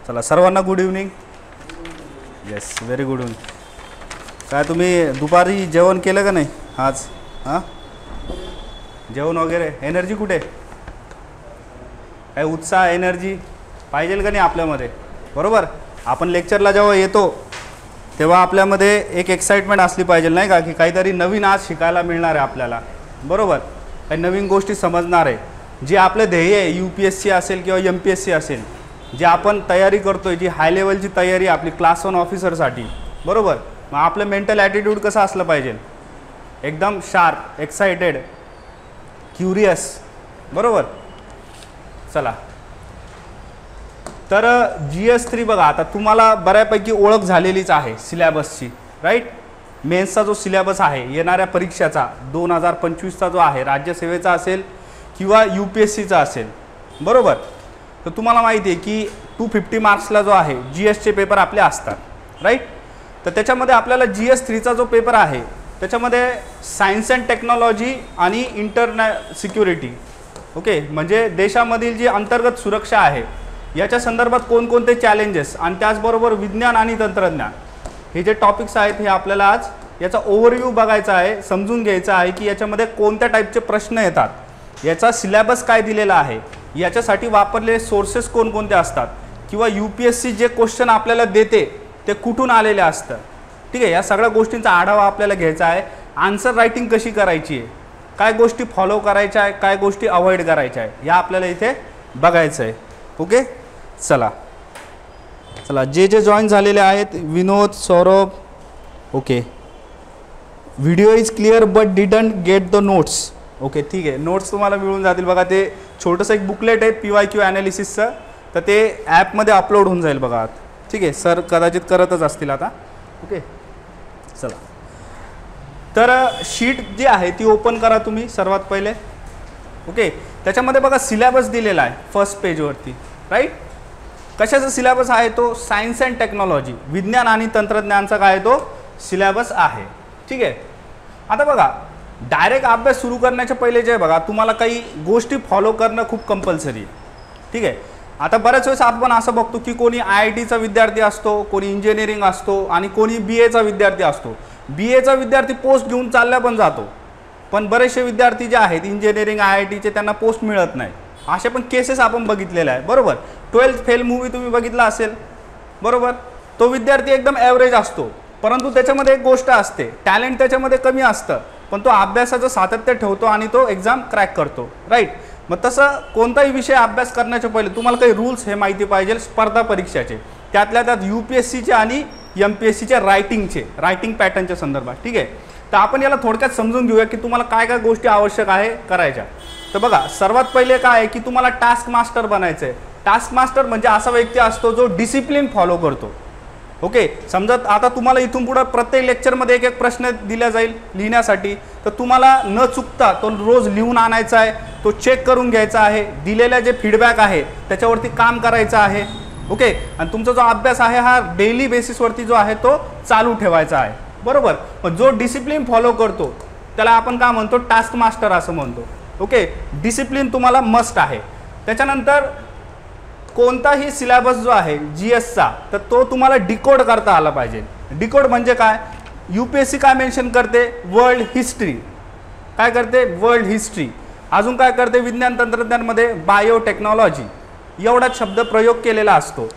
चला सर्वांना good evening. Yes very good evening. काय तुम्ही दुपारी जेवण केलं का नाही आज? हां जेवण वगैरे एनर्जी कुठे? काय उत्साह एनर्जी पाहिजे का नाही आपल्यामध्ये? बरोबर. आपण लेक्चरला जेव्हा येतो तेव्हा आपल्यामध्ये एक एक्साइटमेंट असली पाहिजे नाही का, की काहीतरी नवीन आज शिकायला मिळणार आहे आपल्याला. बरोबर. काही नवीन गोष्टी समजणार आहे. जे आपलं ध्येय आहे UPSC असेल किंवा MPSC असेल, जे आपण तयारी करतोय, जी हाय लेवलची तयारी आपली क्लास 1 ऑफिसरसाठी. बरोबर. मग आपलं मेंटल ॲटिट्यूड कसं असलं पाहिजे? एकदम शार्प, एक्साइटेड, क्युरियस. बरोबर. चला तर GS3 बघा, आता तुम्हाला बऱ्यापैकी ओळख झालेलीच आहे सिलेबसची, राईट. मेन्सचा जो सिलेबस आहे येणाऱ्या परीक्षेचा 2025चा जो आहे, राज्यसेवेचा असेल किंवा UPSCचा असेल. बरोबर. तर तुम्हाला माहिती आहे की 250 मार्क्सला जो आहे GSचे पेपर आपले असतात, राईट. तर त्याच्यामध्ये आपल्याला GS3चा जो पेपर आहे त्याच्यामध्ये सायन्स अँड टेक्नॉलॉजी आणि सिक्युरिटी, ओके, म्हणजे देशामधील जी अंतर्गत सुरक्षा आहे याच्या संदर्भात कोणकोणते चॅलेंजेस आणि त्याचबरोबर विज्ञान आणि तंत्रज्ञान हे जे टॉपिक्स आहेत हे आपल्याला आज याचा ओव्हरव्ह्यू बघायचा आहे, समजून घ्यायचा आहे की याच्यामध्ये कोणत्या टाईपचे प्रश्न येतात, याचा सिलेबस काय दिलेला आहे, याच्यासाठी वापरलेले सोर्सेस कोणकोणते असतात, किंवा UPSC जे क्वेश्चन आपल्याला देते ते कुठून आलेले असतं. ठीक आहे. या सगळ्या गोष्टींचा आढावा आपल्याला घ्यायचा आहे. आन्सर रायटिंग कशी करायची आहे, काय गोष्टी फॉलो करायच्या आहे, काय गोष्टी अवॉइड करायच्या आहे, या आपल्याला इथे बघायचं आहे. ओके. चला जे जॉईन झालेले आहेत, Vinod, Saurabh, okay. Video is clear but didn't get the notes. Okay ठीक आहे. नोट्स तुम्हाला मिळून जातील बघा. ते छोटंसं एक बुकलेट आहे PYQ ॲनालिसिसचं, तर ते ॲपमध्ये अपलोड होऊन जाईल बघा. ठीक आहे. सर कदाचित करतच असतील आता. ओके. चला तर शीट जी आहे ती ओपन करा तुम्ही सर्वात पहिले. ओके. त्याच्यामध्ये बघा सिलेबस दिलेला आहे फर्स्ट पेजवरती, राईट. कशाचा सिलेबस आहे तो? सायन्स अँड टेक्नॉलॉजी, विज्ञान आणि तंत्रज्ञानाचा काय तो सिलेबस आहे. ठीक आहे. आता बघा डायरेक्ट अभ्यास सुरू करण्याच्या पहिले जे बघा तुम्हाला काही गोष्टी फॉलो करणं खूप कंपल्सरी आहे. ठीक आहे. आता बऱ्याच वेळेस आपण असं बघतो की कोणी IITचा विद्यार्थी असतो, कोणी इंजिनिअरिंग असतो आणि कोणी BAचा विद्यार्थी असतो. BAचा विद्यार्थी पोस्ट घेऊन चालल्या पण जातो, पण बरेचसे विद्यार्थी जे आहेत इंजिनिअरिंग IITचे त्यांना पोस्ट मिळत नाही. असे पण केसेस आपण बघितलेले आहे. बरोबर. 12th फेल मूवी तुम्ही बघितला असेल. बरोबर. तो विद्यार्थी एकदम ॲव्हरेज असतो, परंतु त्याच्यामध्ये एक गोष्ट असते, टॅलेंट त्याच्यामध्ये कमी असतं, पण तो अभ्यासाचं सातत्य ठेवतो आणि तो एक्झाम क्रॅक करतो, राईट. मग तसं कोणताही विषय अभ्यास करण्याच्या पहिले तुम्हाला काही रूल्स हे माहिती पाहिजे स्पर्धा परीक्षाचे, त्यातल्या त्यात UPSCचे आणि MPSCच्या रायटिंग पॅटर्नच्या संदर्भात. ठीक आहे. तर आपण याला थोडक्यात समजून घेऊया की तुम्हाला काय काय गोष्टी आवश्यक आहे करायच्या. तर बघा सर्वात पहिले काय आहे की तुम्हाला टास्क मास्टर बनायचं आहे. टास्क मास्टर म्हणजे असा व्यक्ती असतो जो डिसिप्लिन फॉलो करतो. ओके. समजा आता तुम्हाला इथून पुढे प्रत्येक लेक्चरमध्ये एक एक प्रश्न दिला जाईल लिहिण्यासाठी, तर तुम्हाला न चुकता तो रोज लिहून आणायचा आहे, तो चेक करून घ्यायचा आहे, दिलेल्या जे फीडबॅक आहे त्याच्यावरती काम करायचं आहे. ओके. आणि तुमचा जो अभ्यास आहे हा डेली बेसिसवरती जो आहे तो चालू ठेवायचा आहे. बरोबर. पण जो डिसिप्लिन फॉलो करतो त्याला आपण काय म्हणतो? टास्क मास्टर असं म्हणतो. ओके. डिसिप्लिन तुम्हाला मस्ट आहे. त्याच्यानंतर कोणताही सिलेबस जो आहे GSचा तर तो तुम्हाला डिकोड करता आला पाहिजे. डिकोड म्हणजे काय? UPSC काय मेन्शन करते? World history. काय करते? World history. अजून काय करते? विज्ञान तंत्रज्ञानमध्ये बायोटेक्नॉलॉजी एवढाच शब्द प्रयोग केलेला असतो.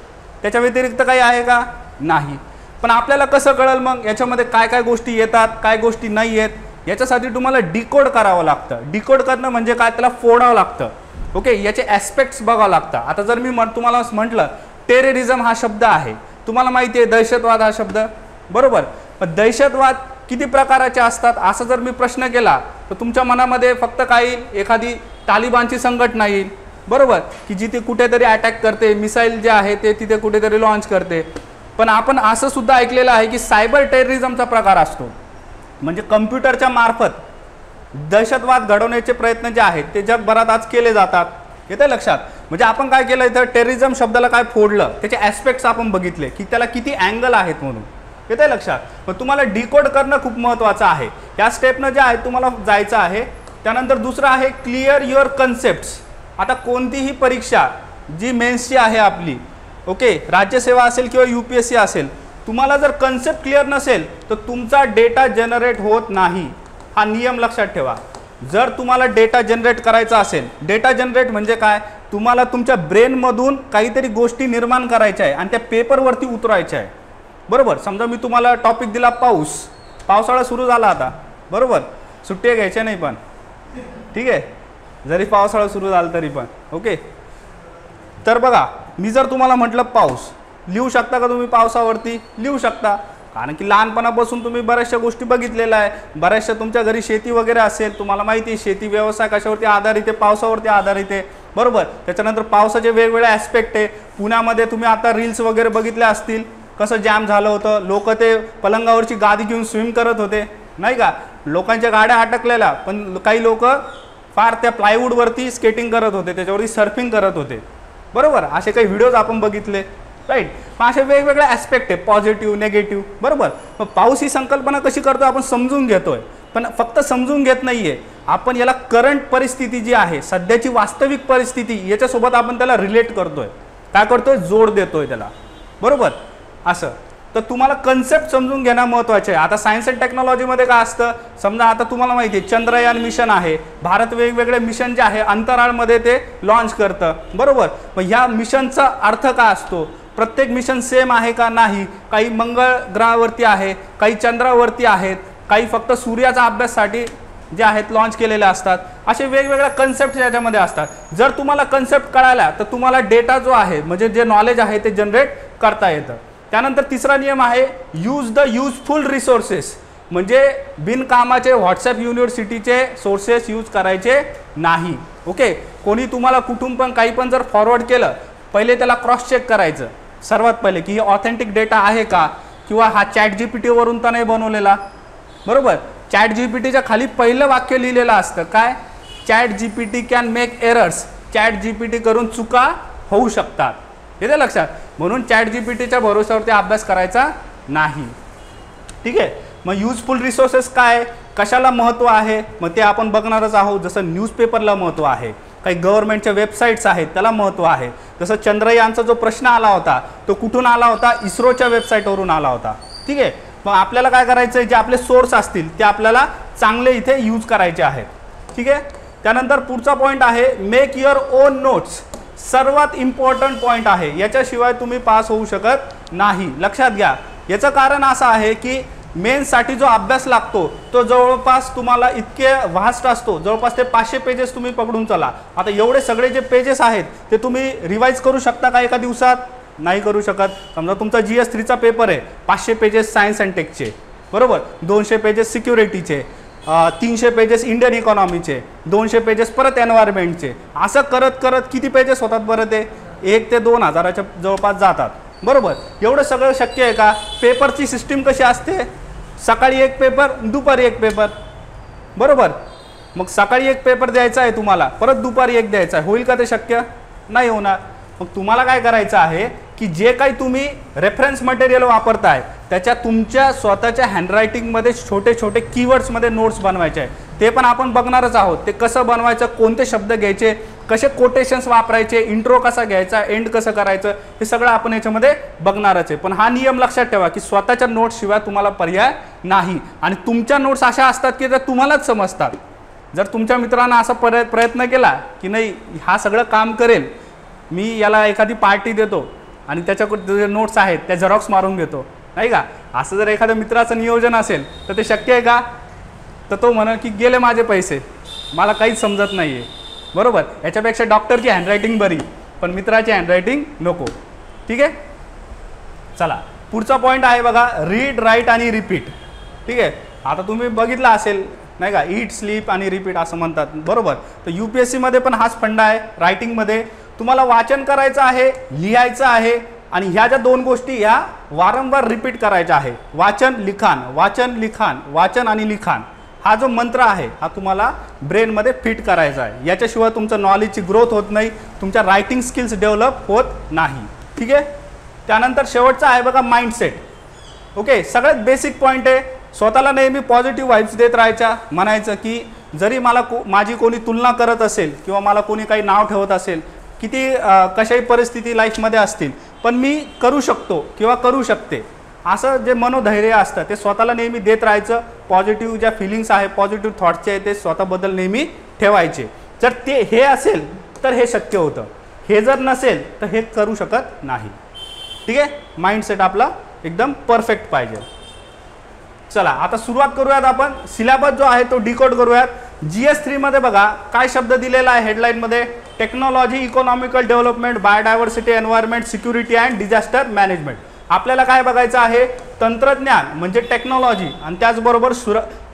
त्याच्या व्यतिरिक्त काही आहे का? नाही. पण आपल्याला कसं कळेल मग याच्यामध्ये काय काय गोष्टी येतात, काय गोष्टी नाही येत? याच्यासाठी तुम्हाला डिकोड करावं लागतं. डिकोड करणं म्हणजे काय? त्याला फोडावं लागतं. ओके. याचे ॲस्पेक्ट्स बघावं लागतं. आता जर मी तुम्हाला म्हटलं टेररिझम हा शब्द आहे, तुम्हाला माहिती आहे दहशतवाद हा शब्द. बरोबर. पण दहशतवाद किती प्रकाराचे असतात असं जर मी प्रश्न केला तर तुमच्या मनामध्ये फक्त काय येईल? एखादी तालिबानची संघटना येईल. बरोबर. की जिथे कुठेतरी अटॅक करते, मिसाईल जे आहे ते तिथे कुठेतरी लॉन्च करते. पण आपण असं सुद्धा ऐकलेलं आहे की सायबर टेररिझमचा प्रकार असतो, म्हणजे कम्प्युटरच्या मार्फत दहशतवाद घडवण्याचे प्रयत्न जे आहेत ते जगभरात आज केले जातात. येते लक्षात? म्हणजे आपण काय केलं इथं टेररिझम शब्दाला काय फोडलं, त्याचे ॲस्पेक्ट्स आपण बघितले की त्याला किती अँगल आहेत म्हणून. येते लक्षात? पण तुम्हाला डिकोड करणं खूप महत्त्वाचं आहे. या स्टेपनं जे आहे तुम्हाला जायचं आहे. त्यानंतर दुसरं आहे क्लिअर युअर कन्सेप्ट्स. आता कोणतीही परीक्षा जी मेन्सची आहे आपली ओके, राज्यसेवा असेल किंवा UPSC असेल, तुम्हाला जर कन्सेप्ट क्लिअर नसेल तर तुमचा डेटा जनरेट होत नाही. हा नियम लक्षात ठेवा. जर तुम्हाला डेटा जनरेट करायचा असेल, डेटा जनरेट म्हणजे काय, तुम्हाला तुमच्या ब्रेनमधून काहीतरी गोष्टी निर्माण करायच्या आहे आणि त्या पेपरवरती उतरायच्या आहे. बरोबर. समजा मी तुम्हाला टॉपिक दिला पाऊस, पावसाळा सुरू झाला आता, बरोबर, सुट्ट्या घ्यायच्या नाही पण, ठीक आहे, जरी पावसाळा सुरू झाला तरी पण. ओके, तर बघा, मी जर तुम्हाला म्हटलं पाऊस, लिहू शकता का तुम्ही पावसावरती? लिहू शकता, कारण की लहानपणापासून तुम्ही बऱ्याचशा गोष्टी बघितलेल्या आहे. बऱ्याचशा तुमच्या घरी शेती वगैरे असेल, तुम्हाला माहिती आहे शेती व्यवसाय कशावरती आधारित आहे, पावसावरती आधारित आहे. बरोबर. त्याच्यानंतर पावसाचे वेगवेगळे ॲस्पेक्ट आहे. पुण्यामध्ये तुम्ही आता रील्स वगैरे बघितल्या असतील, कसं जॅम झालं होतं, लोक ते पलंगावरची गादी घेऊन स्विम करत होते, नाही का, लोकांच्या गाड्या अटकलेल्या, पण काही लोक फार त्या प्लायवूडवरती स्केटिंग करत होते, त्याच्यावरती सर्फिंग करत होते. बरोबर. असे काही व्हिडिओज आपण बघितले, राईट. मग असे वेगवेगळे ॲस्पेक्ट आहे, पॉझिटिव्ह, निगेटिव्ह. बरोबर. मग पाऊस ही संकल्पना कशी करतो आपण समजून घेतोय, पण फक्त समजून घेत नाहीये आपण, याला करंट परिस्थिती जी आहे, सध्याची वास्तविक परिस्थिती, याच्यासोबत आपण त्याला रिलेट करतोय. काय करतोय? जोड देतोय त्याला. बरोबर. असं तर तुम्हाला कन्सेप्ट समजून घेणं महत्त्वाचे आहे. आता सायन्स अँड टेक्नॉलॉजीमध्ये काय असतं, समजा आता तुम्हाला माहिती आहे चंद्रयान मिशन आहे, भारत वेगवेगळे मिशन जे आहे अंतराळमध्ये ते लॉन्च करतं. बरोबर. मग ह्या मिशनचा अर्थ काय असतो? प्रत्येक मिशन सेम आहे का? नाही. काही मंगळ ग्रहावरती आहे, काही चंद्रावरती आहेत, काही फक्त सूर्याचा अभ्यासासाठी जे आहेत लॉन्च केलेले असतात. असे वेगवेगळ्या कन्सेप्ट याच्यामध्ये असतात. जर तुम्हाला कन्सेप्ट कळाला तर तुम्हाला डेटा जो आहे, म्हणजे जे नॉलेज आहे ते जनरेट करता येतं. त्यानंतर तिसरा नियम आहे यूज द युजफुल रिसोर्सेस, म्हणजे बिनकामाचे व्हॉट्सॲप युनिव्हर्सिटीचे सोर्सेस यूज करायचे नाही. ओके. कोणी तुम्हाला कुठून पण काही पण जर फॉरवर्ड केलं, पहिले त्याला क्रॉस चेक करायचं सर्वात पहिले, की हे ऑथेंटिक डेटा आहे का, किंवा हा ChatGPT वरून तर नाही बनवलेला. बरोबर. ChatGPTच्या खाली पहिलं वाक्य लिहिलेलं असतं काय, ChatGPT can make errors, ChatGPT करून चुका होऊ शकतात. येते लक्षात. म्हणून ChatGPTच्या भरोश्यावरती अभ्यास करायचा नाही. ठीक आहे. मग युजफुल रिसोर्सेस काय, कशाला महत्त्व आहे, मग ते आपण बघणारच आहोत. जसं न्यूजपेपरला महत्त्व आहे, काही गव्हर्नमेंटच्या वेबसाईट्स आहेत त्याला महत्त्व आहे. जसं चंद्रयानचा जो प्रश्न आला होता तो कुठून आला होता? इस्रोच्या वेबसाईटवरून आला होता. ठीक आहे. मग आपल्याला काय करायचं आहे, जे आपले सोर्स असतील ते आपल्याला चांगले इथे यूज करायचे आहेत. ठीक आहे. त्यानंतर पुढचा पॉईंट आहे मेक युअर ओन नोट्स. सर्वात इम्पॉर्टंट पॉईंट आहे, याच्याशिवाय तुम्ही पास होऊ शकत नाही. लक्षात घ्या. याचं कारण असं आहे की मेन्ससाठी जो अभ्यास लागतो तो जवळपास तुम्हाला इतके व्हास्ट असतो, जवळपास ते 500 पेजेस तुम्ही पकडून चला. आता एवढे सगळे जे पेजेस आहेत ते तुम्ही रिवाईज करू शकता का एका दिवसात? नाही करू शकत. समजा तुमचा GS3चा पेपर आहे, 500 पेजेस सायन्स अँड टेकचे, बरोबर, 200 पेजेस सिक्युरिटीचे, 300 पेजेस इंडियन इकॉनॉमीचे, 200 पेजेस परत एन्व्हायरमेंटचे. असं करत करत किती पेजेस होतात बरं? ते 1 ते 2 हजाराच्या जवळपास जातात. बरोबर. एवढं सगळं शक्य आहे का? पेपरची सिस्टीम कशी असते, सकाळी एक पेपर, दुपारी एक पेपर. बरोबर. मग सकाळी एक पेपर द्यायचा आहे तुम्हाला, परत दुपारी एक द्यायचा आहे, होईल का ते? शक्य नाही होणार. मग तुम्हाला काय करायचं आहे की जे काही तुम्ही रेफरन्स मटेरियल वापरताय त्याच्या तुमच्या स्वतःच्या हँडरायटिंगमध्ये छोटे छोटे कीवर्ड्समध्ये नोट्स बनवायचे आहे. ते पण आपण बघणारच आहोत. ते कसं बनवायचं, कोणते शब्द घ्यायचे, कसे कोटेशन्स वापरायचे, इंट्रो कसा घ्यायचा, एंड कसं करायचं, हे सगळं आपण याच्यामध्ये बघणारच आहे. पण हा नियम लक्षात ठेवा की स्वतःच्या नोट्सशिवाय तुम्हाला पर्याय नाही. आणि तुमच्या नोट्स अशा असतात की त्या तुम्हालाच समजतात. जर तुमच्या मित्रांना असा प्रयत्न केला की नाही हा सगळं काम करेल, मी याला एखादी पार्टी देतो आणि त्याच्याकडे जे नोट्स आहेत त्या झेरॉक्स मारून घेतो, नाही का, असं जर एखाद्या मित्राचं नियोजन असेल तर ते शक्य आहे का? तर तो म्हणेल की गेले माझे पैसे, मला काहीच समजत नाही आहे. बरोबर. याच्यापेक्षा डॉक्टरची हँडरायटिंग बरी, पण मित्राची हँडरायटिंग नको. ठीक आहे. चला पुढचा पॉईंट आहे बघा, रीड, राईट आणि रिपीट. ठीक आहे. आता तुम्ही बघितलं असेल नाही का, ईट, स्लीप आणि रिपीट असं म्हणतात. बरोबर. तर UPSCमध्ये पण हाच फंडा आहे. रायटिंगमध्ये तुम्हाला वाचन करायचं आहे, लिहायचं आहे, आणि ह्या ज्या दोन गोष्टी ह्या वारंवार रिपीट करायच्या आहे. वाचन, लिखाण, वाचन, लिखाण, वाचन आणि लिखाण हा जो मंत्र आहे हा तुम्हाला ब्रेनमध्ये फिट करायचा आहे. याच्याशिवाय तुमचं नॉलेजची ग्रोथ होत नाही, तुमच्या रायटिंग स्किल्स डेव्हलप होत नाही. ठीक आहे. त्यानंतर शेवटचा आहे बघा माइंडसेट. ओके. सगळ्यात बेसिक पॉईंट आहे, स्वतःला नेहमी पॉझिटिव्ह वाईब्स देत राहायच्या. म्हणायचं की जरी मला माझी कोणी तुलना करत असेल किंवा मला कोणी काही नाव ठेवत असेल, किती कशाही परिस्थिती लाईफमध्ये असतील, पण मी करू शकतो किंवा करू शकते असं जे मनोधैर्य असतं ते स्वतःला नेहमी देत राहायचं. पॉझिटिव्ह ज्या फिलिंग्स आहे, पॉझिटिव्ह थॉट्सचे आहे ते स्वतःबद्दल नेहमी ठेवायचे. जर ते हे असेल तर हे शक्य होतं, हे जर नसेल तर हे करू शकत नाही. ठीक आहे, माइंडसेट आपला एकदम परफेक्ट पाहिजे. चला आता सुरुवात करूयात आपण. सिलेबस जो आहे तो डिकोड करूयात. GS3 मध्ये बघा काय शब्द दिलेला आहे हेडलाईनमध्ये, technology, economical development, biodiversity, environment, security and disaster management. आपल्याला काय बघायचं आहे, तंत्रज्ञान म्हणजे टेक्नॉलॉजी आणि त्याचबरोबर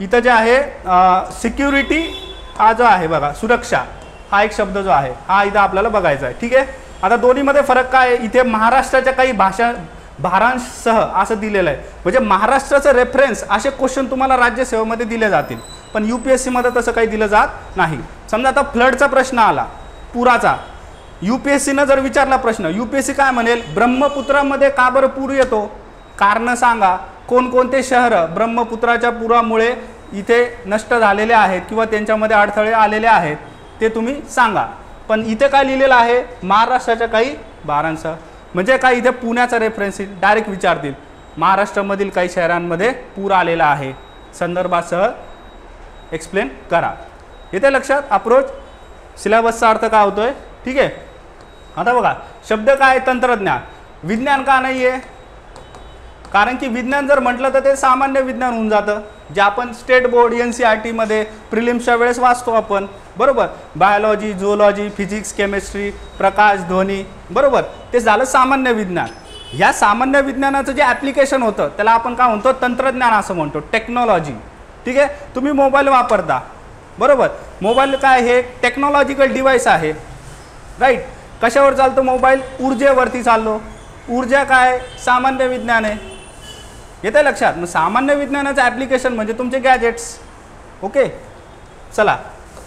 इथं जे आहे सिक्युरिटी हा जो आहे बघा, सुरक्षा हा एक शब्द जो आहे हा इथं आपल्याला बघायचा आहे. ठीक आहे, आता दोन्हीमध्ये फरक काय आहे, इथे महाराष्ट्राच्या काही भाषांसह असं दिलेलं आहे. म्हणजे महाराष्ट्राचं रेफरन्स असे क्वेश्चन तुम्हाला राज्यसेवेमध्ये दिले जातील, पण UPSC मध्ये तसं काही दिलं जात नाही. समजा आता फ्लडचा प्रश्न आला, पुराचा, UPSCनं जर विचारला प्रश्न, UPSC काय म्हणेल, ब्रह्मपुत्रामध्ये का बरं पूर येतो, कारण सांगा. कोणकोणते शहर ब्रह्मपुत्राच्या पुरामुळे इथे नष्ट झालेले आहेत किंवा त्यांच्यामध्ये अडथळे आलेले आहेत ते तुम्ही सांगा. पण इथे काय लिहिलेलं आहे, महाराष्ट्राच्या काही भारांसह. म्हणजे काय, इथे पुण्याचा रेफरन्स डायरेक्ट विचारतील, महाराष्ट्रामधील काही शहरांमध्ये पूर आलेला आहे, संदर्भासह एक्सप्लेन करा. येते लक्षात अप्रोच, सिलेबसचा अर्थ काय होतोय. ठीक आहे, आता बघा शब्द काय, तंत्रज्ञान. विज्ञान का नाही आहे, कारण की विज्ञान जर म्हटलं तर ते सामान्य विज्ञान होऊन जातं, जे आपण स्टेट बोर्ड NCERT मध्ये प्रिलिम्सच्या वेळेस वाचतो आपण, बरोबर. बायोलॉजी, झुओलॉजी, फिजिक्स, केमिस्ट्री, प्रकाश, ध्वनी, बरोबर, ते झालं सामान्य विज्ञान. या सामान्य विज्ञानाचं जे ॲप्लिकेशन होतं त्याला आपण काय म्हणतो, तंत्रज्ञान असं म्हणतो, टेक्नॉलॉजी. ठीक आहे, तुम्ही मोबाईल वापरता, बरोबर. मोबाईल काय, हे टेक्नॉलॉजिकल डिव्हाइस आहे, राईट. कशावर चालतो मोबाईल, ऊर्जेवरती चाललो. ऊर्जा काय, सामान्य विज्ञान आहे. येते लक्षात. मग सामान्य विज्ञानाचं ॲप्लिकेशन म्हणजे तुमचे गॅजेट्स. ओके, चला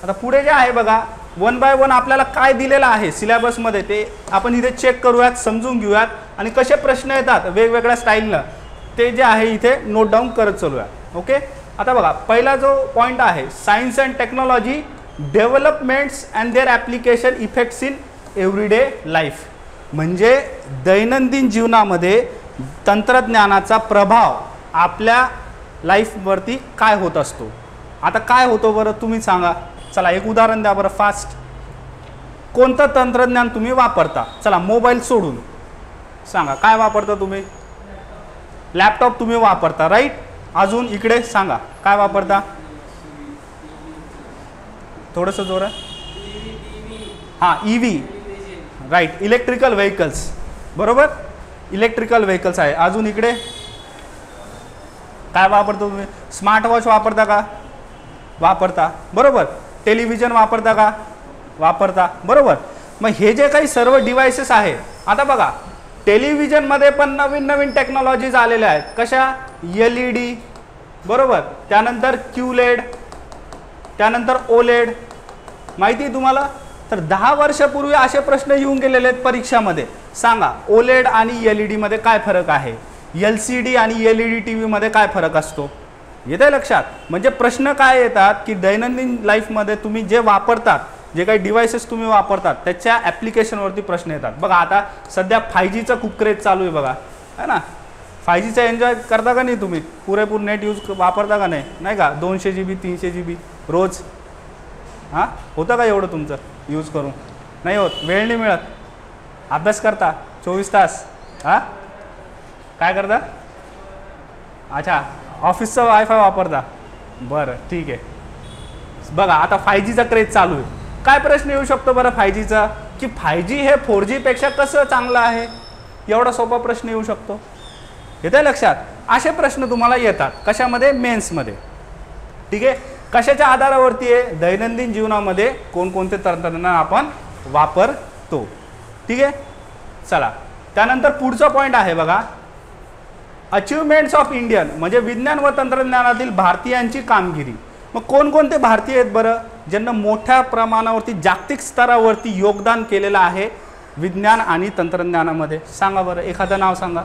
आता पुढे जे आहे बघा, 1 बाय 1 आपल्याला काय दिलेलं आहे सिलेबसमध्ये ते आपण इथे चेक करूयात, समजून घेऊयात आणि कसे प्रश्न येतात वेगवेगळ्या स्टाईलनं ते जे आहे इथे नोट डाऊन करत चालूयात. ओके, आता बघा पहिला जो पॉईंट आहे, science and technology developments and their application effects in everyday life. म्हणजे दैनंदिन जीवनामध्ये तंत्रज्ञानाचा प्रभाव आपल्या लाईफवरती काय होत असतो. आता काय होतो बरं तुम्ही सांगा. चला एक उदाहरण द्या बरं फास्ट. कोणतं तंत्रज्ञान तुम्ही वापरता, चला मोबाईल सोडून सांगा काय वापरता तुम्ही. लॅपटॉप तुम्ही वापरता, राईट. अजून इकडे सांगा काय वापरता, थोडंसं जोरात. हां, EV, राईट, इलेक्ट्रिकल व्हेकल्स, बरोबर, इलेक्ट्रिकल व्हेकल्स आहे. अजून इकडे काय वापरतो तुम्ही, स्मार्ट वॉच वापरता का, वापरता, बरोबर. टेलिव्हिजन वापरता का, वापरता, बरोबर. मग हे जे काही सर्व डिव्हाइसेस आहे, आता बघा टेलिव्हिजनमध्ये पण नवीन नवीन टेक्नॉलॉजीज आलेल्या आहेत. कशा, LED, बरोबर, त्यानंतर QLED, त्यानंतर OLED. माहिती आहे तुम्हाला. तर 10 वर्षापूर्वी असे प्रश्न येऊन गेलेले आहेत परीक्षामध्ये. सांगा OLED आणि LED मध्ये काय फरक आहे, LCD आणि LED TV मध्ये काय फरक असतो. येते लक्षात. म्हणजे प्रश्न काय येतात की दैनंदिन लाईफमध्ये तुम्ही जे वापरतात, जे काही डिव्हाइसेस तुम्ही वापरतात त्याच्या ॲप्लिकेशनवरती प्रश्न येतात. बघा आता सध्या 5Gचा खूप क्रेज चालू आहे बघा, है ना. 5Gचा एन्जॉय करता का नाही तुम्ही, पुरेपूर नेट यूज वापरता का नाही, नाही का. 200 GB 300 GB रोज. हां, होतं का एवढं तुमचं यूज करून, नाही होत, वेळ नाही मिळत. अभ्यास करता 24 तास, हां काय करता, अच्छा ऑफिसचं वायफाय वापरता, बरं ठीक आहे. बघा आता 5Gचा क्रेज चालू आहे. काय प्रश्न येऊ शकतो बरं 5Gचा, की 5G हे 4G पेक्षा कसं चांगलं आहे, एवढा सोपा प्रश्न येऊ शकतो. येते लक्षात. असे प्रश्न तुम्हाला येतात कशामध्ये, मेन्समध्ये. ठीक आहे, कशाच्या आधारावरती आहे, दैनंदिन जीवनामध्ये कोणकोणते तंत्रज्ञान आपण वापरतो. ठीक आहे, चला त्यानंतर पुढचा पॉईंट आहे बघा, अचिव्हमेंट्स ऑफ इंडियन, म्हणजे विज्ञान व तंत्रज्ञानातील भारतीयांची कामगिरी. मग कोणकोणते भारतीय आहेत बरं, ज्यांना मोठ्या प्रमाणावरती जागतिक स्तरावरती योगदान केलेलं आहे विज्ञान आणि तंत्रज्ञानामध्ये. सांगा बरं एखादं नाव सांगा.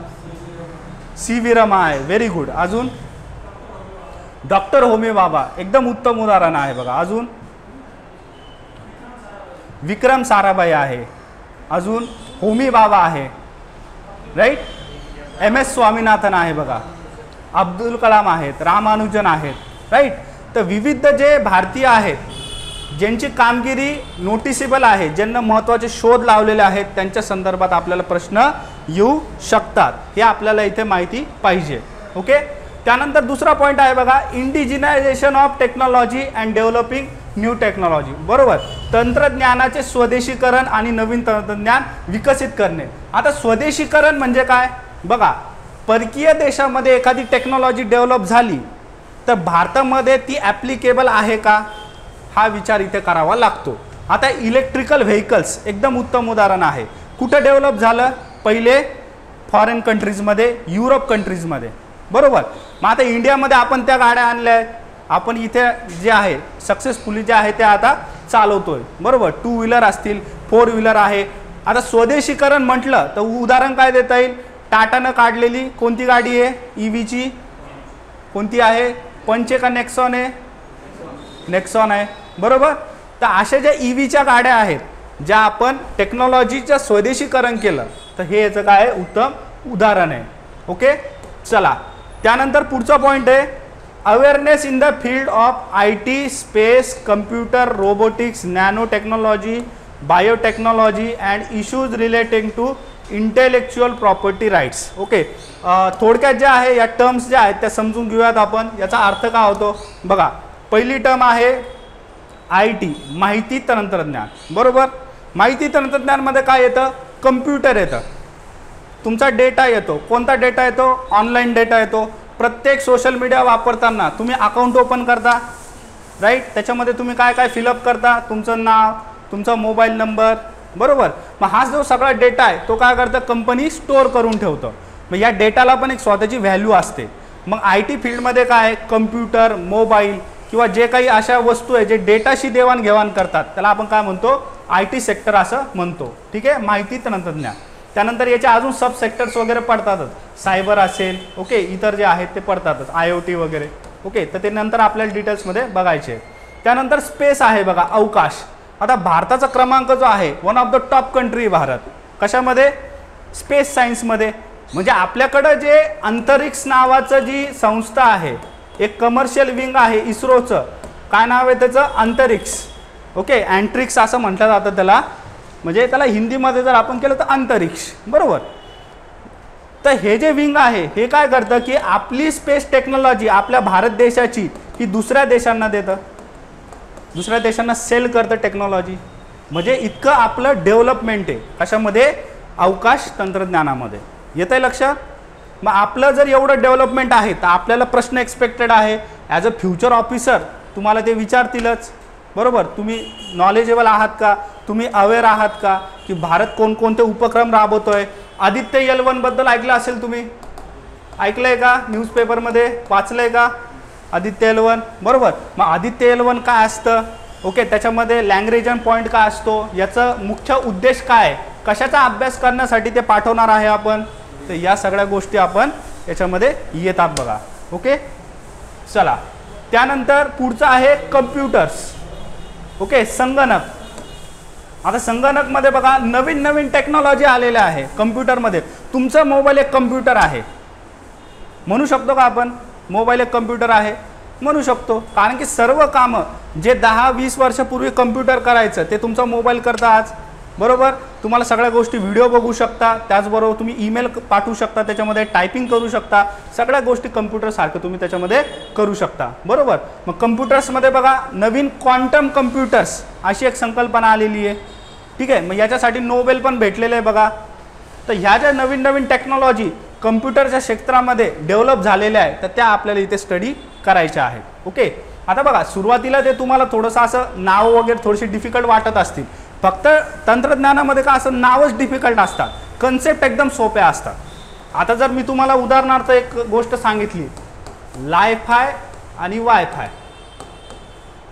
CV रमा आहे, व्हेरी गुड. अजून डॉक्टर होमी बाबा, एकदम उत्तम उदाहरण आहे बघा. अजून विक्रम साराभाई आहे. अजून होमी बाबा आहे. राईट. MS स्वामीनाथन आहे बघा, अब्दुल कलाम आहेत, रामानुजन आहेत, राईट. तर विविध जे भारतीय आहेत ज्यांची कामगिरी नोटिसेबल आहे, ज्यांना महत्त्वाचे शोध लावलेले आहेत, त्यांच्या संदर्भात आपल्याला प्रश्न येऊ शकतात, हे आपल्याला इथे माहिती पाहिजे. ओके. त्यानंतर दुसरा पॉईंट आहे बघा, indigenization of technology and developing new technology. बरोबर. तंत्रज्ञानाचे स्वदेशीकरण आणि नवीन तंत्रज्ञान विकसित करणे. आता स्वदेशीकरण म्हणजे काय बघा, परकीय देशामध्ये एखादी टेक्नॉलॉजी डेव्हलप झाली तर भारतामध्ये ती ॲप्लिकेबल आहे का, हा विचार इथे करावा लागतो. आता इलेक्ट्रिकल व्हेकल्स एकदम उत्तम उदाहरण आहे. कुठं डेव्हलप झालं, पहिले फॉरेन कंट्रीजमध्ये, युरोप कंट्रीजमध्ये. बरोबर. मग आता इंडियामध्ये आपण त्या गाड्या आणल्या, आपण इथे जे आहे सक्सेसफुली जे आहे ते आता चालवतोय. बरोबर. 2 व्हीलर असतील, 4 व्हीलर आहे. आता स्वदेशीकरण म्हटलं तर उदाहरण काय देता येईल, टाटानं काढलेली कोणती गाडी आहे EVची, कोणती आहे, पंच का नेक्सॉन आहे, नेक्सॉन आहे. बरोबर. तर अशा ज्या EVच्या गाड्या आहेत ज्या आपण टेक्नॉलॉजीचं स्वदेशीकरण केलं, तर हे याचं काय आहे उत्तम उदाहरण आहे. ओके. चला त्यानंतर पुढचा पॉईंट आहे awareness in the field of IT, space, computer, robotics, nano technology, biotechnology and issues relating to intellectual property rights. Okay. थोडक्यात जे आहे या टर्म्स ज्या आहेत त्या समजून घेऊयात आपण. याचा अर्थ काय होतो बघा. पहिली टर्म आहे IT, माहिती तंत्रज्ञान. बरोबर. माहिती तंत्रज्ञानमध्ये काय येतं, कम्प्युटर येतं, तुमचा डेटा येतो. कोणता डेटा येतो, ऑनलाईन डेटा येतो. प्रत्येक सोशल मीडिया वापरताना तुम्ही अकाउंट ओपन करता, राईट. त्याच्यामध्ये तुम्ही काय काय फिलअप करता, तुमचं नाव, तुमचा मोबाईल नंबर. बरोबर. मग हा जो सगळा डेटा आहे तो काय करतं, कंपनी स्टोअर करून ठेवतं. मग या डेटाला पण एक स्वतःची व्हॅल्यू असते. मग IT फील्डमध्ये काय आहे, कम्प्युटर, मोबाईल किंवा जे काही अशा वस्तू आहे जे डेटाशी देवाणघेवाण करतात त्याला आपण काय म्हणतो, IT सेक्टर असं म्हणतो. ठीक आहे. माहिती तंत्रज्ञान. त्यानंतर याचे अजून सब सेक्टर्स वगैरे पडतातच, सायबर असेल. ओके. इतर जे आहेत ते पडतातच, IoT वगैरे. ओके. तर ते नंतर आपल्याला डिटेल्समध्ये बघायचे. त्यानंतर स्पेस आहे बघा, अवकाश. आता भारताचा क्रमांक जो आहे, one of the top country Bharat कशामध्ये, स्पेस सायन्समध्ये. म्हणजे आपल्याकडं जे अंतरिक्ष नावाचं जी संस्था आहे, एक कमर्शियल विंग आहे इस्रोचं, काय नाव आहे त्याचं, अंतरिक्ष. ओके. अँट्रिक्स असं म्हटलं जातं त्याला, म्हणजे त्याला हिंदीमध्ये जर आपण केलं तर अंतरिक्ष. बरोबर. तर हे जे विंग आहे हे काय करतं की आपली स्पेस टेक्नॉलॉजी आपल्या भारत देशाची ही दुसऱ्या देशांना देतं, दुसऱ्या देशांना सेल करतं टेक्नॉलॉजी. म्हणजे इतकं आपलं डेव्हलपमेंट आहे कशामध्ये, अवकाश तंत्रज्ञानामध्ये. येतं आहे लक्षात. मग आपलं जर एवढं डेव्हलपमेंट आहे तर आपल्याला प्रश्न एक्सपेक्टेड आहे ॲज अ फ्युचर ऑफिसर, तुम्हाला ते विचारतीलच. बरोबर. तुम्ही नॉलेजेबल आहात का, तुम्ही अवेअर आहात का की भारत कोणकोणते उपक्रम राबवतोय. आदित्य L1 बद्दल ऐकलं असेल, तुम्ही ऐकलंय का, न्यूजपेपरमध्ये वाचलंय का आदित्य L1. बरोबर. मग आदित्य L1 काय असतं, ओके. त्याच्यामध्ये लँग्रेजन पॉईंट काय असतो, याचं मुख्य उद्देश काय, कशाचा अभ्यास करण्यासाठी ते पाठवणार आहे आपण, तर या सगळ्या गोष्टी आपण याच्यामध्ये येतात बघा. ओके. चला त्यानंतर पुढचं आहे कम्प्युटर्स. ओके. संगणक. आता संगणकमध्ये बघा नवीन नवीन टेक्नॉलॉजी आलेल्या आहे कम्प्युटरमध्ये. तुमचा मोबाईल एक कम्प्युटर आहे म्हणू शकतो का आपण, मोबाईल एक कम्प्युटर आहे म्हणू शकतो. कारण की सर्व कामं जे 10-20 वर्षापूर्वी कम्प्युटर करायचं ते तुमचा मोबाईल करता आज. बरोबर. तुम्हाला सगळ्या गोष्टी व्हिडिओ बघू शकता, त्याचबरोबर तुम्ही ईमेल पाठवू शकता, त्याच्यामध्ये टायपिंग करू शकता, सगळ्या गोष्टी कम्प्युटरसारखं तुम्ही त्याच्यामध्ये करू शकता. बरोबर. मग कम्प्युटर्समध्ये बघा नवीन क्वांटम कम्प्युटर्स अशी एक संकल्पना आलेली आहे. ठीक आहे. मग याच्यासाठी नोबेल पण भेटलेलं आहे बघा. तर ह्या ज्या नवीन नवीन टेक्नॉलॉजी कम्प्युटरच्या क्षेत्रामध्ये डेव्हलप झालेल्या आहे तर त्या आपल्याला इथे स्टडी करायच्या आहेत. ओके. आता बघा सुरुवातीला ते तुम्हाला थोडंसं असं नाव वगैरे थोडीशी डिफिकल्ट वाटत असतील. फक्त तंत्रज्ञानामध्ये का असं नावच डिफिकल्ट असतात, कन्सेप्ट एकदम सोप्या असतात. आता जर मी तुम्हाला उदाहरणार्थ एक गोष्ट सांगितली, लायफाय आणि वायफाय.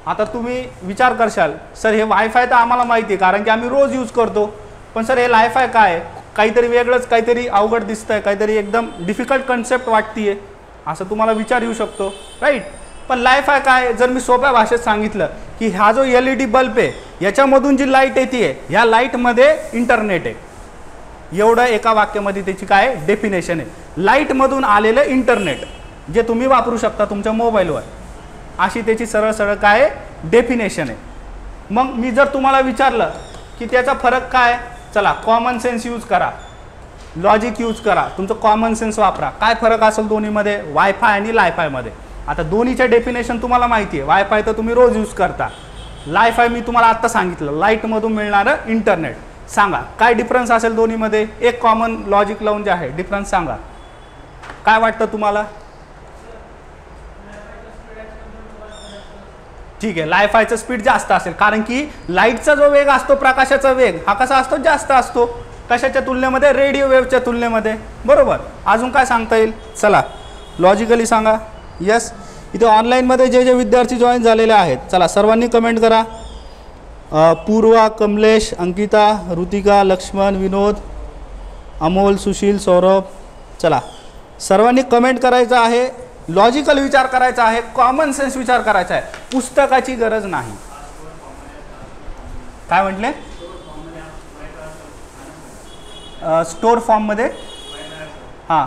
आता तुम्ही विचार करशाल सर हे वायफाय तर आम्हाला माहिती आहे कारण की आम्ही रोज यूज करतो, पण सर हे लायफाय काय आहे, काहीतरी वेगळंच, काहीतरी अवघड दिसतंय, काहीतरी एकदम डिफिकल्ट कन्सेप्ट वाटतीये, असं तुम्हाला विचार येऊ शकतो. राईट. पण लायफाय काय, जर मी सोप्या भाषेत सांगितलं की हा जो LED बल्ब आहे याच्यामधून जी लाईट येते ह्या लाईटमध्ये इंटरनेट आहे. एवढं एका वाक्यामध्ये त्याची काय डेफिनेशन आहे. लाईटमधून आलेलं इंटरनेट जे तुम्ही वापरू शकता तुमच्या मोबाईलवर, अशी त्याची सरळ सरळ काय डेफिनेशन आहे. मग मी जर तुम्हाला विचारलं की त्याचा फरक काय, चला कॉमन सेन्स यूज करा, लॉजिक यूज करा, तुमचं कॉमन सेन्स वापरा, काय फरक असेल दोन्हीमध्ये, वायफाय आणि लायफायमध्ये. आता दोन्हीच्या डेफिनेशन तुम्हाला माहिती आहे. वायफाय तर तुम्ही रोज यूज करता, लायफाय मी तुम्हाला आत्ता सांगितलं, लाईटमधून मिळणारं इंटरनेट. सांगा काय डिफरन्स असेल दोन्हीमध्ये, एक कॉमन लॉजिक लावून जे आहे डिफरन्स सांगा, काय वाटतं तुम्हाला? ठीक आहे, लायफायचं स्पीड जास्त असेल, कारण की लाईटचा जो वेग असतो, प्रकाशाचा वेग हा कसा असतो, जास्त असतो. कशाच्या तुलनेमध्ये, रेडिओ वेव्हच्या तुलनेमध्ये, बरोबर. अजून काय सांगता येईल, चला लॉजिकली सांगा. यस, इथे ऑनलाईनमध्ये जे जे विद्यार्थी जॉईन झालेले आहेत, चला सर्वांनी कमेंट करा. पूर्वा, कमलेश, अंकिता, ऋतिका, लक्ष्मण, विनोद, अमोल, सुशील, सौरभ, चला सर्वांनी कमेंट करायचं आहे. लॉजिकल विचार करायचा आहे, कॉमन सेन्स विचार करायचा आहे, पुस्तकाची गरज नाही. काय म्हटले? स्टोर फॉर्ममध्ये, हां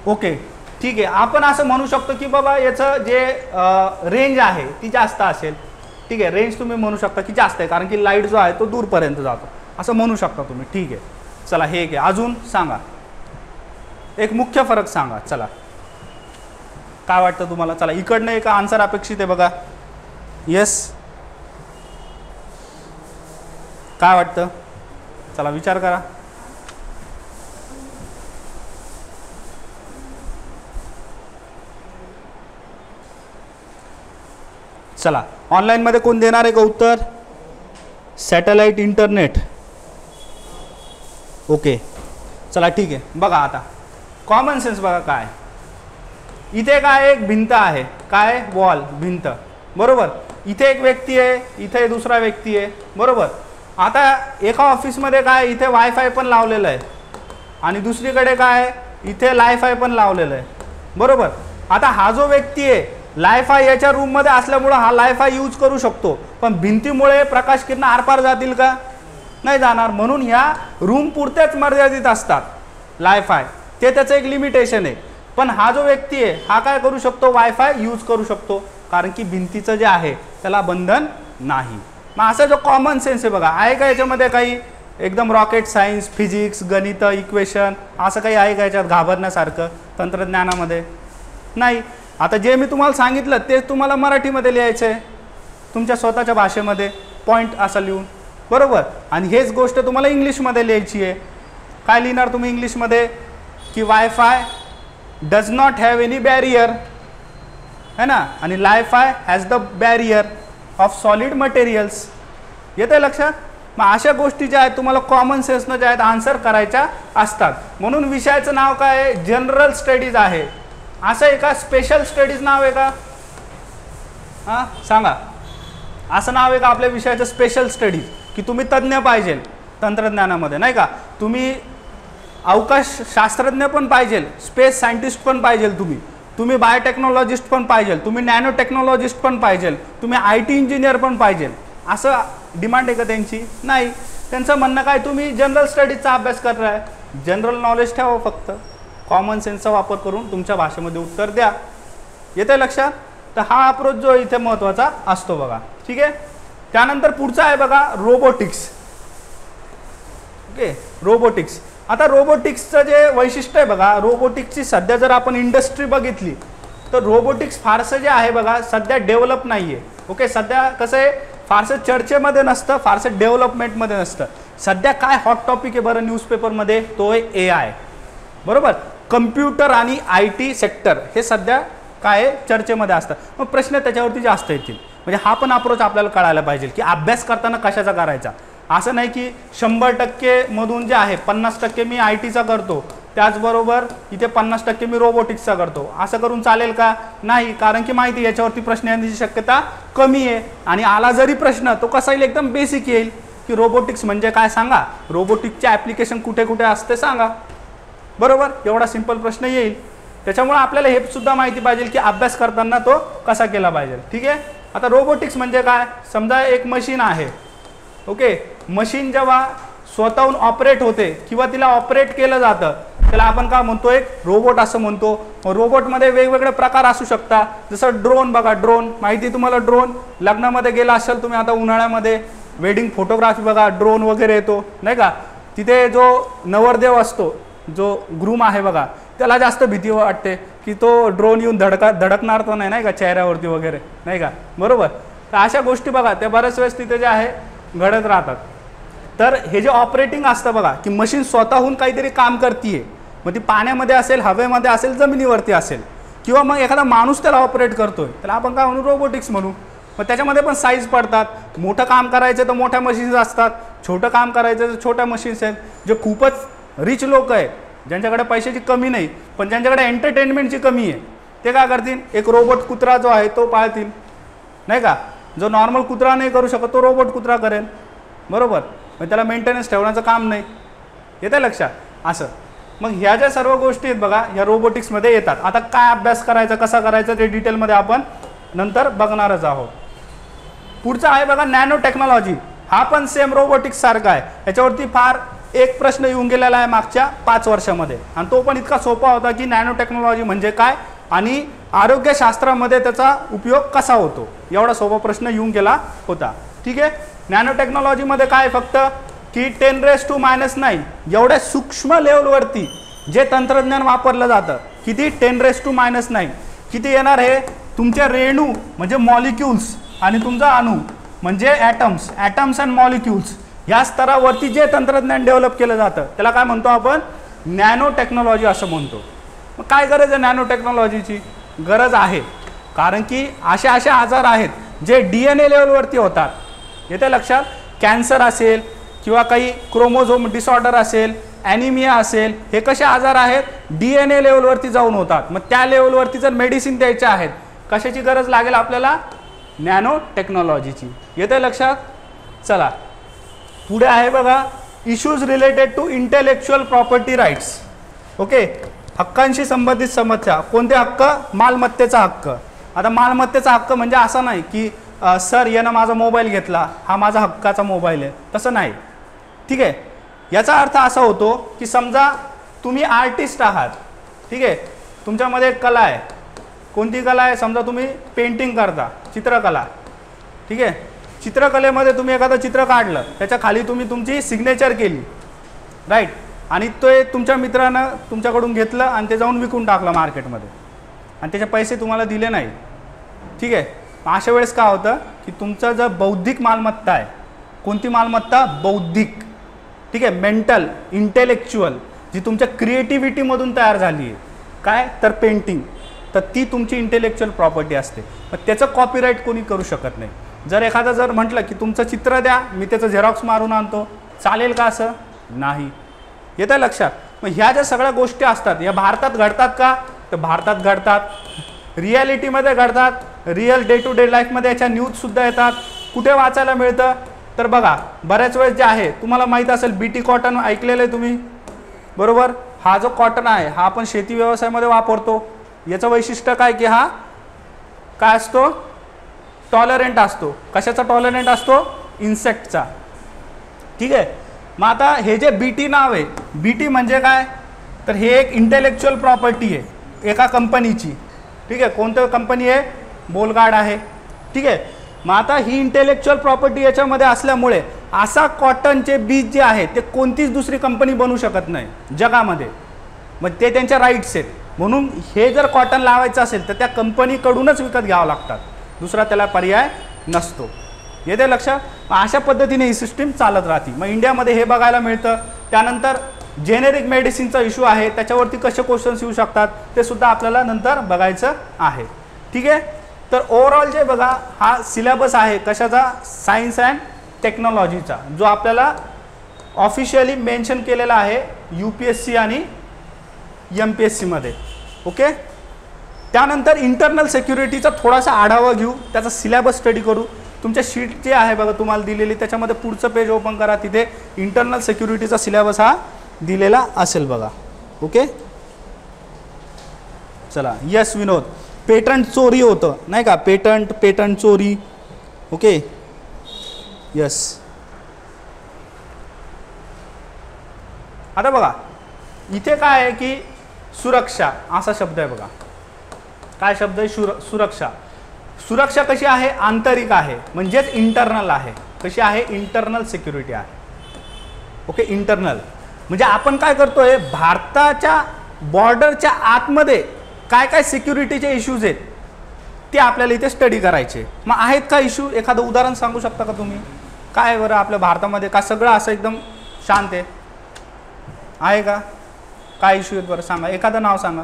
ओके ठीक आहे. आपण असं म्हणू शकतो की बाबा याचं जे रेंज आहे ती जास्त असेल. ठीक आहे, रेंज तुम्ही म्हणू शकता की जास्त आहे, कारण की लाईट जो आहे तो दूरपर्यंत जातो, असं म्हणू शकता तुम्ही. ठीक आहे, चला हे घे. अजून सांगा, एक मुख्य फरक सांगा. चला काय वाटतं तुम्हाला? चला इकडनं एक आन्सर अपेक्षित आहे बघा. येस, काय वाटतं? चला विचार करा. चला ऑनलाईनमध्ये कोण देणार आहे का उत्तर? Satellite internet. ओके चला ठीक आहे. बघा आता कॉमन सेन्स बघा काय. इथे काय एक भिंत आहे, काय वॉल, भिंत, बरोबर. इथे एक व्यक्ती आहे, इथे दुसरा व्यक्ती आहे, बरोबर. आता एका ऑफिसमध्ये काय इथे वायफाय पण लावलेलं आहे आणि दुसरीकडे काय इथे लायफाय पण लावलेलं आहे, बरोबर. आता हा जो व्यक्ती आहे लायफाय याच्या रूममध्ये असल्यामुळं हा लायफाय यूज करू शकतो, पण भिंतीमुळे प्रकाश किरण आरपार जातील का? नाही जाणार. म्हणून ह्या रूम पुरत्याच मर्यादित असतात लायफाय, ते त्याचं एक लिमिटेशन आहे. पण हा जो व्यक्ती आहे हा काय करू शकतो? वायफाय यूज करू शकतो, कारण की भिंतीचं जे आहे त्याला बंधन नाही. मग असा जो कॉमन सेन्स आहे बघा, आहे का याच्यामध्ये काही एकदम रॉकेट सायन्स, फिजिक्स, गणित, इक्वेशन असं काही आहे का याच्यात घाबरण्यासारखं तंत्रज्ञानामध्ये? नाही. आता जे मी तुम्हाला सांगितलं ते तुम्हाला मराठीमध्ये लिहायचं आहे, तुमच्या स्वतःच्या भाषेमध्ये पॉईंट असं लिहून, बरोबर. आणि हेच गोष्ट तुम्हाला इंग्लिशमध्ये लिहायची आहे. काय लिहिणार तुम्ही इंग्लिशमध्ये? की wifi does not have any barrier, है ना, आणि lifi has the barrier of solid materials. येतं आहे लक्षात? मग अशा गोष्टी ज्या आहेत तुम्हाला कॉमन सेन्सनं ज्या आहेत आन्सर करायच्या असतात. म्हणून विषयाचं नाव काय आहे? जनरल स्टडीज आहे. असं आहे का स्पेशल स्टडीज नाव आहे का? हां सांगा, असं नाव आहे का आपल्या विषयाचं स्पेशल स्टडीज? की तुम्ही तज्ज्ञ पाहिजे तंत्रज्ञानामध्ये, नाही का, तुम्ही अवकाश शास्त्रज्ञ पण पाहिजे, स्पेस सायंटिस्ट पण पाहिजे, तुम्ही बायोटेक्नॉलॉजिस्ट पण पाहिजे, तुम्ही नॅनो टेक्नॉलॉजिस्ट पण पाहिजे, तुम्ही IT इंजिनियर पण पाहिजे, असं डिमांड आहे का त्यांची? नाही. त्यांचं म्हणणं काय, तुम्ही जनरल स्टडीजचा अभ्यास करताय, जनरल नॉलेज ठेवा, फक्त कॉमन सेन्सचा वापर करून तुमच्या भाषेमध्ये उत्तर द्या. येते लक्षात? तर हा अप्रोच जो इथे महत्त्वाचा असतो बघा. ठीक आहे. त्यानंतर पुढचा आहे बघा रोबोटिक्स. Okay, robotics. आता रोबोटिक्सचं जे वैशिष्ट्य आहे बघा, रोबोटिक्सची सध्या जर आपण इंडस्ट्री बघितली तर रोबोटिक्स फारसं जे आहे बघा सध्या डेव्हलप नाही आहे. ओके, सध्या कसं आहे, फारसं चर्चेमध्ये नसतं, फारसं डेव्हलपमेंटमध्ये नसतं. सध्या काय हॉट टॉपिक आहे बरं न्यूजपेपरमध्ये? तो आहे AI, बरोबर. कम्प्युटर आणि IT सेक्टर हे सध्या काय चर्चेमध्ये असतं. मग प्रश्न त्याच्यावरती जास्त येतील. म्हणजे हा पण अप्रोच आपल्याला कळायला पाहिजे की अभ्यास करताना कशाचा करायचा. असं नाही की 100% मधून जे आहे 50% मी ITचा करतो, त्याचबरोबर इथे 50% मी रोबोटिक्सचा करतो, असं करून चालेल का? नाही. कारण की माहिती याच्यावरती प्रश्न येण्याची शक्यता कमी आहे. आणि आला जरी प्रश्न तो कसा येईल? एकदम बेसिक येईल की रोबोटिक्स म्हणजे काय सांगा, रोबोटिक्सचे ॲप्लिकेशन कुठे कुठे असते सांगा, बरोबर. एवढा सिंपल प्रश्न येईल. त्याच्यामुळे आपल्याला हे सुद्धा माहिती पाहिजे की अभ्यास करताना तो कसा केला पाहिजे. ठीक आहे. आता रोबोटिक्स म्हणजे काय? समजा एक मशीन आहे. ओके, मशीन जेव्हा स्वतःहून ऑपरेट होते किंवा तिला ऑपरेट केलं जातं त्याला आपण काय म्हणतो, एक रोबोट असं म्हणतो. रोबोटमध्ये वेगवेगळे प्रकार असू शकतात. जसं ड्रोन बघा, ड्रोन माहिती तुम्हाला. ड्रोन लग्नामध्ये गेला असेल तुम्ही आता उन्हाळ्यामध्ये, वेडिंग फोटोग्राफी बघा, ड्रोन वगैरे येतो नाही का. तिथे जो नवरदेव असतो, जो ग्रूम आहे बघा, त्याला जास्त भीती वाटते की तो ड्रोन येऊन धडकणार तर नाही का चेहऱ्यावरती वगैरे नाही का, बरोबर. तर अशा गोष्टी बघा त्या बऱ्याच वेळेस तिथे जे आहे घडत राहतात. तर हे जे ऑपरेटिंग असतं बघा की मशीन स्वतःहून काहीतरी काम करते, मग ती पाण्यामध्ये असेल, हवेमध्ये असेल, जमिनीवरती असेल, किंवा मग एखादा माणूस त्याला ऑपरेट करतोय, त्याला आपण काय म्हणू, रोबोटिक्स म्हणू. मग त्याच्यामध्ये पण साईज पडतात. मोठं काम करायचं तर मोठ्या मशीन्स असतात, छोटं काम करायचं तर छोट्या मशीन्स आहेत. जे खूपच रिच लोक आहेत, ज्यांच्याकडे पैशाची कमी नाही पण ज्यांच्याकडे एंटरटेनमेंटची कमी आहे, ते काय करतील, एक रोबोट कुत्रा जो आहे तो पाळतील नाही का. जो नॉर्मल कुत्रा नाही करू शकत तो रोबोट कुत्रा करेल, बरोबर. मग त्याला मेंटेनन्स ठेवण्याचं काम नाही. येतं लक्षात असं. मग ह्या ज्या सर्व गोष्टी आहेत बघा ह्या रोबोटिक्समध्ये येतात. आता काय अभ्यास करायचा, कसा करायचा ते डिटेलमध्ये आपण नंतर बघणारच आहोत. पुढचा आहे बघा नॅनो टेक्नॉलॉजी. हा पण सेम रोबोटिक्स सारखा आहे. याच्यावरती फार एक प्रश्न येऊन गेलेला आहे मागच्या 5 वर्षामध्ये, आणि तो पण इतका सोपा होता की नॅनो टेक्नॉलॉजी म्हणजे काय आणि आरोग्यशास्त्रामध्ये त्याचा उपयोग कसा होतो, एवढा सोपा प्रश्न येऊन गेला होता. ठीक आहे. नॅनो टेक्नॉलॉजीमध्ये काय फक्त की 10⁻⁹ एवढ्या सूक्ष्म लेवलवरती जे तंत्रज्ञान वापरलं जातं, किती 10⁻⁹, किती येणार हे तुमचे रेणू म्हणजे मॉलिक्युल्स आणि तुमचा अणू म्हणजे ॲटम्स अँड मॉलिक्युल्स, या स्तरावरती जे तंत्रज्ञान डेव्हलप केलं जातं त्याला काय म्हणतो आपण, नॅनो टेक्नॉलॉजी असं म्हणतो. मग काय गरज आहे नॅनो टेक्नॉलॉजीची? गरज आहे कारण की असे आजार आहेत जे DNA लेवलवरती होतात. येते लक्षात. कॅन्सर असेल किंवा काही क्रोमोझोम डिसऑर्डर असेल, ॲनिमिया असेल, हे कसे आजार आहेत DNA लेवलवरती जाऊन होतात. मग त्या लेवलवरती जर मेडिसिन द्यायच्या आहेत, कशाची गरज लागेल आपल्याला, नॅनो टेक्नॉलॉजीची. येते लक्षात. चला पुढे आहे बघा issues related to intellectual property rights. Okay, हक्कांशी संबंधित समस्या. कोणते हक्क? मालमत्तेचा हक्क. आता मालमत्तेचा हक्क म्हणजे असा नाही की सर यानं माझा मोबाईल घेतला, हा माझा हक्काचा मोबाईल आहे, तसं नाही. ठीक आहे. याचा अर्थ असा होतो की समजा तुम्ही आर्टिस्ट आहात, ठीक आहे, तुमच्यामध्ये एक कला आहे. कोणती कला आहे? समजा तुम्ही पेंटिंग करता, चित्रकला. ठीक आहे. चित्रकलेमध्ये तुम्ही एखादं चित्र काढलं, त्याच्या खाली तुम्ही तुमची सिग्नेचर केली, राईट, आणि ते तुमच्या मित्रानं तुमच्याकडून घेतलं आणि ते जाऊन विकून टाकलं मार्केटमध्ये आणि त्याचे पैसे तुम्हाला दिले नाही. ठीक आहे. अशा वेळेस काय होतं की तुमचं जर बौद्धिक मालमत्ता आहे, कोणती मालमत्ता? बौद्धिक. ठीक आहे. मेंटल, इंटेलेक्च्युअल, जी तुमच्या क्रिएटिव्हिटीमधून तयार झाली आहे, काय तर पेंटिंग, तर ती तुमची इंटेलेक्च्युअल प्रॉपर्टी असते. मग त्याचं कॉपीराईट कोणी करू शकत नाही. जर एखादं जर म्हटलं की तुमचं चित्र द्या, मी त्याचं झेरॉक्स मारून आणतो, चालेल का? असं नाही. येतं लक्षात. मग ह्या ज्या सगळ्या गोष्टी असतात या भारतात घडतात का? तर भारतात घडतात, रियालिटीमध्ये घडतात, रिअल डे टू डे लाईफमध्ये याच्या न्यूजसुद्धा येतात. कुठे वाचायला मिळतं? तर बघा बऱ्याच वेळेस जे आहे तुम्हाला माहीत असेल BT कॉटन ऐकलेलं आहे तुम्ही, बरोबर. हा जो कॉटन आहे हा आपण शेती व्यवसायामध्ये वापरतो. याचं वैशिष्ट्य काय की हा काय असतो? टॉलरंट असतो. कशाचा टॉलरंट असतो? इन्सेक्टचा. ठीक आहे. मग आता हे जे BT नाव आहे, BT म्हणजे काय? तर हे एक इंटेलेक्च्युअल प्रॉपर्टी आहे एका कंपनीची. ठीक आहे. कोणतं कंपनी आहे? बोलगार्ड आहे. ठीक आहे. मग आता ही इंटेलेक्च्युअल प्रॉपर्टी याच्यामध्ये असल्यामुळे असा कॉटनचे बीज जे आहे ते कोणतीच दुसरी कंपनी बनवू शकत नाही जगामध्ये. मग ते त्यांच्या राईट्स आहेत. म्हणून हे जर कॉटन लावायचं असेल तर त्या कंपनीकडूनच विकत घ्यावं लागतात, दुसरा त्याला पर्याय नसतो. येते लक्षात. अशा पद्धतीने ही सिस्टीम चालत राहते. मग इंडियामध्ये हे बघायला मिळतं. त्यानंतर जेनेरिक मेडिसिनचा इश्यू आहे, त्याच्यावरती कसे क्वेश्चन्स येऊ शकतात ते सुद्धा आपल्याला नंतर बघायचं आहे. ठीक आहे. तर ओव्हरऑल जे बघा हा सिलेबस आहे कशाचा? सायन्स अँड टेक्नॉलॉजीचा, जो आपल्याला ऑफिशियली मेन्शन केलेला आहे UPSC आणि MPSC मध्ये. ओके. त्यानंतर इंटरनल सिक्युरिटीचा थोडासा आढावा घेऊ, त्याचा सिलेबस स्टडी करू. तुमच्या शीट जे आहे बघा तुम्हाला दिलेली त्याच्यामध्ये पुढचं पेज ओपन करा, तिथे इंटरनल सिक्युरिटीचा सिलेबस हा दिलेला असेल बघा. ओके. चला. यस विनोद, पेटंट चोरी होतं नाही का, पेटंट चोरी. ओके. यस. आता बघा इथे काय आहे की सुरक्षा असा शब्द आहे बघा. काय शब्द आहे? सुरक्षा. सुरक्षा कशी आहे? आंतरिक आहे, म्हणजेच इंटरनल आहे. कशी आहे? इंटरनल सिक्युरिटी आहे. ओके, इंटरनल म्हणजे आपण काय करतोय, भारताच्या बॉर्डरच्या आतमध्ये काय काय सिक्युरिटीचे इश्यूज आहेत ते आपल्याला इथे स्टडी करायचे. मग आहेत का इश्यू? एखादं उदाहरण सांगू शकता का तुम्ही? काय बरं आपल्या भारतामध्ये का सगळं असं एकदम शांत आहे का? काय इश्यू आहेत बरं सांगा, एखादं नाव सांगा.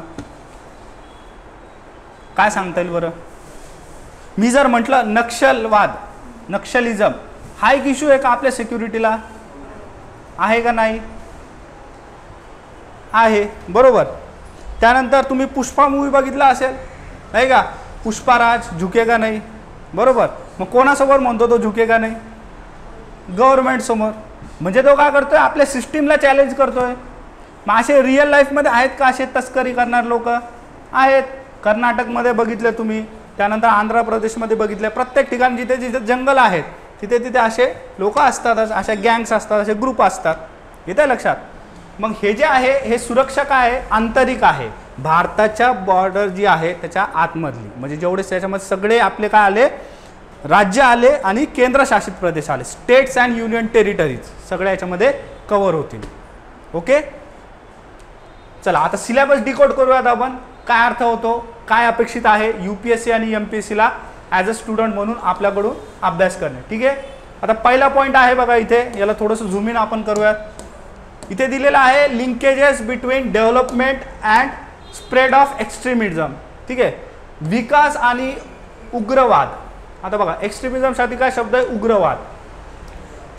काय सांगता येईल बरं? मी जर म्हटलं नक्षलवाद, नक्षलिझम हा एक इश्यू आहे का आपल्या सिक्युरिटीला? आहे का नाही? आहे, बरोबर. त्यानंतर तुम्ही पुष्पा मूवी बघितला असेल नाही का? पुष्पाराज झुकेगा नाही, बरोबर. मग कोणासमोर म्हणतो तो झुकेगा नाही? गव्हर्नमेंट समोर. म्हणजे तो काय करतोय? आपल्या सिस्टीमला चॅलेंज करतोय. मग असे रिअल लाईफमध्ये आहेत का असे तस्करी करणार लोक? आहेत. कर्नाटकमध्ये बघितले तुम्ही, त्यानंतर आंध्र प्रदेशमध्ये बघितले. प्रत्येक ठिकाणी जिथे जिथे जंगल आहेत तिथे तिथे असे लोक असतात, अशा गँग्स असतात, असे ग्रुप असतात. येते लक्षात? मग हे जे आहे हे सुरक्षा काय आहे? आंतरिक आहे. भारताच्या बॉर्डर जी आहे त्याच्या आतमधली, म्हणजे जेवढे त्याच्यामध्ये सगळे आपले काय आले, राज्य आले आणि केंद्रशासित प्रदेश आले, स्टेट्स अँड युनियन टेरिटरीज सगळ्या याच्यामध्ये कव्हर होतील. ओके, चला आता सिलेबस डिकोड करूयात आपण. काय अर्थ होतो, काय अपेक्षित आहे UPSC आणि MPSCला ॲज अ स्टुडंट म्हणून आपल्याकडून अभ्यास करणे. ठीक आहे. आता पहिला पॉईंट आहे बघा इथे, याला थोडंसं झूम इन आपण करूयात. इथे दिलेलं आहे linkages between development and spread of extremism. ठीक आहे, विकास आणि उग्रवाद. आता बघा एक्स्ट्रीमिझमसाठी काय शब्द आहे? उग्रवाद.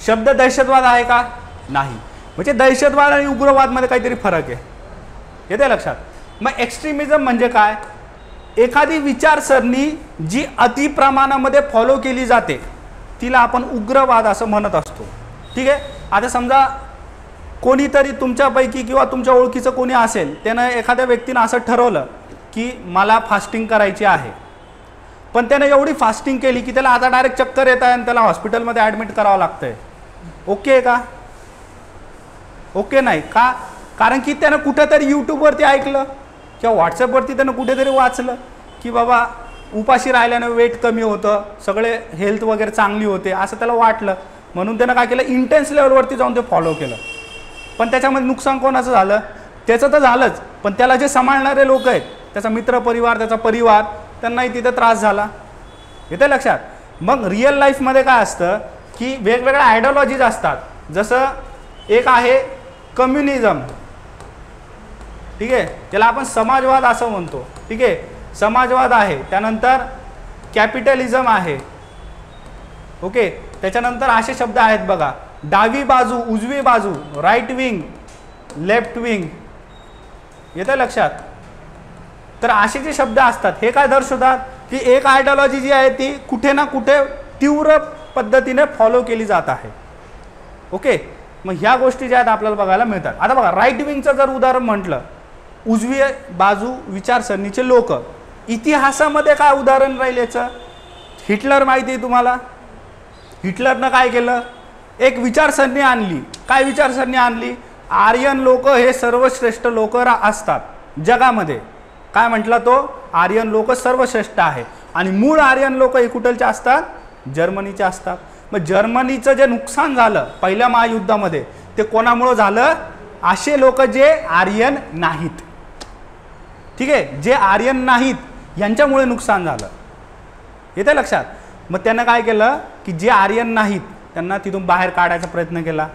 शब्द दहशतवाद आहे का? नाही. म्हणजे दहशतवाद आणि उग्रवादमध्ये काहीतरी फरक आहे. येते लक्षात? मग एक्स्ट्रीमिझम म्हणजे काय? एखादी विचारसरणी जी अति प्रमाणामध्ये फॉलो केली जाते तिला आपण उग्रवाद असं म्हणत असतो. ठीक आहे. आता समजा कोणीतरी तुमच्यापैकी किंवा तुमच्या ओळखीचं कोणी असेल, त्यानं एखाद्या व्यक्तीनं असं ठरवलं की मला फास्टिंग करायची आहे, पण त्यानं एवढी फास्टिंग केली की त्याला आता डायरेक्ट चक्कर येत आहे आणि त्याला हॉस्पिटलमध्ये ॲडमिट करावं लागतंय. ओके आहे का? ओके नाही का? कारण की त्यानं कुठेतरी यूट्यूबवरती ऐकलं किंवा व्हॉट्सअपवरती त्यानं कुठेतरी वाचलं की बाबा उपाशी राहिल्यानं वेट कमी होतं, सगळे हेल्थ वगैरे चांगली होते, असं त्याला वाटलं. म्हणून त्यानं काय केलं? इंटेन्स लेवलवरती जाऊन ते फॉलो केलं. पण त्याच्यामध्ये नुकसान कोणाचं झालं? त्याचं तर झालंच, पण त्याला जे सांभाळणारे लोक आहेत, त्याचा मित्रपरिवार, त्याचा परिवार, त्यांनाही तिथं त्रास झाला. येते लक्षात? मग रिअल लाईफमध्ये काय असतं की वेगवेगळ्या आयडिओलॉजीज असतात. जसं एक आहे कम्युनिझम. ठीक आहे, त्याला आपण समाजवाद असं म्हणतो. ठीक आहे, समाजवाद आहे. त्यानंतर कॅपिटलिझम आहे. ओके, त्याच्यानंतर असे शब्द आहेत बघा, डावी बाजू, उजवी बाजू, राईट विंग, लेफ्ट विंग. येतं लक्षात? तर असे जे शब्द असतात हे काय दर्शवतात की एक आयडिओलॉजी जी आहे ती कुठे ना कुठे तीव्र पद्धतीने फॉलो केली जात आहे. ओके, मग ह्या गोष्टी ज्या आहेत आपल्याला बघायला मिळतात. आता बघा राईट विंगचं जर उदाहरण म्हटलं, उजवी बाजू विचारसरणीचे लोक, इतिहासामध्ये काय उदाहरण राहील याचं? हिटलर माहिती आहे तुम्हाला? हिटलरनं काय केलं? एक विचारसरणी आणली. काय विचारसरणी आणली? आर्यन लोक हे सर्वश्रेष्ठ लोक असतात जगामध्ये. काय म्हटला तो? आर्यन लोक सर्वश्रेष्ठ आहे. आणि मूळ आर्यन लोक हे कुठलचे असतात? जर्मनीचे असतात. मग जर्मनीचं जे नुकसान झालं पहिल्या महायुद्धामध्ये ते कोणामुळे झालं? असे लोक जे आर्यन नाहीत. ठीक आहे, जे आर्यन नाहीत यांच्यामुळे नुकसान झालं. येते लक्षात? मग त्यानं काय केलं की जे आर्यन नाहीत त्यांना तिथून बाहेर काढायचा प्रयत्न केला.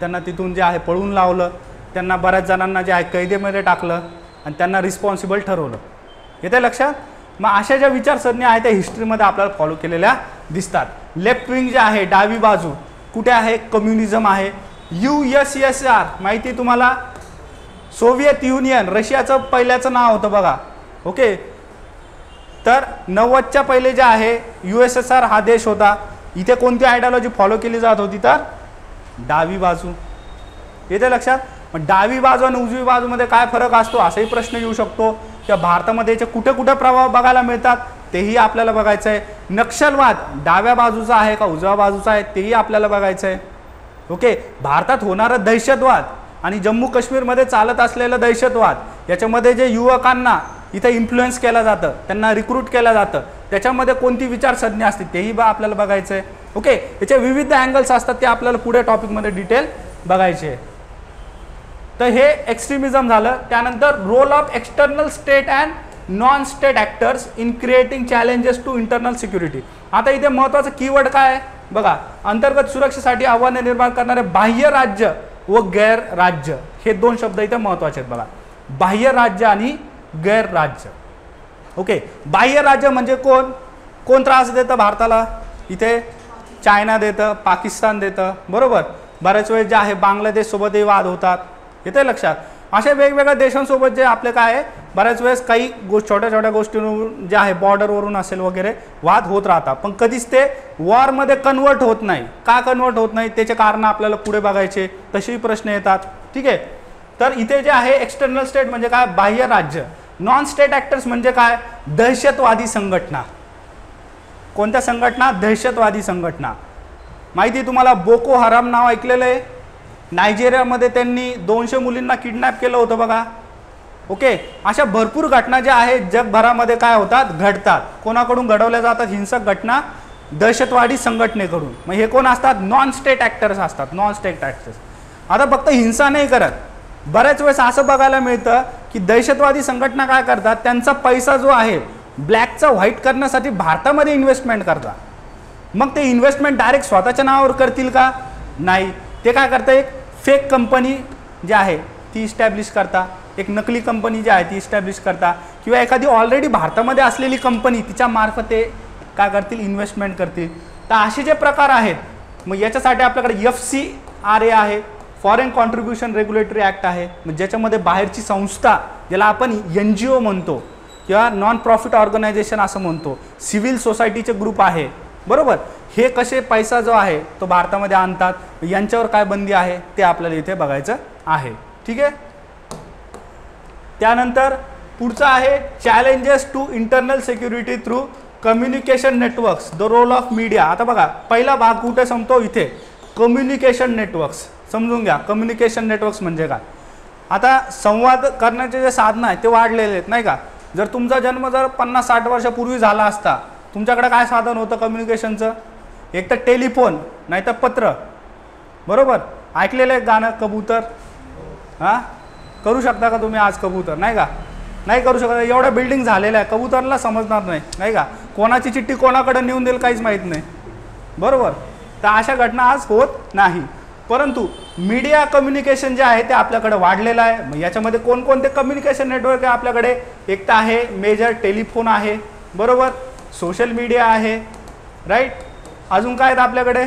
त्यांना तिथून जे आहे पळून लावलं. त्यांना बऱ्याच जणांना जे आहे कैदेमध्ये टाकलं आणि त्यांना रिस्पॉन्सिबल ठरवलं. येते लक्षात? मग अशा ज्या विचारसरणी आहेत त्या हिस्ट्रीमध्ये आपल्याला फॉलो केलेल्या दिसतात. लेफ्ट विंग जे आहे, डावी बाजू, कुठे आहे? कम्युनिझम आहे. USSR माहिती आहे तुम्हाला? सोव्हिएत युनियन, रशियाचं पहिल्याचं नाव होतं बघा. ओके, तर 90च्या पहिले जे आहे USSR हा देश होता. इथे कोणती आयडिओलॉजी फॉलो केली जात होती? तर डावी बाजू. येते लक्षात? मग डावी बाजू आणि उजवी बाजूमध्ये काय फरक असतो असाही प्रश्न येऊ शकतो. किंवा भारतामध्ये याचे कुठे कुठे प्रभाव बघायला मिळतात तेही आपल्याला बघायचं आहे. नक्षलवाद डाव्या बाजूचा आहे का उजव्या बाजूचा आहे तेही आपल्याला बघायचं आहे. ओके, भारतात होणारा दहशतवाद आणि जम्मू काश्मीरमध्ये चालत असलेला दहशतवाद, याच्यामध्ये जे युवकांना इथे इन्फ्लुएन्स केलं जातं, त्यांना रिक्रूट केलं जातं, त्याच्यामध्ये कोणती विचारसरणी असते तेही आपल्याला बघायचं आहे. ओके, याचे विविध अँगल्स असतात, ते आपल्याला पुढे टॉपिकमध्ये डिटेल बघायचे आहे. तर हे एक्स्ट्रीमिझम झालं. त्यानंतर role of external state and non state actors in creating challenges to internal security. आता इथे महत्त्वाचं कीवर्ड काय आहे बघा, अंतर्गत सुरक्षेसाठी आव्हाने निर्माण करणारे बाह्य राज्य व गैर राज्य, हे दोन शब्द इथे महत्त्वाचे आहेत बघा, बाह्य राज्य आणि गैर राज्य. ओके, बाह्य राज्य म्हणजे कोण कोण त्रास देतं भारताला, इथे चायना देतं, पाकिस्तान देतं, बरोबर. बऱ्याच वेळेस जे आहे बांगलादेश सोबतही वाद होतात, येते लक्षात. अशा वेगवेगळ्या देशांसोबत जे आपले काय आहे बऱ्याच वेळेस काही छोट्या छोट्या गोष्टींवरून जे आहे बॉर्डरवरून असेल वगैरे वाद होत राहतात, पण कधीच ते वॉरमध्ये कन्वर्ट होत नाही. का कन्वर्ट होत नाही त्याचे कारण आपल्याला पुढे बघायचे, तसेही प्रश्न येतात. ठीक आहे, तर इथे जे आहे एक्सटर्नल स्टेट म्हणजे काय, बाह्य राज्य. नॉन स्टेट ॲक्टर्स म्हणजे काय, दहशतवादी संघटना. कोणत्या संघटना, दहशतवादी संघटना. माहिती आहे तुम्हाला, बोको हराम नाव ऐकलेलं आहे. नायजेरियामध्ये त्यांनी 200 मुलींना किडनॅप केलं होतं बघा. ओके, अशा भरपूर घटना ज्या आहेत जगभरामध्ये काय होतात, घडतात. कोणाकडून घडवल्या जातात हिंसक घटना, दहशतवादी संघटनेकडून. मग हे कोण असतात, नॉन स्टेट ॲक्टर्स असतात, नॉन स्टेट ॲक्टर्स. आता फक्त हिंसा नाही करत, बऱ्याच वेळेस असं बघायला मिळतं की दहशतवादी संघटना काय करतात, त्यांचा पैसा जो आहे ब्लॅकचा व्हाईट करण्यासाठी भारतामध्ये इन्व्हेस्टमेंट करतात. मग ते इन्व्हेस्टमेंट डायरेक्ट स्वतःच्या नावावर करतील का, नाही. ते काय करतात, एक फेक कंपनी जी आहे ती इस्टॅब्लिश करता, एक नकली कंपनी जी आहे ती इस्टॅब्लिश करता, किंवा एखादी ऑलरेडी भारतामध्ये असलेली कंपनी तिच्या मार्फत ते काय करतील, इन्व्हेस्टमेंट करतील. तर असे जे प्रकार आहेत, मग याच्यासाठी आपल्याकडे FCRA आहे, फॉरेन कॉन्ट्रीब्युशन रेग्युलेटरी ॲक्ट आहे, मग ज्याच्यामध्ये बाहेरची संस्था, ज्याला आपण NGO म्हणतो किंवा नॉन प्रॉफिट ऑर्गनायझेशन असं म्हणतो, सिव्हिल सोसायटीचे ग्रुप आहे, बरोबर. हे कसे पैसा जो आहे तो भारतामध्ये आणतात, यांच्यावर काय बंदी आहे ते आपल्याला इथे बघायचं आहे. ठीक आहे, त्यानंतर पुढचं आहे challenges to internal security through communication networks, the role of media. आता बघा, पहिला भाग कुठे संपतो, इथे कम्युनिकेशन नेटवर्क्स. समजून घ्या कम्युनिकेशन नेटवर्क्स म्हणजे काय. आता संवाद करण्याचे जे साधनं आहेत ते वाढलेले आहेत, नाही का. जर तुमचा जन्म जर 50-60 वर्षापूर्वी झाला असता, तुमच्याकडे काय साधन होतं कम्युनिकेशनचं, एक तर टेलिफोन, नाही तर पत्र, बरोबर. ऐकलेलं आहे गाणं कबूतर, हां, करू शकता का तुम्ही आज कबूतर, नाही का, नाही करू शकता. एवढ्या बिल्डिंग झालेल्या आहे, कबूतरला समजणार नाही, नाही का, कोणाची चिठ्ठी कोणाकडे नेऊन देईल काहीच माहीत नाही, बरोबर. तर अशा घटना आज होत नाही. परंतु मीडिया कम्युनिकेशन जे आहे ते आपल्याकडे वाढलेलं आहे. मग याच्यामध्ये कोणकोणते कम्युनिकेशन नेटवर्क आहे आपल्याकडे, एक तर आहे मेजर टेलिफोन आहे, बरोबर, सोशल मीडिया आहे, राईट. अजून काय आहेत आपल्याकडे,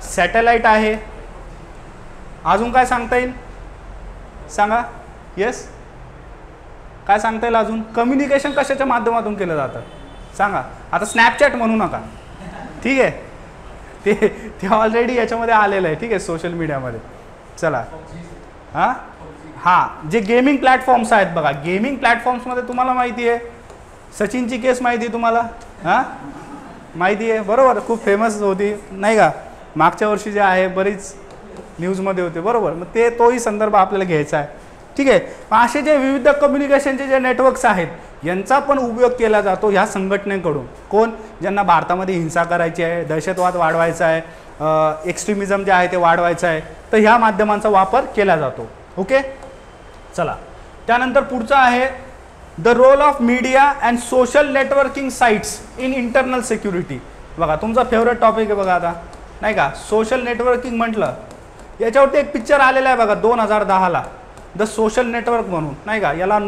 सॅटेलाईट आहे. अजून काय सांगता येईल, सांगा. येस, काय सांगता येईल अजून, कम्युनिकेशन कशाच्या माध्यमातून केलं जातं सांगा. आता स्नॅपचॅट म्हणू नका, ठीक आहे, ते ऑलरेडी याच्यामध्ये आलेलं आहे, ठीक आहे, सोशल मीडियामध्ये. चला, हां हां, जे गेमिंग प्लॅटफॉर्म्स आहेत बघा, गेमिंग प्लॅटफॉर्म्समध्ये तुम्हाला माहिती आहे सचिनची केस माहिती आहे तुम्हाला, हां माहिती आहे, बरोबर, खूप फेमस होती, नाही का, मागच्या वर्षी जे आहे बरीच न्यूजमध्ये होते, बरोबर. मग तोही संदर्भ आपल्याला घ्यायचा आहे. ठीक आहे, असे जे विविध कम्युनिकेशनचे जे नेटवर्क्स आहेत यांचा पण उपयोग केला जातो ह्या संघटनेकडून. कोण, ज्यांना भारतामध्ये हिंसा करायची आहे, दहशतवाद वाढवायचा आहे, एक्स्ट्रीमिझम जे आहे ते वाढवायचं आहे, तर ह्या माध्यमांचा वापर केला जातो. ओके, चला. त्यानंतर पुढचं आहे the role of media and social networking sites in internal security. बघा, तुमचा फेवरेट टॉपिक आहे बघा आता, नाही का, सोशल नेटवर्किंग म्हटलं. याच्यावरती एक पिक्चर आलेला आहे बघा 2010ला, द सोशल नेटवर्क म्हणून, नाही का. याला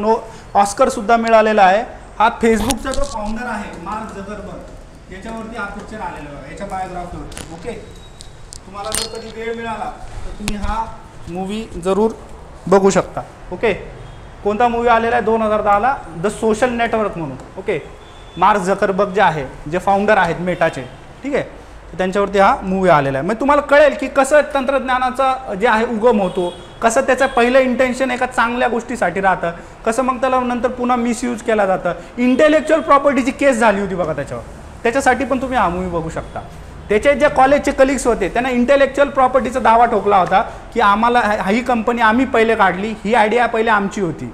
ऑस्करसुद्धा मिळालेला आहे. हा फेसबुकचा जो फाउंडर आहे मार्क झकरबर्ग, याच्यावरती हा पिक्चर आलेला आहे बघा, याच्या बायोग्राफीवर. ओके, तुम्हाला जर कधी वेळ मिळाला तर तुम्ही हा मूवी जरूर बघू शकता. ओके, कोणता मूवी आलेला आहे 2010ला, द सोशल नेटवर्क म्हणून. ओके, मार्क झकरबर्ग जे आहे, जे फाउंडर आहेत मेटाचे, ठीक आहे, त्यांच्यावरती हा मूवी आलेला आहे. मग तुम्हाला कळेल की कसं तंत्रज्ञानाचा जे आहे उगम होतो, कसं त्याचं पहिलं इंटेन्शन एका चांगल्या गोष्टीसाठी राहतं, कसं मग त्याला नंतर पुन्हा मिसयूज केला जातं. इंटेलेक्च्युअल प्रॉपर्टीची केस झाली होती बघा त्याच्यावर, त्याच्यासाठी पण तुम्ही हा मूवी बघू शकता. त्याचे जे कॉलेजचे कलिग्स होते त्यांना इंटेलेक्च्युअल प्रॉपर्टीचा दावा ठोकला होता की आम्हाला ही कंपनी आम्ही पहिले काढली, ही आयडिया पहिले आमची होती.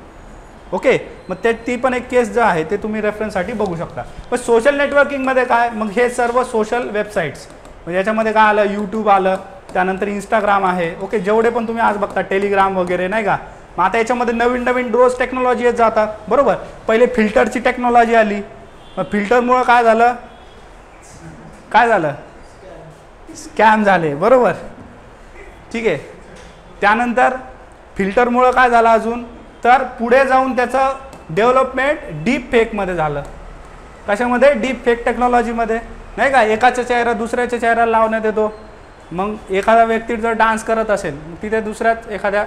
ओके, मग ती पण एक केस जो आहे ते तुम्ही रेफरन्ससाठी बघू शकता. पण सोशल नेटवर्किंगमध्ये काय, मग हे सर्व सोशल वेबसाईट्स, म्हणजे याच्यामध्ये काय आलं, यूट्यूब आलं, त्यानंतर इंस्टाग्राम आहे. ओके, जेवढे पण तुम्ही आज बघता टेलिग्राम वगैरे नाही का. मग आता याच्यामध्ये नवीन नवीन रोज टेक्नॉलॉजी येत जातात. बरोबर, पहिले फिल्टरची टेक्नॉलॉजी आली, मग फिल्टरमुळं काय झालं, स्कॅम झाले. बरोबर, ठीक आहे. त्यानंतर फिल्टरमुळं काय झालं अजून, तर पुढे जाऊन त्याचं डेव्हलपमेंट डीप फेकमध्ये झालं. कशामध्ये, डीप फेक टेक्नॉलॉजीमध्ये नाही का. एकाचा चेहरा दुसऱ्याच्या चेहऱ्याला लावण्यात येतो. मग एखादा व्यक्ती जर डान्स करत असेल, तिथे दुसऱ्याच एखाद्या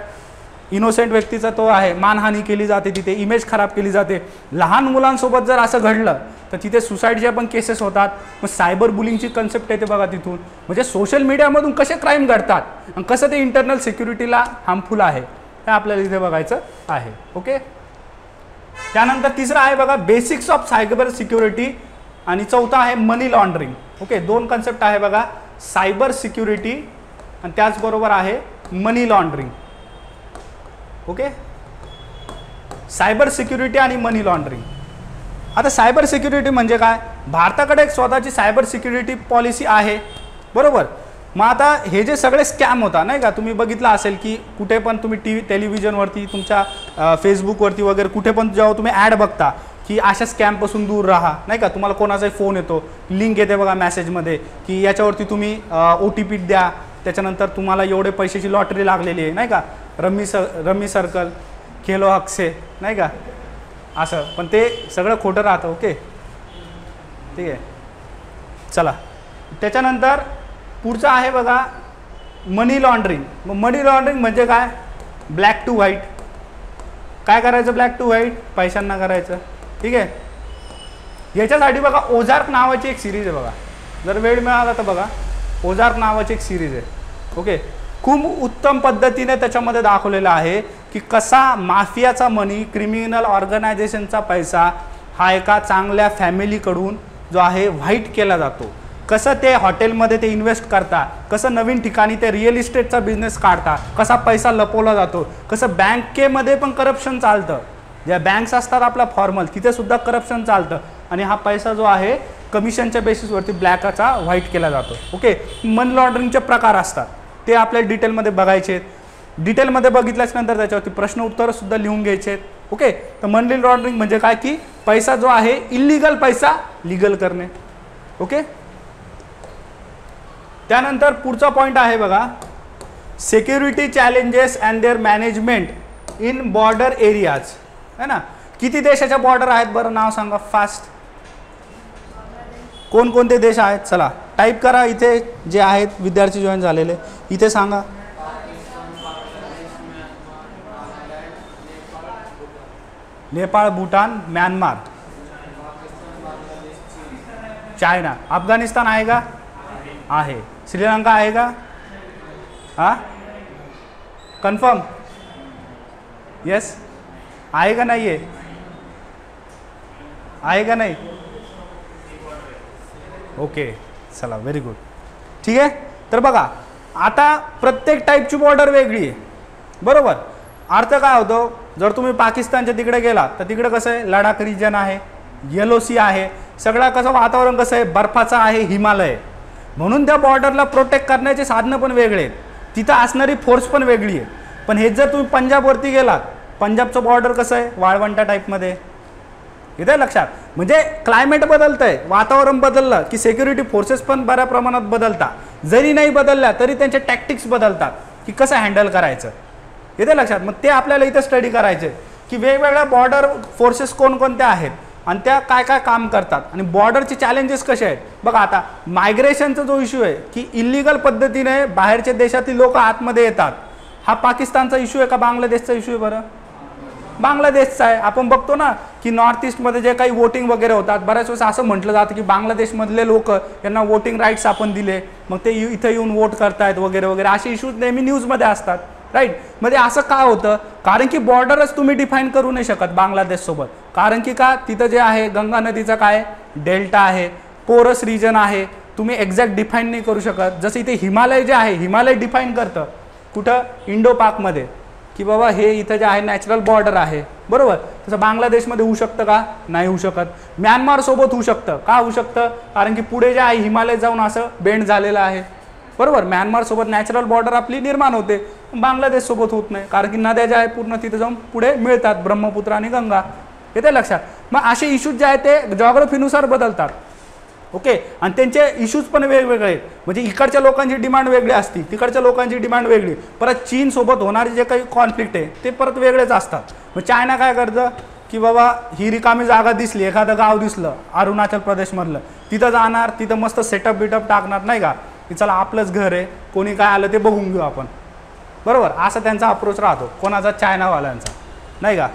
इनोसेंट व्यक्तीचा तो आहे मानहानी केली जाते, तिथे इमेज खराब केली जाते. लहान मुलांसोबत जर असं घडलं तर तिथे सुसाईडच्या पण केसेस होतात. मग सायबर बुलिंगची कन्सेप्ट येते बघा तिथून. म्हणजे सोशल मीडियामधून कसे क्राईम घडतात आणि कसं ते इंटरनल सिक्युरिटीला हार्मफुल आहे हे आपल्याला इथे बघायचं आहे. ओके, त्यानंतर तिसरं आहे बघा बेसिक्स ऑफ सायबर सिक्युरिटी आणि चौथा आहे मनी लॉन्ड्रिंग. ओके, दोन कन्सेप्ट आहे बघा, सायबर सिक्युरिटी आणि त्याचबरोबर आहे मनी लॉन्ड्रिंग. ओके, सायबर सिक्युरिटी आणि मनी लॉन्ड्रिंग. आता सायबर सिक्युरिटी म्हणजे काय, भारताकडे एक स्वतःची सायबर सिक्युरिटी पॉलिसी आहे. बरोबर, मग आता हे जे सगळे स्कॅम होता नाही का, तुम्ही बघितलं असेल की कुठे पण तुम्ही टेलिव्हिजनवरती, तुमच्या फेसबुकवरती वगैरे कुठे पण जेव्हा तुम्ही ॲड बघता की अशा स्कॅमपासून दूर राहा नाही का. तुम्हाला कोणाचाही फोन येतो, लिंक येते बघा मेसेजमध्ये की याच्यावरती तुम्ही OTP द्या, त्याच्यानंतर तुम्हाला एवढे पैशाची लॉटरी लागलेली आहे नाही का, रम्मी सर्कल, खेलो हक्से नाही का असं. पण ते सगळं खोटं राहतं. ओके, ठीक आहे. चला, त्याच्यानंतर पुढचं आहे बघा मनी लॉन्ड्रिंग. मग मनी लॉन्ड्रिंग म्हणजे काय, ब्लॅक टू व्हाईट. काय करायचं, ब्लॅक टू व्हाईट, पैशांना करायचं. ठीक आहे. याच्यासाठी बघा ओझार्क नावाची एक सिरीज आहे बघा, जर वेळ मिळाला तर बघा. ओझार्क नावाची एक सिरीज आहे. ओके, खूप उत्तम पद्धतीने त्याच्यामध्ये दाखवलेलं आहे की कसा माफियाचा मनी, क्रिमिनल ऑर्गनायझेशनचा पैसा हा एका चांगल्या फॅमिलीकडून जो आहे व्हाईट केला जातो. कसं ते हॉटेलमध्ये ते इन्व्हेस्ट करता, कसं नवीन ठिकाणी ते रिअल इस्टेटचा बिझनेस काढता, कसा पैसा लपवला जातो, कसं बँकेमध्ये पण करप्शन चालतं. ज्या बँक्स असतात आपला फॉर्मल, तिथे सुद्धा करप्शन चालतं आणि हा पैसा जो आहे कमिशनच्या बेसिसवरती ब्लॅकाचा व्हाईट केला जातो. ओके, मनी लॉन्ड्रिंगचे प्रकार असतात ते आपल्याला डिटेलमध्ये बघायचे. डिटेलमध्ये बघितल्यानंतर त्याच्यावरती प्रश्न उत्तरंसुद्धा लिहून घ्यायचे. ओके, तर मनी लॉन्ड्रिंग म्हणजे काय की पैसा जो आहे इल्लीगल पैसा लीगल करणे. ओके, त्यानंतर पुढचा पॉईंट आहे बघा security challenges and their management in border areas है ना. किती देशाच्या बॉर्डर आहेत बरं, नाव सांगा फास्ट. कोणकोणते देश आहेत, चला टाईप करा इथे जे आहेत विद्यार्थी जॉईन झालेले, इथे सांगा. नेपाळ, भूटान, म्यानमार, चायना, अफगाणिस्तान आहे का, आहे. श्रीलंका आहे का, हां कन्फर्म, येस आहे का नाही आहे का नाही. ओके, चला व्हेरी गुड. ठीक आहे, तर बघा आता प्रत्येक टाईपची बॉर्डर वेगळी आहे. बरोबर, अर्थ काय होतो, जर तुम्ही पाकिस्तानच्या तिकडे गेला तर तिकडे कसं आहे, लडाख रिजन आहे, येलो सी आहे, सगळं कसं वातावरण कसं आहे, बर्फाचं आहे, हिमालय, म्हणून त्या बॉर्डरला प्रोटेक्ट करण्याचे साधनं पण वेगळे आहेत, तिथं असणारी फोर्स पण वेगळी आहे. पण हे जर तुम्ही पंजाबवरती गेलात, पंजाबचं बॉर्डर कसं आहे, वाळवंटा टाईपमध्ये. इथे लक्षात, म्हणजे क्लायमेट बदलतंय, वातावरण बदललं की सिक्युरिटी फोर्सेस पण बऱ्या प्रमाणात बदलतात. जरी नाही बदलल्या तरी त्यांचे टॅक्टिक्स बदलतात की कसं हँडल करायचं. इथे लक्षात, मग ते आपल्याला इथं स्टडी करायचे की वेगवेगळ्या बॉर्डर फोर्सेस कोणकोणत्या आहेत आणि त्या काय काय काम करतात आणि बॉर्डरचे चॅलेंजेस कसे आहेत. बघा आता मायग्रेशनचा जो इश्यू आहे की इल्लीगल पद्धतीने बाहेरच्या देशातील लोक आतमध्ये येतात, हा पाकिस्तानचा इश्यू आहे का बांगलादेशचा इश्यू आहे बरं, बांगलादेशचा आहे. आपण बघतो ना की नॉर्थ ईस्टमध्ये जे काही वोटिंग वगैरे होतात, बऱ्याच वेळेस असं म्हटलं जातं की बांगलादेशमधले लोक यांना वोटिंग राईट्स आपण दिले, मग ते इथं येऊन वोट करतायत वगैरे वगैरे, असे इश्यूज नेहमी न्यूजमध्ये असतात. राईट, मध्ये असं का होतं, कारण की बॉर्डरच तुम्ही डिफाईन करू नाही शकत बांगलादेशसोबत. कारण की का, तिथं जे आहे गंगा नदीचं काय डेल्टा आहे, पोरस रिजन आहे, तुम्ही एक्झॅक्ट डिफाईन नाही करू शकत. जसं इथे हिमालय जे आहे, हिमालय डिफाईन करतं कुठं इंडो पाकमध्ये, की बाबा हे इथं जे आहे नॅचरल बॉर्डर आहे, बरोबर. तसं बांगलादेशमध्ये होऊ शकतं का? नाही होऊ शकत. म्यानमारसोबत होऊ शकतं. का होऊ शकतं? कारण की पुढे जे आहे हिमालय जाऊन असं बेंड झालेलं आहे, बरोबर. म्यानमारसोबत नॅचरल बॉर्डर आपली निर्माण होते, बांगलादेशसोबत होत नाही, कारण की नद्या ज्या आहे पूर्ण तिथे जाऊन पुढे मिळतात, ब्रह्मपुत्र आणि गंगा. येते लक्षात. मग असे इश्यूज जे आहेत ते जॉग्रफीनुसार बदलतात. ओके. आणि त्यांचे इश्यूज पण वेगवेगळे आहेत. म्हणजे इकडच्या लोकांची डिमांड वेगळी असते, तिकडच्या लोकांची डिमांड वेगळी. परत चीनसोबत होणारे जे काही कॉन्फ्लिक्ट आहे ते परत वेगळेच असतात. मग चायना काय करतं की बाबा ही रिकामी जागा दिसली, एखादं गाव दिसलं अरुणाचल प्रदेशमधलं, तिथं जाणार, तिथं मस्त सेटअप बिटअप टाकणार, नाही का, की चला आपलंच घर आहे, कोणी काय आलं ते बघून घेऊ आपण, बरोबर. असा त्यांचा अप्रोच राहतो, कोणाचा? चायनावाल्यांचा, नाही का.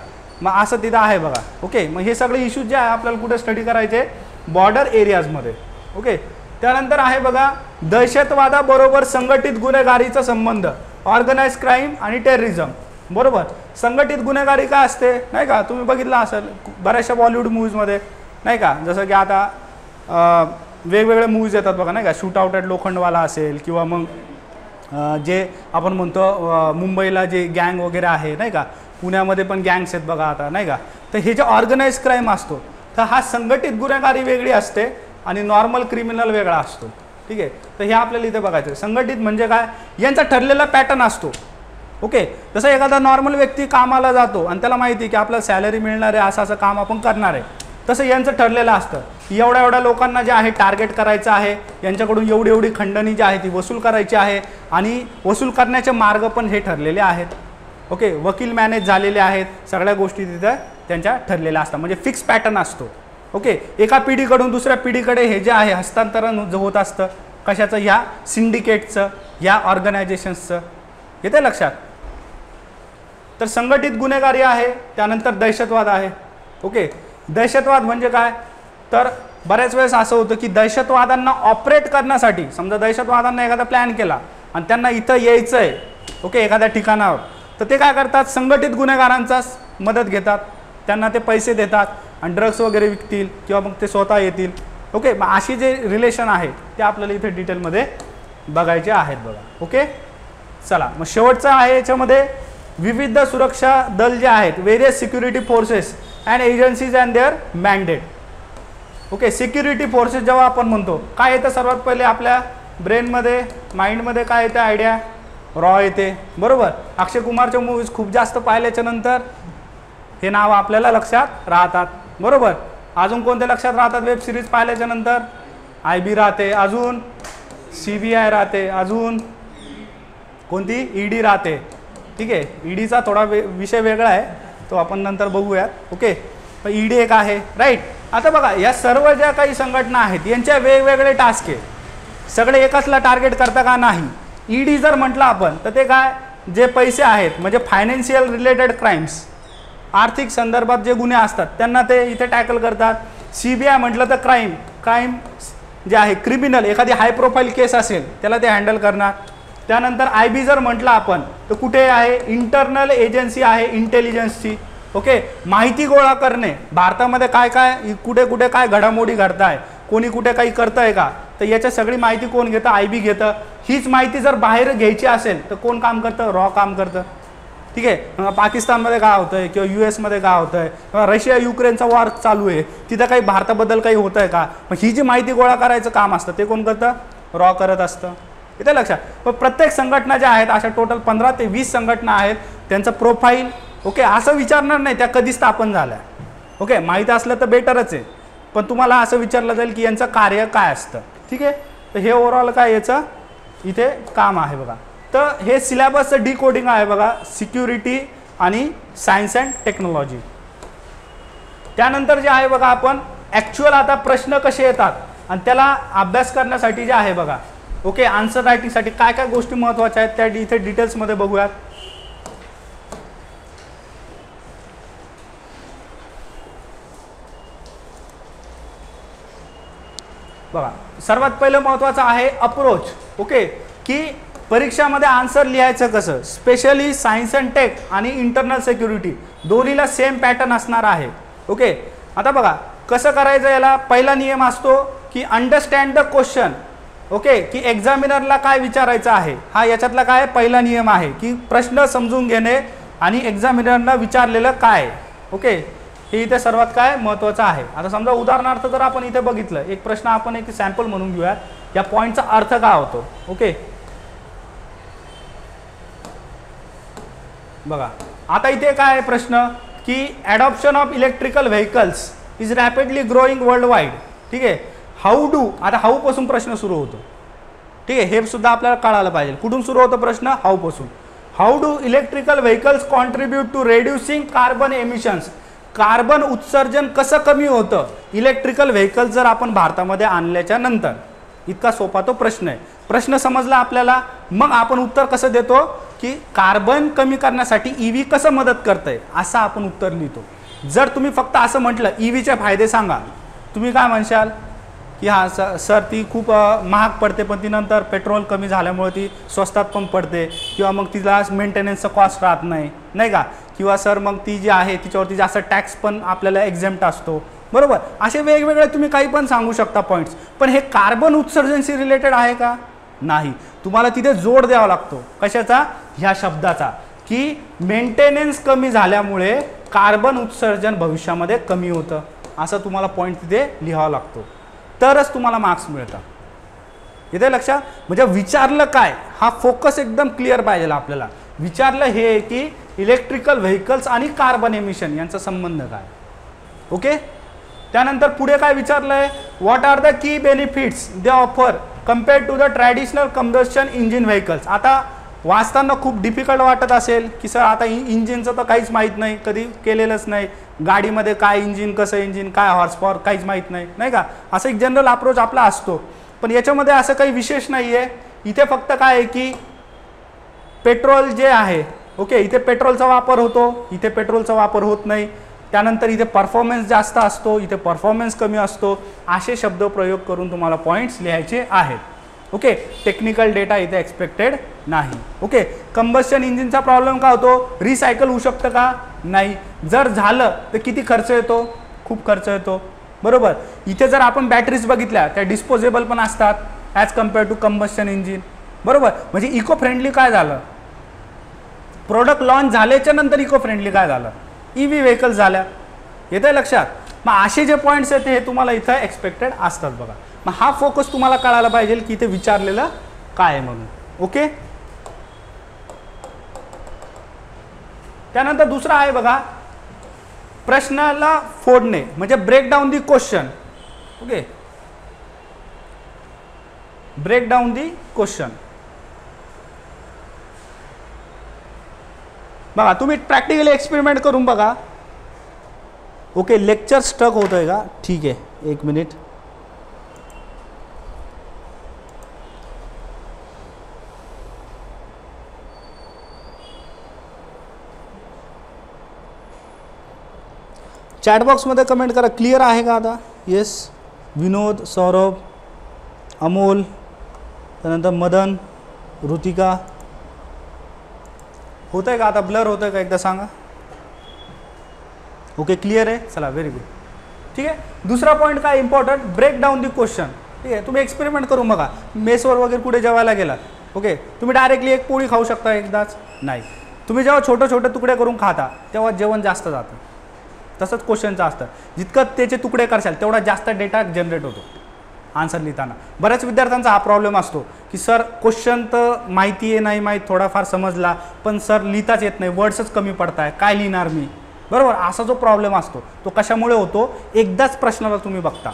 मग असं तिथं आहे बघा. ओके. मग हे सगळे इश्यूज जे आहे आपल्याला कुठे स्टडी करायचे? बॉर्डर एरियाजमध्ये. ओके. त्यानंतर आहे बघा दहशतवादाबरोबर संघटित गुन्हेगारीचा संबंध, ऑर्गनाइज क्राईम आणि टेररिझम, बरोबर. संघटित गुन्हेगारी काय असते, नाही का, तुम्ही बघितलं असेल बऱ्याचशा बॉलिवूड मूव्हीजमध्ये, नाही का. जसं की आता वेगवेगळे मूव्हीज येतात बघा, नाही का, शूट आउट ॲट लोखंडवाला असेल, किंवा मग जे आपण म्हणतो मुंबईला जे गँग वगैरे आहे, नाही का, पुण्यामध्ये पण गँग्स आहेत बघा आता, नाही का. तर हे जे ऑर्गनाइज क्राईम असतो, तर हा संघटित गुन्हेगारी वेगळी असते आणि नॉर्मल क्रिमिनल वेगळा असतो. ठीक आहे. तर हे आपल्याला इथे बघायचं. संघटित म्हणजे काय? यांचा ठरलेला पॅटर्न असतो. ओके. जसं एखादा नॉर्मल व्यक्ती कामाला जातो आणि त्याला माहिती आहे की आपल्याला सॅलरी मिळणार आहे, असं काम आपण करणार आहे, तसं यांचं ठरलेलं असतं. एवढ्या एवढ्या लोकांना जे आहे टार्गेट करायचं आहे, यांच्याकडून एवढी एवढी खंडणी जी आहे ती वसूल करायची आहे, आणि वसूल करण्याचे मार्ग पण हे ठरलेले आहेत. ओके. वकील मॅनेज झालेले आहेत, सगळ्या गोष्टी तिथं त्यांच्या ठरलेल्या असतात, म्हणजे फिक्स पॅटर्न असतो. ओके. एका पिढीकडून दुसऱ्या पिढीकडे हे जे आहे हस्तांतरण होत असतं. कशाचं? ह्या सिंडिकेटचं, ह्या ऑर्गनायझेशन्सचं. येते लक्षात. तर संघटित गुन्हेगारी आहे, त्यानंतर दहशतवाद आहे. ओके. दहशतवाद म्हणजे काय? तर बऱ्याच वेळेस असं होतं की दहशतवाद्यांना ऑपरेट करण्यासाठी, समजा दहशतवाद्यांना एखादा प्लॅन केला आणि त्यांना इथं यायचं आहे, ओके, एखाद्या ठिकाणावर, तर ते काय करतात? संघटित गुन्हेगारांचा मदत घेतात, त्यांना ते पैसे देतात आणि ड्रग्स वगैरे विकतील, किंवा मग ते स्वतः येतील. ओके. मग अशी जे रिलेशन आहे ते आपल्याला इथे डिटेलमध्ये बघायचे आहेत बघा. ओके. चला मग शेवटचं आहे याच्यामध्ये विविध सुरक्षा दल जे आहेत, various security forces and agencies and their mandate. Okay. Security forces जेव्हा आपण म्हणतो, काय येतं सर्वात पहिले आपल्या ब्रेनमध्ये, माइंडमध्ये काय येतं? आयडिया रॉ येते, बरोबर. अक्षय कुमारच्या मूव्हीज खूप जास्त पाहिल्याच्या नंतर हे नाव आपल्याला लक्षात राहतात, बरोबर. अजून कोणते लक्षात राहतात वेब सिरीज पाहिल्याच्या नंतर? IB राहते, अजून CBI राहते, अजून कोणती? ED राहते. ठीक आहे. EDचा थोडा विषय वेगळा आहे, तो आपण नंतर बघूयात. ओके. पण ED एक आहे, राईट. आता बघा या सर्व ज्या काही संघटना आहेत यांच्या वेगवेगळे टास्क आहे, सगळे एकाचला टार्गेट करता का? नाही. ED जर म्हटलं आपण तर ते काय? जे पैसे आहेत, म्हणजे फायनान्शियल रिलेटेड क्राईम्स, आर्थिक संदर्भात जे गुन्हे असतात त्यांना ते इथे टॅकल करतात. CBI म्हटलं तर क्राईम जे आहे क्रिमिनल, एखादी हाय प्रोफाईल केस असेल त्याला ते हँडल करणार. त्यानंतर IB जर म्हटलं आपण तर कुठे आहे? इंटरनल एजन्सी आहे, इंटेलिजन्सची. ओके. माहिती गोळा करणे, भारतामध्ये काय काय कुठे कुठे काय घडामोडी घडताय, कोणी कुठे काही करतंय का, तर याच्या सगळी माहिती कोण घेतं? IB घेतं. हीच माहिती जर बाहेर घ्यायची असेल तर कोण काम करतं? रॉ काम करतं. ठीक आहे. पाकिस्तानमध्ये काय होतंय, किंवा US मध्ये काय होतंय, किंवा रशिया युक्रेनचा वॉर चालू आहे, तिथं काही भारताबद्दल काही होतंय का, मग ही जी माहिती गोळा करायचं काम असतं ते कोण करतं? रॉ करत असतं. इथे लक्षात. पण प्रत्येक संघटना ज्या आहेत, अशा टोटल 15 ते 20 संघटना आहेत, त्यांचं प्रोफाईल, ओके, असं विचारणार नाही त्या कधी स्थापन झाल्या. ओके. माहिती असलं तर बेटरच आहे, पण तुम्हाला असं विचारलं जाईल की यांचं कार्य काय असतं. ठीक आहे. तर हे ओव्हरऑल काय याचं इथे काम आहे बघा. तर हे सिलेबसचं डिकोडिंग आहे बघा, सिक्युरिटी आणि सायन्स अँड टेक्नॉलॉजी. त्यानंतर जे आहे बघा आपण ॲक्च्युअल आता प्रश्न कसे येतात आणि त्याला अभ्यास करण्यासाठी जे आहे बघा, ओके, आन्सर रायटिंगसाठी काय काय गोष्टी महत्त्वाच्या आहेत त्या इथे डिटेल्समध्ये बघूयात. बघा सर्वात पहिलं महत्त्वाचं आहे अप्रोच. ओके. की परीक्षामध्ये आन्सर लिहायचं कसं, स्पेशली सायन्स अँड टेक आणि इंटरनल सिक्युरिटी दोन्हीला सेम पॅटर्न असणार आहे. ओके. आता बघा कसं करायचं, याला पहिला नियम असतो की अंडरस्टँड द क्वेश्चन ओके, की एक्झामिनरला काय विचारायचं आहे, हा याच्यातला काय पहिला नियम आहे की प्रश्न समजून घेणे आणि एक्झामिनरला विचारलेलं काय. ओके, हे इथे सर्वात काय महत्त्वाचं आहे. आता समजा उदाहरणार्थ जर आपण इथे बघितलं, एक प्रश्न आपण एक सॅम्पल म्हणून घेऊया, या पॉईंटचा अर्थ काय होतो. ओके, बघा आता इथे काय आहे प्रश्न की adoption of electrical vehicles is rapidly growing world wide. ठीक आहे, हाऊ डू, आता हाऊ पासून प्रश्न सुरू होतो. ठीक आहे, हे सुद्धा आपल्याला कळायला पाहिजे. कुठून सुरू होतो प्रश्न, हाऊ पासून. How do electrical vehicles contribute to reducing carbon emissions. Carbon उत्सर्जन कसं कमी होतं इलेक्ट्रिकल व्हेकल्स जर आपण भारतामध्ये आणल्याच्या नंतर. इतका सोपा तो प्रश्न आहे. प्रश्न समजला आपल्याला, मग आपण उत्तर कसं देतो की कार्बन कमी करण्यासाठी ईव्ही कसं मदत करतंय असं आपण उत्तर लिहितो. जर तुम्ही फक्त असं म्हटलं ईव्हीचे फायदे सांगा, तुम्ही काय म्हणशाल की हां सर ती खूप महाग पडते, पण ती नंतर पेट्रोल कमी झाल्यामुळे ती स्वस्तात पण पडते, किंवा मग तिला मेंटेनन्सचा कॉस्ट राहत नाही, नाही का, किंवा सर मग ती जी आहे तिच्यावरती जास्त टॅक्स पण आपल्याला एक्झेम्प्ट असतो. बरोबर, असे वेगवेगळे तुम्ही काही पण सांगू शकता पॉईंट्स. पण हे कार्बन उत्सर्जनशी रिलेटेड आहे का, नाही. तुम्हाला तिथे जोड द्यावा लागतो. कशाचा, ह्या शब्दाचा, की मेंटेनन्स कमी झाल्यामुळे कार्बन उत्सर्जन भविष्यामध्ये कमी होतं, असं तुम्हाला पॉईंट तिथे लिहावा लागतो, तरच तुम्हाला मार्क्स मिळतात. इथे लक्षात, म्हणजे विचारलं काय हा फोकस एकदम क्लिअर पाहिजे आपल्याला. विचारलं हे की इलेक्ट्रिकल व्हेकल्स आणि कार्बन एमिशन यांचा संबंध काय. ओके, त्यानंतर पुढे काय विचारलंय, what are the key benefits they offer compared to the traditional combustion engine vehicles. आता वाचताना खूप डिफिकल्ट वाटत असेल की सर आता इंजिनचं तर काहीच माहीत नाही, कधी केलेलंच नाही, गाडीमध्ये काय इंजिन, कसं इंजिन, काय हॉर्स पॉवर काहीच माहीत नाही, नाही का, असं एक जनरल अप्रोच आपला असतो. पण याच्यामध्ये असं काही विशेष नाही आहे. इथे फक्त काय आहे की पेट्रोल जे आहे, ओके, इथे पेट्रोलचा वापर होतो, इथे पेट्रोलचा वापर होत नाही. त्यानंतर इथे परफॉर्मन्स जास्त असतो, इथे परफॉर्मन्स कमी असतो. असे शब्द प्रयोग करून तुम्हाला पॉईंट्स लिहायचे आहेत. ओके, टेक्निकल डेटा इथे एक्सपेक्टेड नाही. ओके, कंबशन इंजिनचा प्रॉब्लेम काय होतो, रिसायकल होऊ शकतं का, नाही. जर झालं तर किती खर्च येतो, खूप खर्च येतो. बरोबर, इथे जर आपण बॅटरीज बघितल्या त्या डिस्पोजेबल पण असतात as compared to combustion engine. बरोबर, म्हणजे इको फ्रेंडली काय झालं, प्रोडक्ट लॉन्च झाल्याच्या नंतर इको फ्रेंडली काय झालं, ईव्ही व्हेकल्स झाल्या. येते लक्षात. मग असे जे पॉईंट्स आहेत हे तुम्हाला इथं एक्सपेक्टेड असतात. बघा, मग हा फोकस तुम्हाला कळायला पाहिजे की इथे विचारलेलं काय आहे म्हणून. ओके, त्यानंतर दुसरा आहे बघा, प्रश्नाला फोडणे, म्हणजे break down the question. Okay, break down the question. बघा, तुम्ही प्रॅक्टिकली एक्सपेरिमेंट करून बघा. ओके, लेक्चर स्टक होत आहे का, ठीक आहे, एक मिनिट. चॅटबॉक्समध्ये कमेंट करा, क्लिअर आहे का आता. येस, विनोद, सौरभ, अमोल, त्यानंतर मदन, ऋतिका, होतं आहे का आता, ब्लर होतं आहे का, एकदा सांगा. ओके, क्लिअर आहे, चला, व्हेरी गुड. ठीक आहे, दुसरा पॉईंट काय important, break down the question. ठीक आहे, तुम्ही एक्सपेरिमेंट करून बघा. मेसवर वगैरे कुठे जेवायला गेलात, ओके, तुम्ही डायरेक्टली एक पोळी खाऊ शकता एकदाच, नाही. तुम्ही जेव्हा छोटे छोटे तुकडे करून खाता तेव्हा जेवण जास्त जातं. तसंच क्वेश्चनचं असतं, जितकं त्याचे तुकडे करशाल तेवढा जास्त डेटा जनरेट होतो आन्सर लिहिताना. बऱ्याच विद्यार्थ्यांचा हा प्रॉब्लेम असतो की सर क्वेश्चन तर माहिती आहे, नाही माहीत, थोडाफार समजला, पण सर लिहिताच येत नाही, वर्ड्सच कमी पडत आहे, काय लिहिणार मी. बरोबर, असा जो प्रॉब्लेम असतो तो कशामुळे होतो, एकदाच प्रश्नाला तुम्ही बघता,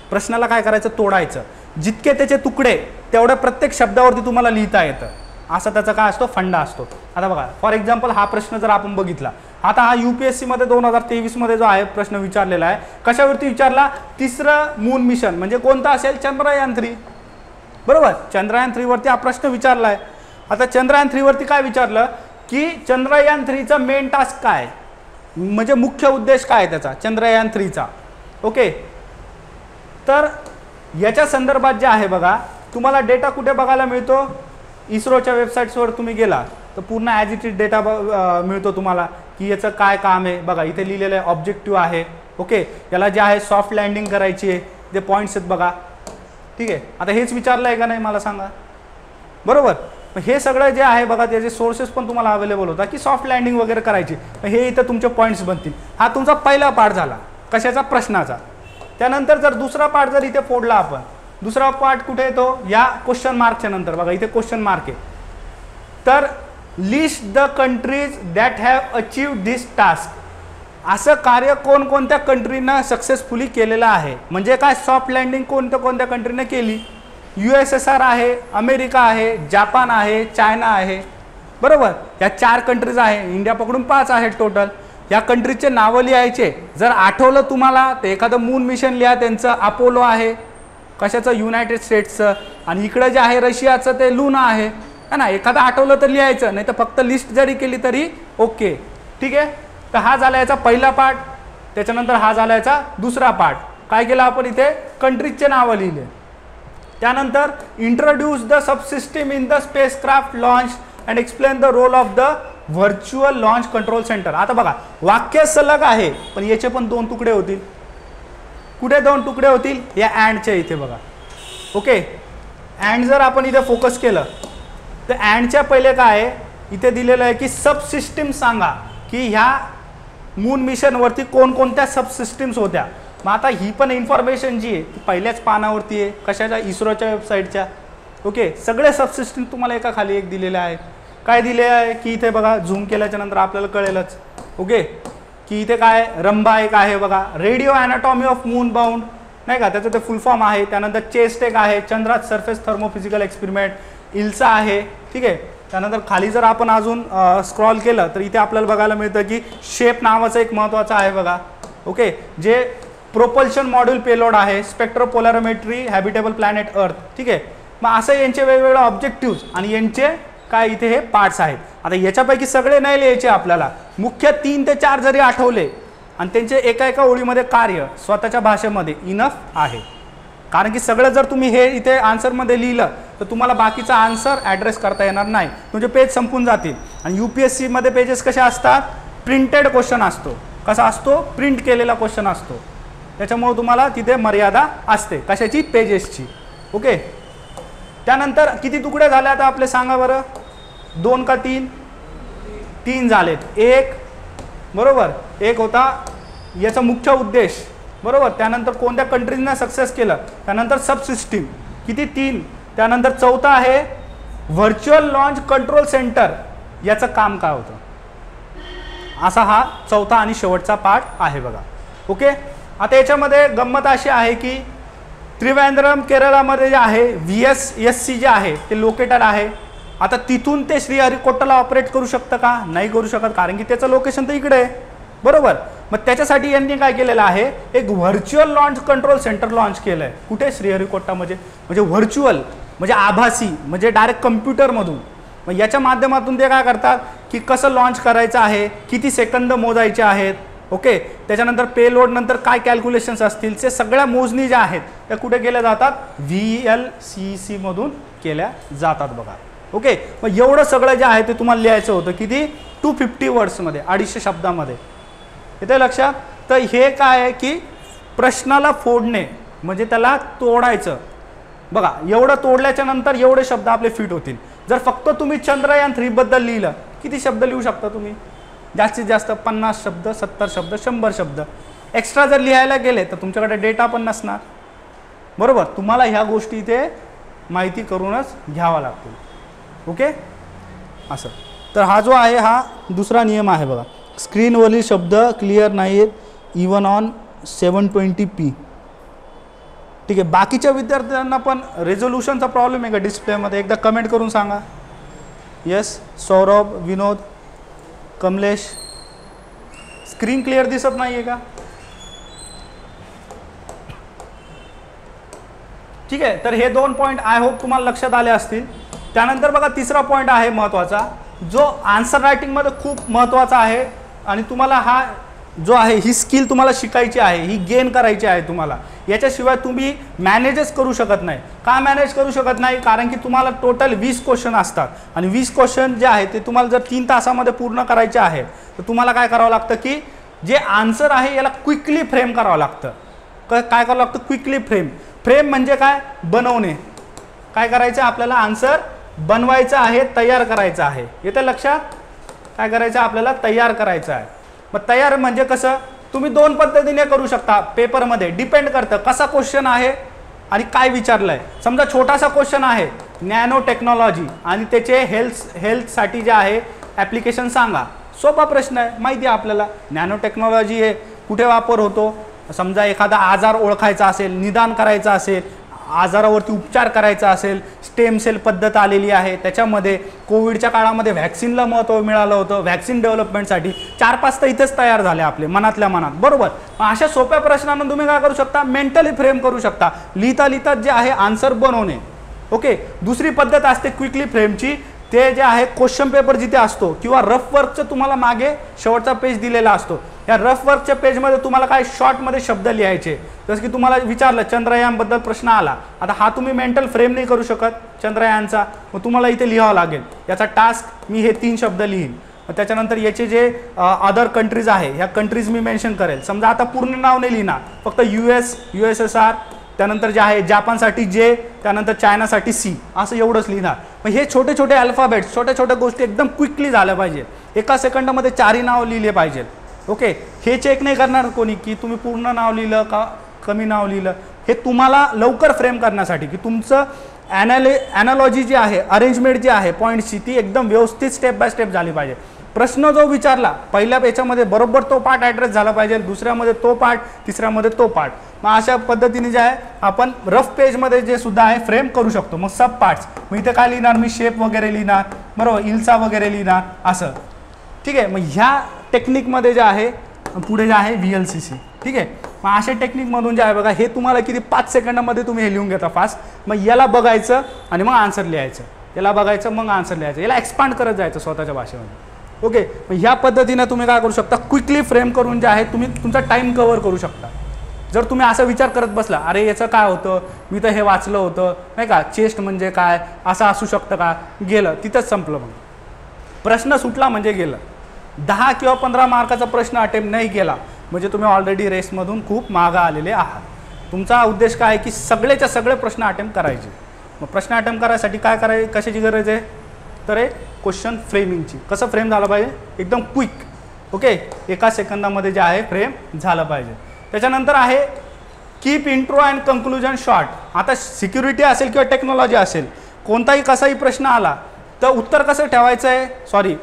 प्रश्नाला काय करायचं, तोडायचं, जितके त्याचे तुकडे तेवढ्या प्रत्येक शब्दावरती तुम्हाला लिहिता येतं, असा त्याचा काय असतो, फंडा असतो. आता बघा, फॉर एक्झाम्पल हा प्रश्न जर आपण बघितला, आता हा UPSC मध्ये 2023 मध्ये जो आहे प्रश्न विचारलेला आहे, कशावरती विचारला, तिसरं मून मिशन, म्हणजे कोणता असेल, चंद्रयान 3. बरोबर, चंद्रयान 3 वरती हा प्रश्न विचारला आहे. आता चंद्रयान 3 वरती काय विचारलं की चंद्रयान 3चा मेन टास्क काय, म्हणजे मुख्य उद्देश काय त्याचा चंद्रयान 3चा. ओके, तर याच्या संदर्भात जे आहे बघा, तुम्हाला डेटा कुठे बघायला मिळतो, इस्रोच्या वेबसाईट्सवर तुम्ही गेला तर पूर्ण ॲज इट इज डेटा मिळतो तुम्हाला की याचं काय काम आहे. बघा, इथे लिहिलेलं आहे ऑब्जेक्टिव्ह आहे. ओके, याला जे आहे सॉफ्ट लँडिंग करायची आहे, जे पॉईंट्स आहेत बघा, ठीक आहे, आता हेच विचारलं आहे का नाही मला सांगा, बरोबर. हे सगळं जे आहे बघा त्याचे सोर्सेस पण तुम्हाला अवेलेबल होता की सॉफ्ट लँडिंग वगैरे करायची. हे इथं तुमचे पॉईंट्स बनतील. हा तुमचा पहिला पार्ट झाला कशाचा, प्रश्नाचा. त्यानंतर जर दुसरा पार्ट जर इथे फोडला आपण, दुसरा पार्ट कुठे येतो, या क्वेश्चन मार्कच्या नंतर बघा इथे क्वेश्चन मार्क आहे. तर list the countries that have achieved this task. असं कार्य कोणकोणत्या कंट्रीनं सक्सेसफुली केलेलं आहे. म्हणजे काय, सॉफ्ट लँडिंग कोणत्या कंट्रीने केली. USSR आहे, अमेरिका आहे, जापान आहे, चायना आहे, बरोबर. या 4 कंट्रीज आहे, इंडिया पकडून 5 आहेत टोटल. या कंट्रीजचे नावं लिहायचे. जर आठवलं तुम्हाला तर एखादं मून मिशन लिहा त्यांचं, अपोलो आहे कशाचं, युनायटेड स्टेट्सचं. आणि इकडं जे आहे रशियाचं ते लुना आहे, है ना. एखादं आठवलं तर लिहायचं, नाही तर फक्त लिस्ट जरी केली तरी ओके. ठीक आहे, तर हा झाला याचा पहिला पार्ट. त्याच्यानंतर हा झाला याचा दुसरा पार्ट. काय केलं आपण इथे, कंट्रीजचे नावं लिहिले. त्यानंतर introduce the subsystem in the spacecraft launch and explain the role of the virtual launch control centre. आता बघा वाक्य सलग आहे पण याचे पण 2 तुकडे होतील. कुठे 2 तुकडे होतील, या अँडच्या इथे बघा. ओके, अँड जर आपण इथे फोकस केलं तर अँडच्या पहिले काय आहे, इथे दिलेलं आहे की सबसिस्टीम सांगा की ह्या मून मिशनवरती कोणकोणत्या सबसिस्टीम्स होत्या. मग आता ही पण इन्फॉर्मेशन जी आहे ती पहिल्याच पानावरती आहे, कशाच्या, इस्रोच्या वेबसाईटच्या. ओके, सगळे सबसिस्टीम तुम्हाला एका खाली एक दिलेले आहे. काय दिले आहे की इथे बघा, झूम केल्याच्या नंतर आपल्याला कळेलच. ओके, की इथे काय, रंभा एक आहे बघा, radio anatomy of moon bound, नाही का, त्याचं ते फुल फॉर्म आहे. त्यानंतर चेस्ट एक आहे, चंद्रात सरफेस थर्मोफिजिकल एक्सपेरिमेंट, इल्सा आहे. ठीक आहे, त्यानंतर खाली जर आपण अजून स्क्रॉल केलं तर इथे आपल्याला बघायला मिळतं की शेप नावाचं एक महत्त्वाचं आहे बघा. ओके, जे प्रोपल्शन मॉड्यूल पेलोड आहे, स्पेक्ट्रोपोलॅरोमेट्री, हॅबिटेबल प्लॅनेट अर्थ. ठीक आहे, मग असं यांचे वेगवेगळे ऑब्जेक्टिव्ह आणि यांचे काय इथे हे पार्ट्स आहेत. आता याच्यापैकी सगळे नाही लिहायचे आपल्याला, मुख्य 3 ते 4 जरी आठवले आणि त्यांचे एका ओळीमध्ये कार्य स्वतःच्या भाषेमध्ये इनफ आहे. कारण की सगळं जर तुम्ही हे इथे आन्सरमध्ये लिहिलं तर तुम्हाला बाकीचा आन्सर ॲड्रेस करता येणार नाही, तुमचे पेज संपून जातील. आणि UPSCमध्ये पेजेस कसे असतात, प्रिंटेड क्वेश्चन असतो. कसा असतो, प्रिंट केलेला क्वेश्चन असतो. त्याच्यामुळे तुम्हाला तिथे मर्यादा असते कशाची, पेजेसची. ओके, त्यानंतर किती तुकडे झाले आता आपले सांगा बरं, 2 का 3? 3 झालेत. 1 बरोबर, 1 होता याचा मुख्य उद्देश, बरोबर. त्यानंतर कोणत्या कंट्रीजने सक्सेस केलं, त्यानंतर सबसिस्टीम किती, 3. त्यानंतर चौथा आहे व्हर्च्युअल लॉन्च कंट्रोल सेंटर, याचं काम काय होतं. असा हा चौथा आणि शेवटचा पार्ट आहे बघा. ओके, आता याच्यामध्ये गंमत अशी आहे की त्रिवेंद्रम केरळामध्ये जे आहे VSSC जे आहे ते लोकेटेड आहे. आता तिथून ते श्रीहरिकोटाला ऑपरेट करू शकतं का, नाही करू शकत, कारण की त्याचं लोकेशन तर इकडे आहे, बरोबर. मग त्याच्यासाठी यांनी काय केलेलं आहे, एक virtual launch control centre launch केलं आहे. कुठे, श्रीहरिकोटामध्ये. म्हणजे व्हर्च्युअल म्हणजे आभासी, म्हणजे डायरेक्ट कम्प्युटरमधून. मग याच्या माध्यमातून ते काय करतात की कसं लॉन्च करायचं आहे, किती सेकंद मोजायचे आहेत. ओके, त्याच्यानंतर पेलोड नंतर काय कॅल्क्युलेशन्स असतील, ते सगळ्या मोजणी ज्या आहेत त्या कुठे केल्या जातात, VLCC मधून केल्या जातात बघा. ओके, मग एवढं सगळं जे आहे ते तुम्हाला लिहायचं होतं किती, 250 वर्ड्समध्ये, 250 शब्दामध्ये. येते लक्षात. तर हे काय आहे की प्रश्नाला फोडणे म्हणजे त्याला तोडायचं. बघा एवढं तोडल्याच्या नंतर एवढे शब्द आपले फिट होतील. जर फक्त तुम्ही चंद्रयान 3 बद्दल लिहिलं, किती शब्द लिहू शकता तुम्ही, जास्तीत जास्त 50 शब्द, 70 शब्द, 100 शब्द. एक्स्ट्रा जर लिहायला गेले तर तुमच्याकडे डेटा पण नसणार, बरोबर. तुम्हाला ह्या गोष्टी इथे माहिती करूनच घ्यावा लागतील. ओके, असं. तर हा जो आहे हा दुसरा नियम आहे बघा, स्क्रीनवरील शब्द क्लिअर नाहीत इवन ऑन 720p. ठीक आहे, बाकीच्या विद्यार्थ्यांना पण रेझोल्युशनचा प्रॉब्लेम आहे का डिस्प्लेमध्ये, एकदा कमेंट करून सांगा. येस, सौरभ, विनोद, कमलेश, स्क्रीन क्लिअर दिसत नाही आहे का. ठीक आहे, तर हे 2 पॉईंट आय होप तुम्हाला लक्षात आले असतील. त्यानंतर बघा तिसरा पॉईंट आहे महत्त्वाचा, जो आन्सर रायटिंगमध्ये खूप महत्त्वाचा आहे आणि तुम्हाला हा जो आहे ही स्किल तुम्हाला शिकायची आहे, ही गेन करायची आहे तुम्हाला. याच्याशिवाय तुम्ही मॅनेजच करू शकत नाही. का मॅनेज करू शकत नाही, कारण की तुम्हाला टोटल 20 क्वेश्चन असतात आणि 20 क्वेश्चन जे आहे ते तुम्हाला जर 3 तासामध्ये पूर्ण करायचे आहे तर तुम्हाला काय करावं लागतं की जे आन्सर आहे याला क्विकली फ्रेम करावं लागतं. काय करावं लागतं, क्विकली फ्रेम. फ्रेम म्हणजे काय? बनवणे. काय करायचं आपल्याला? आन्सर बनवायचा आहे, तयार करायचा आहे. येतं लक्षात? काय करायचं आपल्याला? तयार करायचं आहे. मग तयार म्हणजे कसं? तुम्ही दोन पद्धतीने करू शकता पेपरमध्ये, डिपेंड करतं कसा क्वेश्चन आहे आणि काय विचारलंय. समजा छोटासा क्वेश्चन आहे नॅनो टेक्नॉलॉजी आणि त्याचे हेल्थसाठी जे आहे ॲप्लिकेशन सांगा. सोपा प्रश्न आहे, माहिती आहे आपल्याला. नॅनो टेक्नॉलॉजी हे कुठे वापर होतो? समजा एखादा आजार ओळखायचा असेल, निदान करायचा असेल, आजारावरती उपचार करायचा असेल, स्टेम सेल पद्धत आलेली आहे. त्याच्यामध्ये कोविडच्या काळामध्ये व्हॅक्सिनला महत्त्व मिळालं होतं. व्हॅक्सिन डेव्हलपमेंटसाठी 4-5 तर इथेच तयार झाले आपले मनातल्या मनात. बरोबर. अशा सोप्या प्रश्नांना तुम्ही काय करू शकता? मेंटली फ्रेम करू शकता. लिहिता लिहिता जे आहे आन्सर बनवणे. ओके. दुसरी पद्धत असते क्विकली फ्रेमची. ते जे आहे क्वेश्चन पेपर जिथे असतो किंवा रफ वर्कचं तुम्हाला मागे शेवटचा पेज दिलेला असतो. या रफ वर्कच्या पेजमध्ये तुम्हाला काय शॉर्टमध्ये शब्द लिहायचे. जसं की तुम्हाला विचारलं चंद्रयानबद्दल प्रश्न आला. आता हा तुम्ही मेंटल फ्रेम नाही करू शकत चंद्रयानचा, मग तुम्हाला इथे लिहावं लागेल. याचा टास्क मी हे 3 शब्द लिहीन. मग त्याच्यानंतर याचे जे अदर कंट्रीज आहे ह्या कंट्रीज मी मेन्शन करेल. समजा आता पूर्ण नाव नाही लिहिणार, फक्त USSR, त्यानंतर जे आहे जापानसाठी J, त्यानंतर चायनासाठी C, असं एवढंच लिहिणार. मग हे छोटे छोटे अल्फाबेट्स, छोट्या छोट्या गोष्टी एकदम क्विकली झाल्या पाहिजे. एका सेकंदामध्ये 4ही नाव लिहिले पाहिजे. ओके. हे चेक नाही करणार कोणी की तुम्ही पूर्ण नाव लिहिलं का कमी नाव लिहिलं. हे तुम्हाला लवकर फ्रेम करण्यासाठी की तुमचं ॲनालॉजी जी आहे, अरेंजमेंट जी आहे पॉईंटची, ती एकदम व्यवस्थित स्टेप बाय स्टेप झाली पाहिजे. प्रश्न जो विचारला पहिल्या याच्यामध्ये बरोबर तो पार्ट ॲड्रेस झाला पाहिजे, दुसऱ्यामध्ये तो पार्ट, तिसऱ्यामध्ये तो पार्ट. मग अशा पद्धतीने जे आहे आपण रफ पेजमध्ये जे सुद्धा आहे फ्रेम करू शकतो. मग सब पार्ट्स, मग इथे काय लिहिणार मी? शेप वगैरे लिहिणार. बरोबर. इल्सा वगैरे लिहिणार असं. ठीक आहे. मग ह्या टेक्निकमध्ये जे आहे पुढे जे आहे VLCC. ठीक आहे. मग अशा टेक्निकमधून जे आहे बघा, हे तुम्हाला किती 5 सेकंदामध्ये तुम्ही हे लिहून घेता फास्ट. मग याला बघायचं आणि मग आन्सर लिहायचं. याला बघायचं मग आन्सर लिहायचं. याला एक्सपांड करत जायचं स्वतःच्या भाषेमध्ये. ओके. मग ह्या पद्धतीने तुम्ही काय करू शकता? क्विकली फ्रेम करून जे आहे तुम्ही तुमचा टाईम कव्हर करू शकता. जर तुम्ही असा विचार करत बसला, अरे याचं काय होतं, मी तर हे वाचलं होतं नाही का, चेस्ट म्हणजे काय, असं असू शकतं का, गेलं तिथंच संपलं. मग प्रश्न सुटला म्हणजे गेलं. 10 किंवा 15 मार्काचा प्रश्न अटेम्प्ट नाही केला म्हणजे तुम्ही ऑलरेडी रेसमधून खूप मागं आलेले आहात. तुमचा उद्देश काय आहे की सगळेच्या सगळे प्रश्न अटेम्प्ट करायचे. मग प्रश्न अटेम्प्ट करायसाठी काय करायचं, कशाची गरज आहे? तर हे क्वेश्चन फ्रेमिंगची. कसं फ्रेम झालं पाहिजे? एकदम क्विक. ओके. एका सेकंदामध्ये जे आहे फ्रेम झालं पाहिजे. त्याच्यानंतर आहे keep intro and conclusion short. आता सिक्युरिटी असेल किंवा टेक्नॉलॉजी असेल, कोणताही कसाही प्रश्न आला तर उत्तर कसं ठेवायचं आहे, सॉरी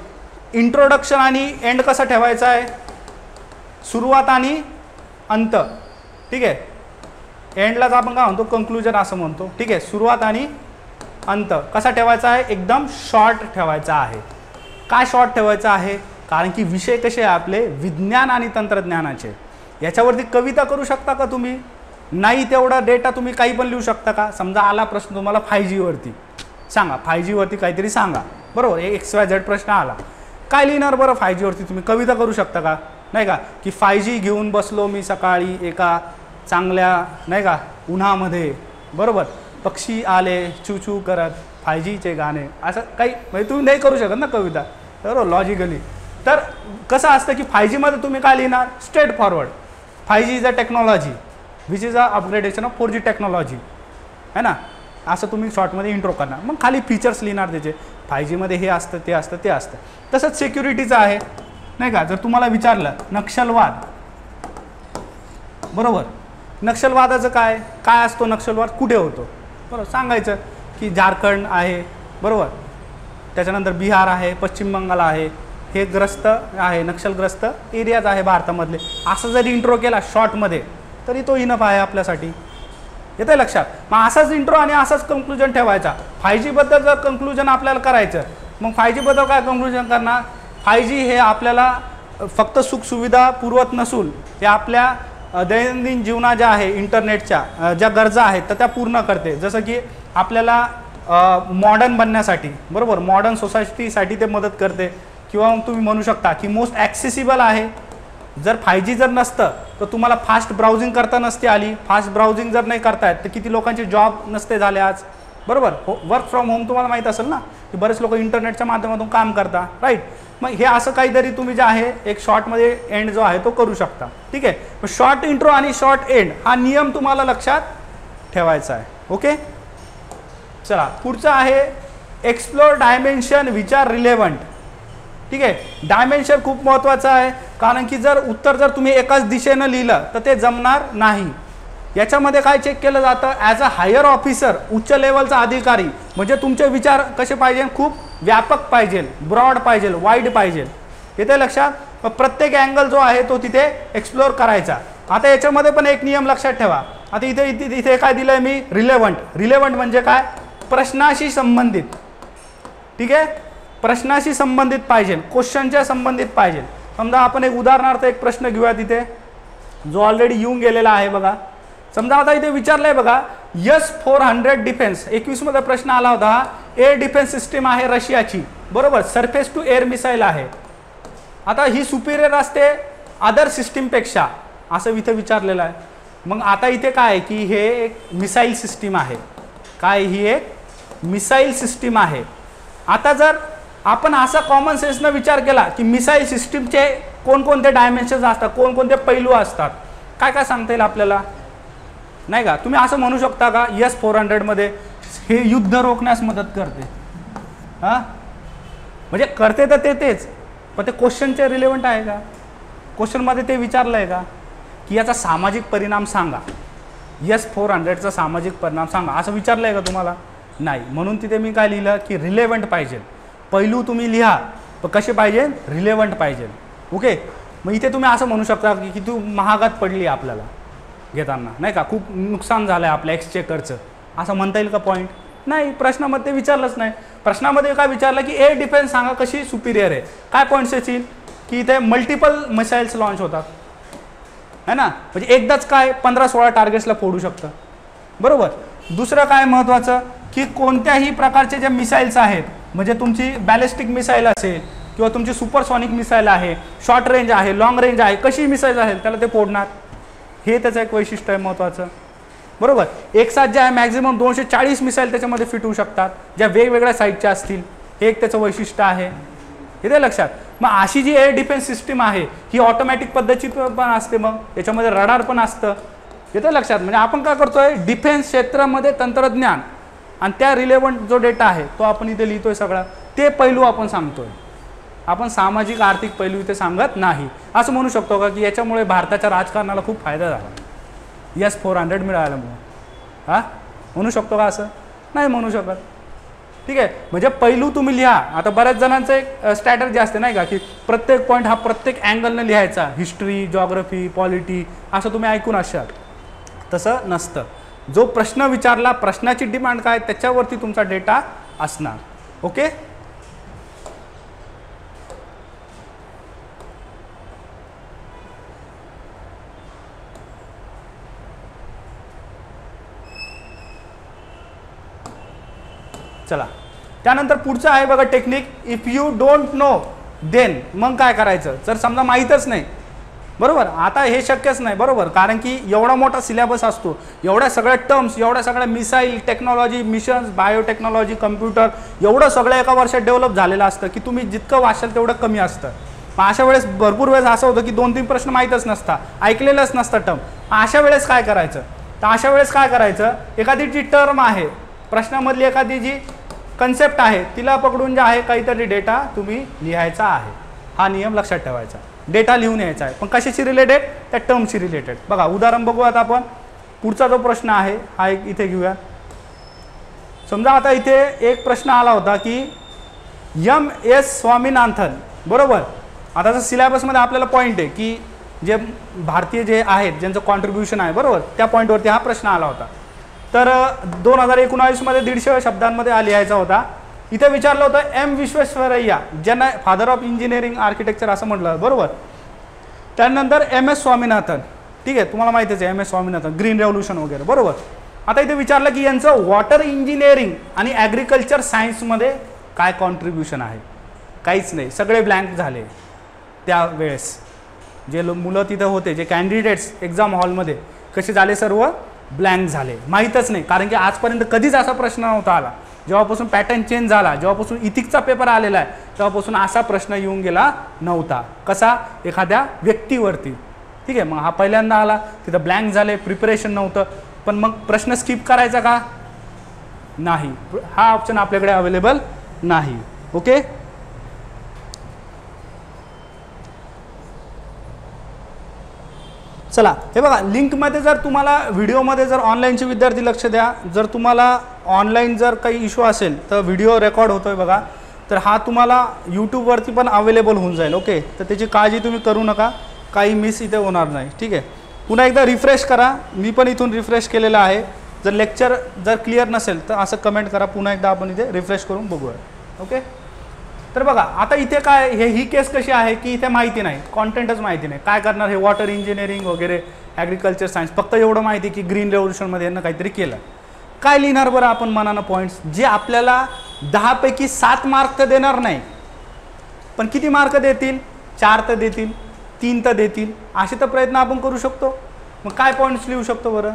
इंट्रोडक्शन आणि एंड कसा ठेवायचा आहे, सुरुवात आणि अंत. ठीक आहे. एंडलाच आपण काय म्हणतो, कंक्लुजन असं म्हणतो. ठीक आहे. सुरुवात आणि अंत कसा ठेवायचा आहे? एकदम शॉर्ट ठेवायचा आहे. काय शॉर्ट ठेवायचं आहे? कारण की विषय कसे आहे आपले, विज्ञान आणि तंत्रज्ञानाचे. याच्यावरती कविता करू शकता का तुम्ही? नाही. तेवढा डेटा तुम्ही काही पण लिहू शकता का? समजा आला प्रश्न तुम्हाला 5G वरती, सांगा 5G वरती काहीतरी सांगा. बरोबर. XYZ प्रश्न आला, काय लिहिणार बरं 5G वरती? तुम्ही कविता करू शकता का? नाही का की 5G घेऊन बसलो मी सकाळी एका चांगल्या नाही का उन्हामध्ये. बरोबर. पक्षी आले चू चू करत, 5Gचे गाणे, असं काही म्हणजे तुम्ही नाही करू शकत ना कविता. बरोबर. लॉजिकली. तर कसं असतं की 5Gमध्ये तुम्ही काय लिहिणार? Straight forward. 5G is a technology which is a upgradation of 4G technology, है ना. असं तुम्ही शॉर्टमध्ये इंट्रो करणार. मग खाली फीचर्स लिहिणार त्याचे. 5Gमध्ये हे असतं, ते असतं, ते असतं. तसंच सिक्युरिटीचं आहे नाही का. जर तुम्हाला विचारलं नक्षलवाद, बरोबर, नक्षलवादाचं काय काय असतो, नक्षलवाद कुठे होतो, बरोबर सांगायचं की झारखंड आहे. बरोबर. त्याच्यानंतर बिहार आहे, पश्चिम बंगाल आहे, हे ग्रस्त आहे, नक्षलग्रस्त एरियाज आहे भारतामधले. असं जरी इंट्रो केला शॉर्टमध्ये तरी तो इनफ आहे आपल्यासाठी. येतं आहे लक्षात. मग असाच इंट्रो आणि असाच कंक्लुजन ठेवायचा. 5Gबद्दल जर कंक्लुजन आपल्याला करायचं, मग 5Gबद्दल काय कंक्लुजन करणार? 5G हे आपल्याला फक्त सुखसुविधा पुरवत नसून हे आपल्या दैनंदिन जीवना ज्या आहे इंटरनेटच्या ज्या गरजा आहेत तर त्या पूर्ण करते. जसं की आपल्याला मॉडर्न बनण्यासाठी, बरोबर, मॉडर्न सोसायटीसाठी ते मदत करते. किंवा मग तुम्ही म्हणू शकता की मोस्ट ॲक्सेसिबल आहे. जर 5G जर नसतं तर तुम्हाला फास्ट ब्राउझिंग करता नसते आली. फास्ट ब्राउझिंग जर नाही करतायत तर किती लोकांचे जॉब नसते झाले आज. बरोबर. वर्क फ्रॉम होम तुम्हाला माहीत असेल ना की बरेच लोक इंटरनेटच्या माध्यमातून काम करता. राईट. मग हे असं काहीतरी तुम्ही जे आहे एक शॉर्टमध्ये एंड जो आहे तो करू शकता. ठीक आहे. मग शॉर्ट इंट्रो आणि शॉर्ट एंड हा नियम तुम्हाला लक्षात ठेवायचा आहे. ओके, चला पुढचं आहे explore dimension which are relevant. ठीक आहे, डायमेन्शन खूप महत्त्वाचं आहे, कारण की जर उत्तर जर तुम्ही एकाच दिशेनं लिहिलं तर ते जमणार नाही. याच्यामध्ये काय चेक केलं जातं, ॲज अ हायर ऑफिसर, उच्च लेवलचा अधिकारी, म्हणजे तुमचे विचार कसे पाहिजे, खूप व्यापक पाहिजे, ब्रॉड पाहिजे, वाईड पाहिजे. येते लक्षात. प्रत्येक अँगल जो आहे तो तिथे एक्सप्लोर करायचा. आता याच्यामध्ये पण एक नियम लक्षात ठेवा. आता इथे काय दिलंय मी, रिलेव्हंट. रिलेव्हंट म्हणजे काय, प्रश्नाशी संबंधित. ठीक आहे, प्रश्नाशी संबंधित पाहिजे, क्वेश्चनच्या संबंधित पाहिजे. समजा आपण एक उदाहरणार्थ एक प्रश्न घेऊया तिथे, जो ऑलरेडी येऊन गेलेला आहे बघा. समजा आता इथे विचारलंय बघा, S-400 डिफेन्स, 21 मध्ये प्रश्न आला होता. एअर डिफेन्स सिस्टीम आहे रशियाची, बरोबर, सरफेस टू एअर मिसाईल आहे. आता ही सुपिरियर असते अदर सिस्टीमपेक्षा, असं इथे विचारलेलं आहे. मग आता इथे काय आहे की हे एक मिसाईल सिस्टीम आहे. काय, ही एक मिसाईल सिस्टीम आहे. आता जर आपण असा कॉमन सेन्सनं विचार केला की मिसाईल सिस्टीमचे कोणकोणते डायमेन्शन्स असतात, कोणकोणते पैलू असतात, काय काय सांगता येईल आपल्याला, नाही का. तुम्ही असं म्हणू शकता का, S-400 मध्ये हे युद्ध रोखण्यास मदत करते. हां, म्हणजे करते तर तेच, पण ते क्वेश्चनचे रिलेव्हंट आहे का, क्वेश्चनमध्ये ते विचारलं आहे का की याचा सामाजिक परिणाम सांगा, S-400चा सामाजिक परिणाम सांगा, असं विचारलं आहे का तुम्हाला, नाही. म्हणून तिथे मी काय लिहिलं की रिलेव्हंट पाहिजे. पैलू तुम्ही लिहा, पण कसे पाहिजे, रिलेव्हंट पाहिजे. ओके, मग इथे तुम्ही असं म्हणू शकता की तू महागात पडली आपल्याला घेताना, नाही का, खूप नुकसान झालं आहे आपल्या एक्सचेकरचं, असं म्हणता येईल का पॉईंट, नाही. प्रश्नामध्ये विचारलंच नाही. प्रश्नामध्ये काय विचारलं की एअर डिफेन्स सांगा कशी सुपिरियर आहे. काय पॉईंट्स येतील की इथे मल्टिपल मिसाईल्स लॉन्च होतात, है ना, म्हणजे एकदाच काय 15-16 टार्गेट्सला फोडू शकतं, बरोबर. दुसरं काय महत्त्वाचं की कोणत्याही प्रकारचे जे मिसाईल्स आहेत, म्हणजे तुमची बॅलिस्टिक मिसाईल असेल किंवा तुमची सुपरसॉनिक मिसाईल आहे, शॉर्ट रेंज आहे, लॉंग रेंज आहे, कशी मिसाईल असेल त्याला ते फोडणार. हे त्याचं एक वैशिष्ट्य आहे महत्त्वाचं, बरोबर. एक साथ जे आहे मॅक्झिमम 240 मिसाईल त्याच्यामध्ये फिट होऊ शकतात, ज्या वेगवेगळ्या साईजच्या असतील. हे एक त्याचं वैशिष्ट्य आहे, हे लक्षात. मग अशी जी एअर डिफेन्स सिस्टीम आहे ही ऑटोमॅटिक पद्धतीची पण असते, मग याच्यामध्ये रडार पण असतं, येतं लक्षात. म्हणजे आपण काय करतोय, डिफेन्स क्षेत्रामध्ये तंत्रज्ञान आणि त्या रिलेव्हंट जो डेटा आहे तो आपण इथे लिहितोय सगळा, ते पैलू आपण सांगतोय. आपण सामाजिक आर्थिक पैलू इथे सांगत नाही. असं म्हणू शकतो का की याच्यामुळे भारताच्या राजकारणाला खूप फायदा झाला, S-400 मिळाल्यामुळे, हां, म्हणू शकतो का, असं नाही म्हणू शकत. ठीक आहे, म्हणजे पैलू तुम्ही लिहा. आता बऱ्याच जणांचं एक स्ट्रॅटर्जी असते, नाही का, की प्रत्येक पॉईंट हा प्रत्येक अँगलनं लिहायचा, हिस्ट्री, जॉग्रफी, पॉलिटी, असं तुम्ही ऐकून असाल. तसं नसतं. जो प्रश्न विचारला, प्रश्नाची डिमांड काय, त्याच्यावरती तुमचा डेटा असणार. ओके, चला त्यानंतर पुढचं आहे बघा technique, if you don't know then. मग काय करायचं जर समजा माहीतच नाही, बरोबर. आता हे शक्यच नाही, बरोबर, कारण की एवढा मोठा सिलेबस असतो, एवढ्या सगळ्या टर्म्स, एवढ्या सगळ्या missile technology, missions, biotechnology, computer, एवढं सगळं एका वर्षात डेव्हलप झालेलं असतं की तुम्ही जितकं वाचाल तेवढं कमी असतं. मग अशा वेळेस भरपूर वेळेस असं होतं की 2-3 प्रश्न माहीतच नसता, ऐकलेलंच नसतं टर्म. अशा वेळेस काय करायचं, तर अशा वेळेस काय करायचं, एखादी जी टर्म आहे प्रश्नामधली, एखादी जी कन्सेप्ट आहे तिला पकडून जे आहे काहीतरी डेटा तुम्ही लिहायचा आहे. हा नियम लक्षात ठेवायचा, डेटा लिहून यायचा आहे, पण कशाशी रिलेटेड, त्या टर्मशी रिलेटेड. बघा उदाहरण बघूयात आपण. पुढचा जो प्रश्न आहे हा एक इथे घेऊया. समजा आता इथे एक प्रश्न आला होता की M.S. स्वामीनाथन, बरोबर. आता जर सिलेबसमध्ये आपल्याला पॉईंट आहे की जे भारतीय जे आहेत ज्यांचं कॉन्ट्रीब्युशन आहे, बरोबर, त्या पॉईंटवरती हा प्रश्न आला होता. तर 2019 मध्ये 150 शब्दांमध्ये लिहायचा होता. इथे विचारलं होतं M. विश्वेश्वरय्या, ज्यांना फादर ऑफ इंजिनिअरिंग आर्किटेक्चर असं म्हटलं, बरोबर. त्यानंतर M.S. स्वामीनाथन, ठीक आहे, तुम्हाला माहितीच आहे M.S. स्वामीनाथन, ग्रीन रेव्होल्यूशन वगैरे, बरोबर. आता इथे विचारलं की यांचं वॉटर इंजिनिअरिंग आणि ॲग्रिकल्चर सायन्समध्ये काय कॉन्ट्रीब्युशन आहे. काहीच नाही, सगळे ब्लँक झाले. त्यावेळेस जे मुलं तिथं होते, जे कॅन्डिडेट्स एक्झाम हॉलमध्ये, कसे झाले, सर्व ब्लँक झाले, माहीतच नाही. कारण की आजपर्यंत कधीच असा प्रश्न नव्हता आला. जेव्हापासून पॅटर्न चेंज झाला, जेव्हापासून इथिक्सचा पेपर आलेला आहे, तेव्हापासून असा प्रश्न येऊन गेला नव्हता. कसा, एखाद्या व्यक्तीवरती. ठीक आहे, मग हा पहिल्यांदा आला, तिथं ब्लँक झाले, प्रिपरेशन नव्हतं. पण मग प्रश्न स्किप करायचा का? नाही, हा ऑप्शन आपल्याकडे अवेलेबल नाही. ओके, चला हे बघा लिंकमध्ये जर तुम्हाला व्हिडिओमध्ये जर ऑनलाईनचे विद्यार्थी लक्ष द्या, जर तुम्हाला ऑनलाईन जर काही इश्यू असेल तर व्हिडिओ रेकॉर्ड होतोय बघा, तर हा तुम्हाला यूट्यूबवरती पण अवेलेबल होऊन जाईल. ओके, तर त्याची काळजी तुम्ही करू नका, काही मिस इथे होणार नाही. ठीक आहे, पुन्हा एकदा रिफ्रेश करा. मी पण इथून रिफ्रेश केलेलं आहे. जर लेक्चर जर क्लिअर नसेल तर असं कमेंट करा, पुन्हा एकदा आपण इथे रिफ्रेश करून बघूया. ओके, तर बघा आता इथे काय ही केस कशी आहे की इथे माहिती नाही, कॉन्टेंटच माहिती नाही. काय करणार हे वॉटर इंजिनिअरिंग वगैरे ॲग्रिकल्चर सायन्स, फक्त एवढं माहिती की ग्रीन रेव्होल्युशनमध्ये यांना काहीतरी केलं. काय लिहिणार बरं आपण मनानं पॉईंट्स, जे आपल्याला 10 पैकी 7 मार्क तर देणार नाही, पण किती मार्क देतील? 4 तर देतील, 3 तर देतील, असे तर प्रयत्न आपण करू शकतो. मग काय पॉईंट्स लिहू शकतो बरं?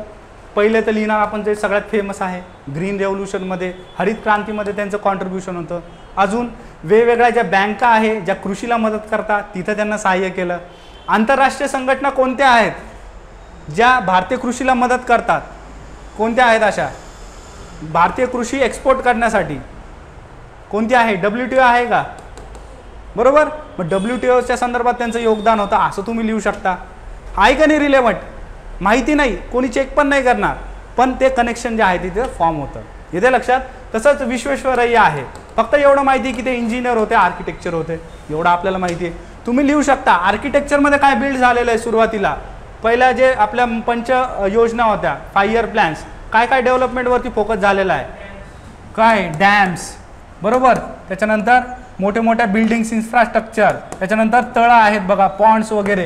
पहिले तर लिहिणार आपण जे सगळ्यात फेमस आहे, ग्रीन रेव्होल्युशनमध्ये हरित क्रांतीमध्ये त्यांचं कॉन्ट्रीब्युशन होतं. अजून वेगवेगळ्या ज्या बँका आहे ज्या कृषीला मदत करतात तिथं त्यांना सहाय्य केलं. आंतरराष्ट्रीय संघटना कोणत्या आहेत ज्या भारतीय कृषीला मदत करतात? कोणत्या आहेत अशा? भारतीय कृषी एक्सपोर्ट करण्यासाठी कोणती आहे? WTO आहे का? बरोबर, मग WTOच्या संदर्भात त्यांचं योगदान होतं असं तुम्ही लिहू शकता. आहे का नाही रिलेव्हंट? माहिती नाही, कोणी चेक पण नाही करणार, पण ते कनेक्शन जे आहे तिथे फॉर्म होतं. येते लक्षात? तसंच विश्वेश्वरय्या आहे, फक्त एवढं माहिती की ते इंजिनियर होते, आर्किटेक्चर होते, एवढं आपल्याला माहिती आहे. तुम्ही लिहू शकता आर्किटेक्चरमध्ये काय बिल्ड झालेलं आहे सुरुवातीला. पहिल्या जे आपल्या पंच योजना होत्या 5 इयर प्लॅन्स, काय काय डेव्हलपमेंटवरती फोकस झालेला आहे? काय? डॅम्स, बरोबर. त्याच्यानंतर मोठे मोठ्या बिल्डिंग्स इन्फ्रास्ट्रक्चर, त्याच्यानंतर तळं आहेत बघा, पॉन्ड्स वगैरे.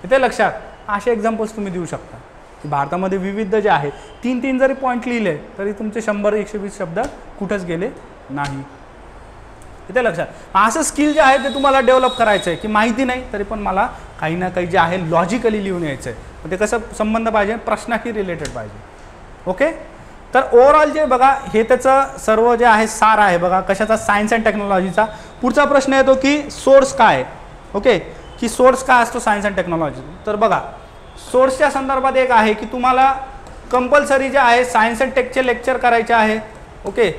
येते लक्षात? असे एक्झाम्पल्स तुम्ही देऊ शकता की भारतामध्ये विविध जे आहेत 3-3 जरी पॉईंट लिहिले तरी तुमचे 100-120 शब्द कुठंच गेले नाही. येते लक्षात? असं स्किल जे आहे ते तुम्हाला डेव्हलप करायचं आहे की माहिती नाही तरी पण मला काही ना काही जे आहे लॉजिकली लिहून यायचं आहे. मग ते कसं संबंध पाहिजे? प्रश्नाशी रिलेटेड पाहिजे. ओके, तर ओव्हरऑल जे बघा हे त्याचं सर्व जे आहे सार आहे बघा कशाचा? सायन्स अँड टेक्नॉलॉजीचा. पुढचा प्रश्न येतो की सोर्स काय? ओके, की सोर्स काय असतो सायन्स अँड टेक्नॉलॉजी? तर बघा सोर्सच्या संदर्भात एक आहे की तुम्हाला कंपल्सरी जे आहे सायन्स अँड टेकचे लेक्चर करायचे आहे. ओके,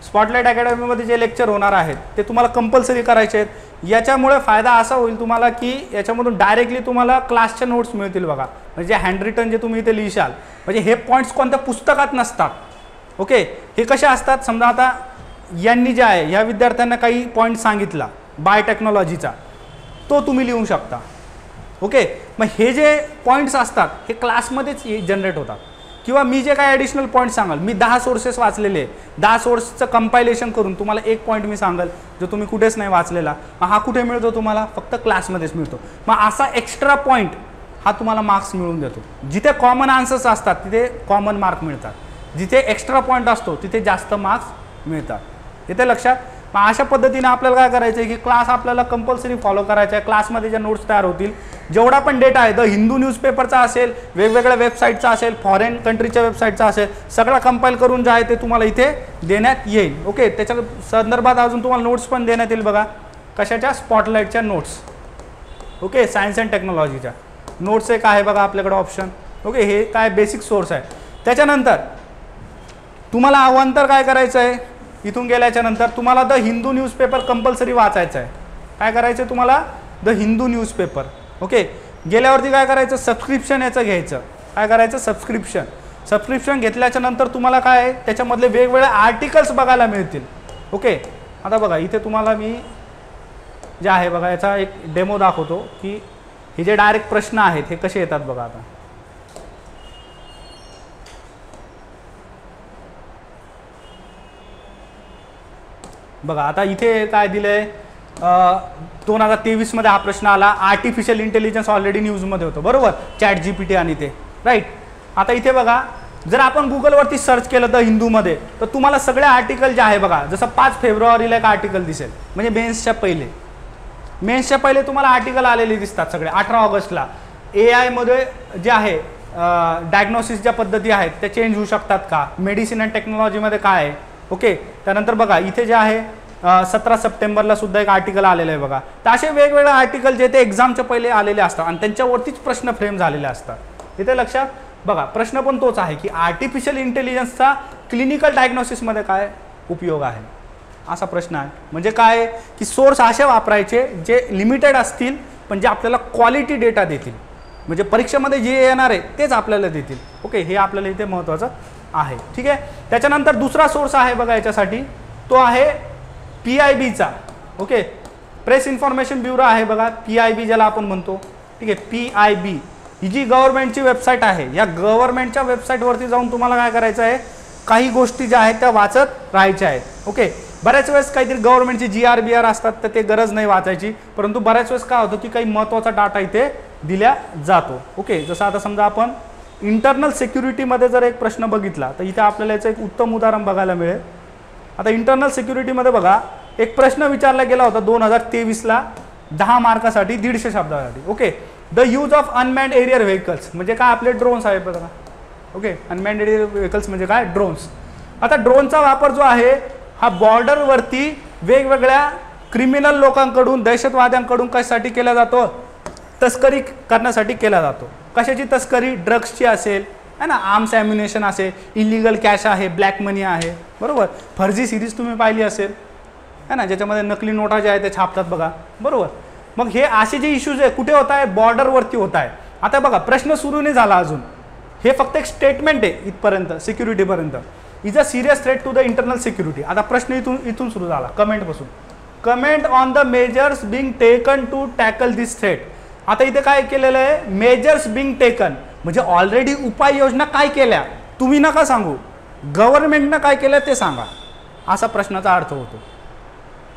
स्पॉटलाईट अकॅडमीमध्ये जे लेक्चर होणार आहेत ते तुम्हाला कंपल्सरी करायचे आहेत. याच्यामुळे फायदा असा होईल तुम्हाला की याच्यामधून डायरेक्टली तुम्हाला क्लासच्या नोट्स मिळतील बघा, म्हणजे हँड रिटन जे तुम्ही इथे लिहिशाल, म्हणजे हे पॉईंट्स कोणत्या पुस्तकात नसतात. ओके, हे कसे असतात? समजा आता यांनी जे आहे ह्या विद्यार्थ्यांना काही पॉईंट सांगितला बायोटेक्नॉलॉजीचा, तो तुम्ही लिहू शकता. ओके, मग हे जे पॉईंट्स असतात हे क्लासमध्येच जनरेट होतात, किंवा मी जे काय ॲडिशनल पॉईंट सांगाल, मी 10 सोर्सेस वाचलेले, 10 सोर्सचं कंपायलेशन करून तुम्हाला एक पॉईंट मी सांगाल जो तुम्ही कुठेच नाही वाचलेला, मग हा कुठे मिळतो तुम्हाला? फक्त क्लासमध्येच मिळतो. मग असा एक्स्ट्रा पॉईंट हा तुम्हाला मार्क्स मिळून देतो. जिथे कॉमन आन्सर्स असतात तिथे कॉमन मार्क मिळतात, जिथे एक्स्ट्रा पॉईंट असतो तिथे जास्त मार्क्स मिळतात. येते लक्षात? मग अशा पद्धतीने आपल्याला काय करायचं आहे की क्लास आपल्याला कंपल्सरी फॉलो करायचा आहे. क्लासमध्ये ज्या नोट्स तयार होतील, जेवढा पण डेटा आहे, द हिंदू न्यूजपेपरचा असेल, वेगवेगळ्या वेबसाईटचा असेल, फॉरेन कंट्रीच्या वेबसाईटचा असेल, सगळा कंपाईल करून जे आहे ते तुम्हाला इथे देण्यात येईल. ओके, त्याच्या संदर्भात अजून तुम्हाला नोट्स पण देण्यात येईल बघा. कशाच्या? स्पॉटलाईटच्या नोट्स. ओके, सायन्स अँड टेक्नॉलॉजीच्या नोट्स एक आहे बघा आपल्याकडे ऑप्शन. ओके, हे काय बेसिक सोर्स आहे. त्याच्यानंतर तुम्हाला अवांतर काय करायचं आहे? इथून गेल्याच्या नंतर तुम्हाला द हिंदू न्यूजपेपर कंपल्सरी वाचायचं आहे. काय करायचं आहे तुम्हाला? The Hindu newspaper. ओके, गेल्यावरती काय करायचं? सबस्क्रिप्शन याचं घ्यायचं. काय करायचं? सबस्क्रिप्शन घेतल्याच्या नंतर तुम्हाला काय आहे त्याच्यामधले वेगवेगळे आर्टिकल्स बघायला मिळतील. ओके, आता बघा इथे तुम्हाला मी जे आहे बघा याचा एक डेमो दाखवतो की हे जे डायरेक्ट प्रश्न आहेत हे कसे येतात बघा. आता बघा, आता इथे काय दिलंय? 2023 मध्ये हा प्रश्न आला. आर्टिफिशियल इंटेलिजन्स ऑलरेडी न्यूजमध्ये होतं, बरोबर, चॅट GPT आणि ते, राईट. आता इथे बघा जर आपण गुगलवरती सर्च केलं द हिंदूमध्ये तर तुम्हाला सगळे आर्टिकल जे आहे बघा, जसं 5 फेब्रुवारीला एक आर्टिकल दिसेल, म्हणजे मेन्सच्या पहिले तुम्हाला आर्टिकल आलेले दिसतात सगळे. 18 ऑगस्टला AI मध्ये जे आहे डायग्नोसिस ज्या पद्धती आहेत त्या चेंज होऊ शकतात का? मेडिसिन अँड टेक्नॉलॉजीमध्ये काय आहे? ओके, त्यानंतर बघा इथे जे आहे 17 सप्टेंबरला सुद्धा एक आर्टिकल आलेलं आहे बघा. तर असे वेगवेगळे आर्टिकल जे ते एक्झामच्या पहिले आलेले असतात आणि त्यांच्यावरतीच प्रश्न फ्रेम झालेले असतात. इथे लक्षात? बघा प्रश्न पण तोच आहे की आर्टिफिशियल इंटेलिजन्सचा क्लिनिकल डायग्नोसिसमध्ये काय उपयोग आहे, असा प्रश्न आहे. म्हणजे काय की सोर्स असे वापरायचे जे लिमिटेड असतील पण जे आपल्याला क्वालिटी डेटा देतील, म्हणजे परीक्षेमध्ये जे येणार आहे तेच आपल्याला देतील. ओके, हे आपल्याला इथे महत्त्वाचं आहे. ठीक आहे. त्याच्यानंतर दुसरा सोर्स आहे बघा याच्यासाठी, तो आहे PIBचा. ओके, प्रेस इन्फॉर्मेशन ब्युरो आहे बघा, PIB ज्याला आपण म्हणतो. ठीक आहे, PIB ही जी गव्हर्नमेंटची वेबसाईट आहे, या गव्हर्नमेंटच्या वेबसाईटवरती जाऊन तुम्हाला काय करायचं आहे, काही गोष्टी ज्या आहेत त्या वाचत राहायच्या आहेत. ओके, बऱ्याच वेळेस काहीतरी गव्हर्नमेंटची GR असतात तर ते गरज नाही वाचायची, परंतु बऱ्याच वेळेस काय होतं की काही महत्त्वाचा डाटा इथे दिला जातो. ओके, जसं आता समजा आपण इंटरनल सिक्युरिटीमध्ये जर एक प्रश्न बघितला तर इथे आपल्याला याचं एक उत्तम उदाहरण बघायला मिळेल. आता इंटरनल सिक्युरिटीमध्ये बघा एक प्रश्न विचारला गेला होता 2023ला 10 मार्कासाठी 150 शब्दासाठी. Okay, the use of unmanned arrear vehicles म्हणजे काय, आपले ड्रोन्स आहेत बघा. ओके, अनमॅन्ड एरियर व्हेकल्स म्हणजे काय, ड्रोन्स. आता ड्रोनचा वापर जो आहे हा बॉर्डरवरती वेगवेगळ्या क्रिमिनल लोकांकडून, दहशतवाद्यांकडून कशासाठी केला जातो, तस्करी करण्यासाठी केला जातो. कशाची तस्करी, ड्रग्सची असेल है ना, आर्म्स ॲम्युनेशन असेल, इलिगल कॅश आहे, ब्लॅक मनी आहे, बरोबर. फर्जी सिरीज तुम्ही पाहिली असेल है ना, ज्याच्यामध्ये नकली नोटा ज्या आहेत ते छापतात बघा, बरोबर. मग हे असे जे इश्यूज आहे कुठे होत आहे, बॉर्डरवरती होत आहे. आता बघा प्रश्न सुरू नाही झाला अजून, हे फक्त एक स्टेटमेंट आहे इथपर्यंत, सिक्युरिटीपर्यंत. Is a serious threat to the internal security. आता प्रश्न इथून सुरू झाला, कमेंटपासून. Comment on the measures being taken to tackle this threat. आता इथे काय केलेलं आहे, मेजर्स बिंग टेकन म्हणजे ऑलरेडी उपाययोजना काय केल्या, तुम्ही नका सांगू, गव्हर्नमेंटनं काय केलं ते सांगा, असा प्रश्नाचा अर्थ होतो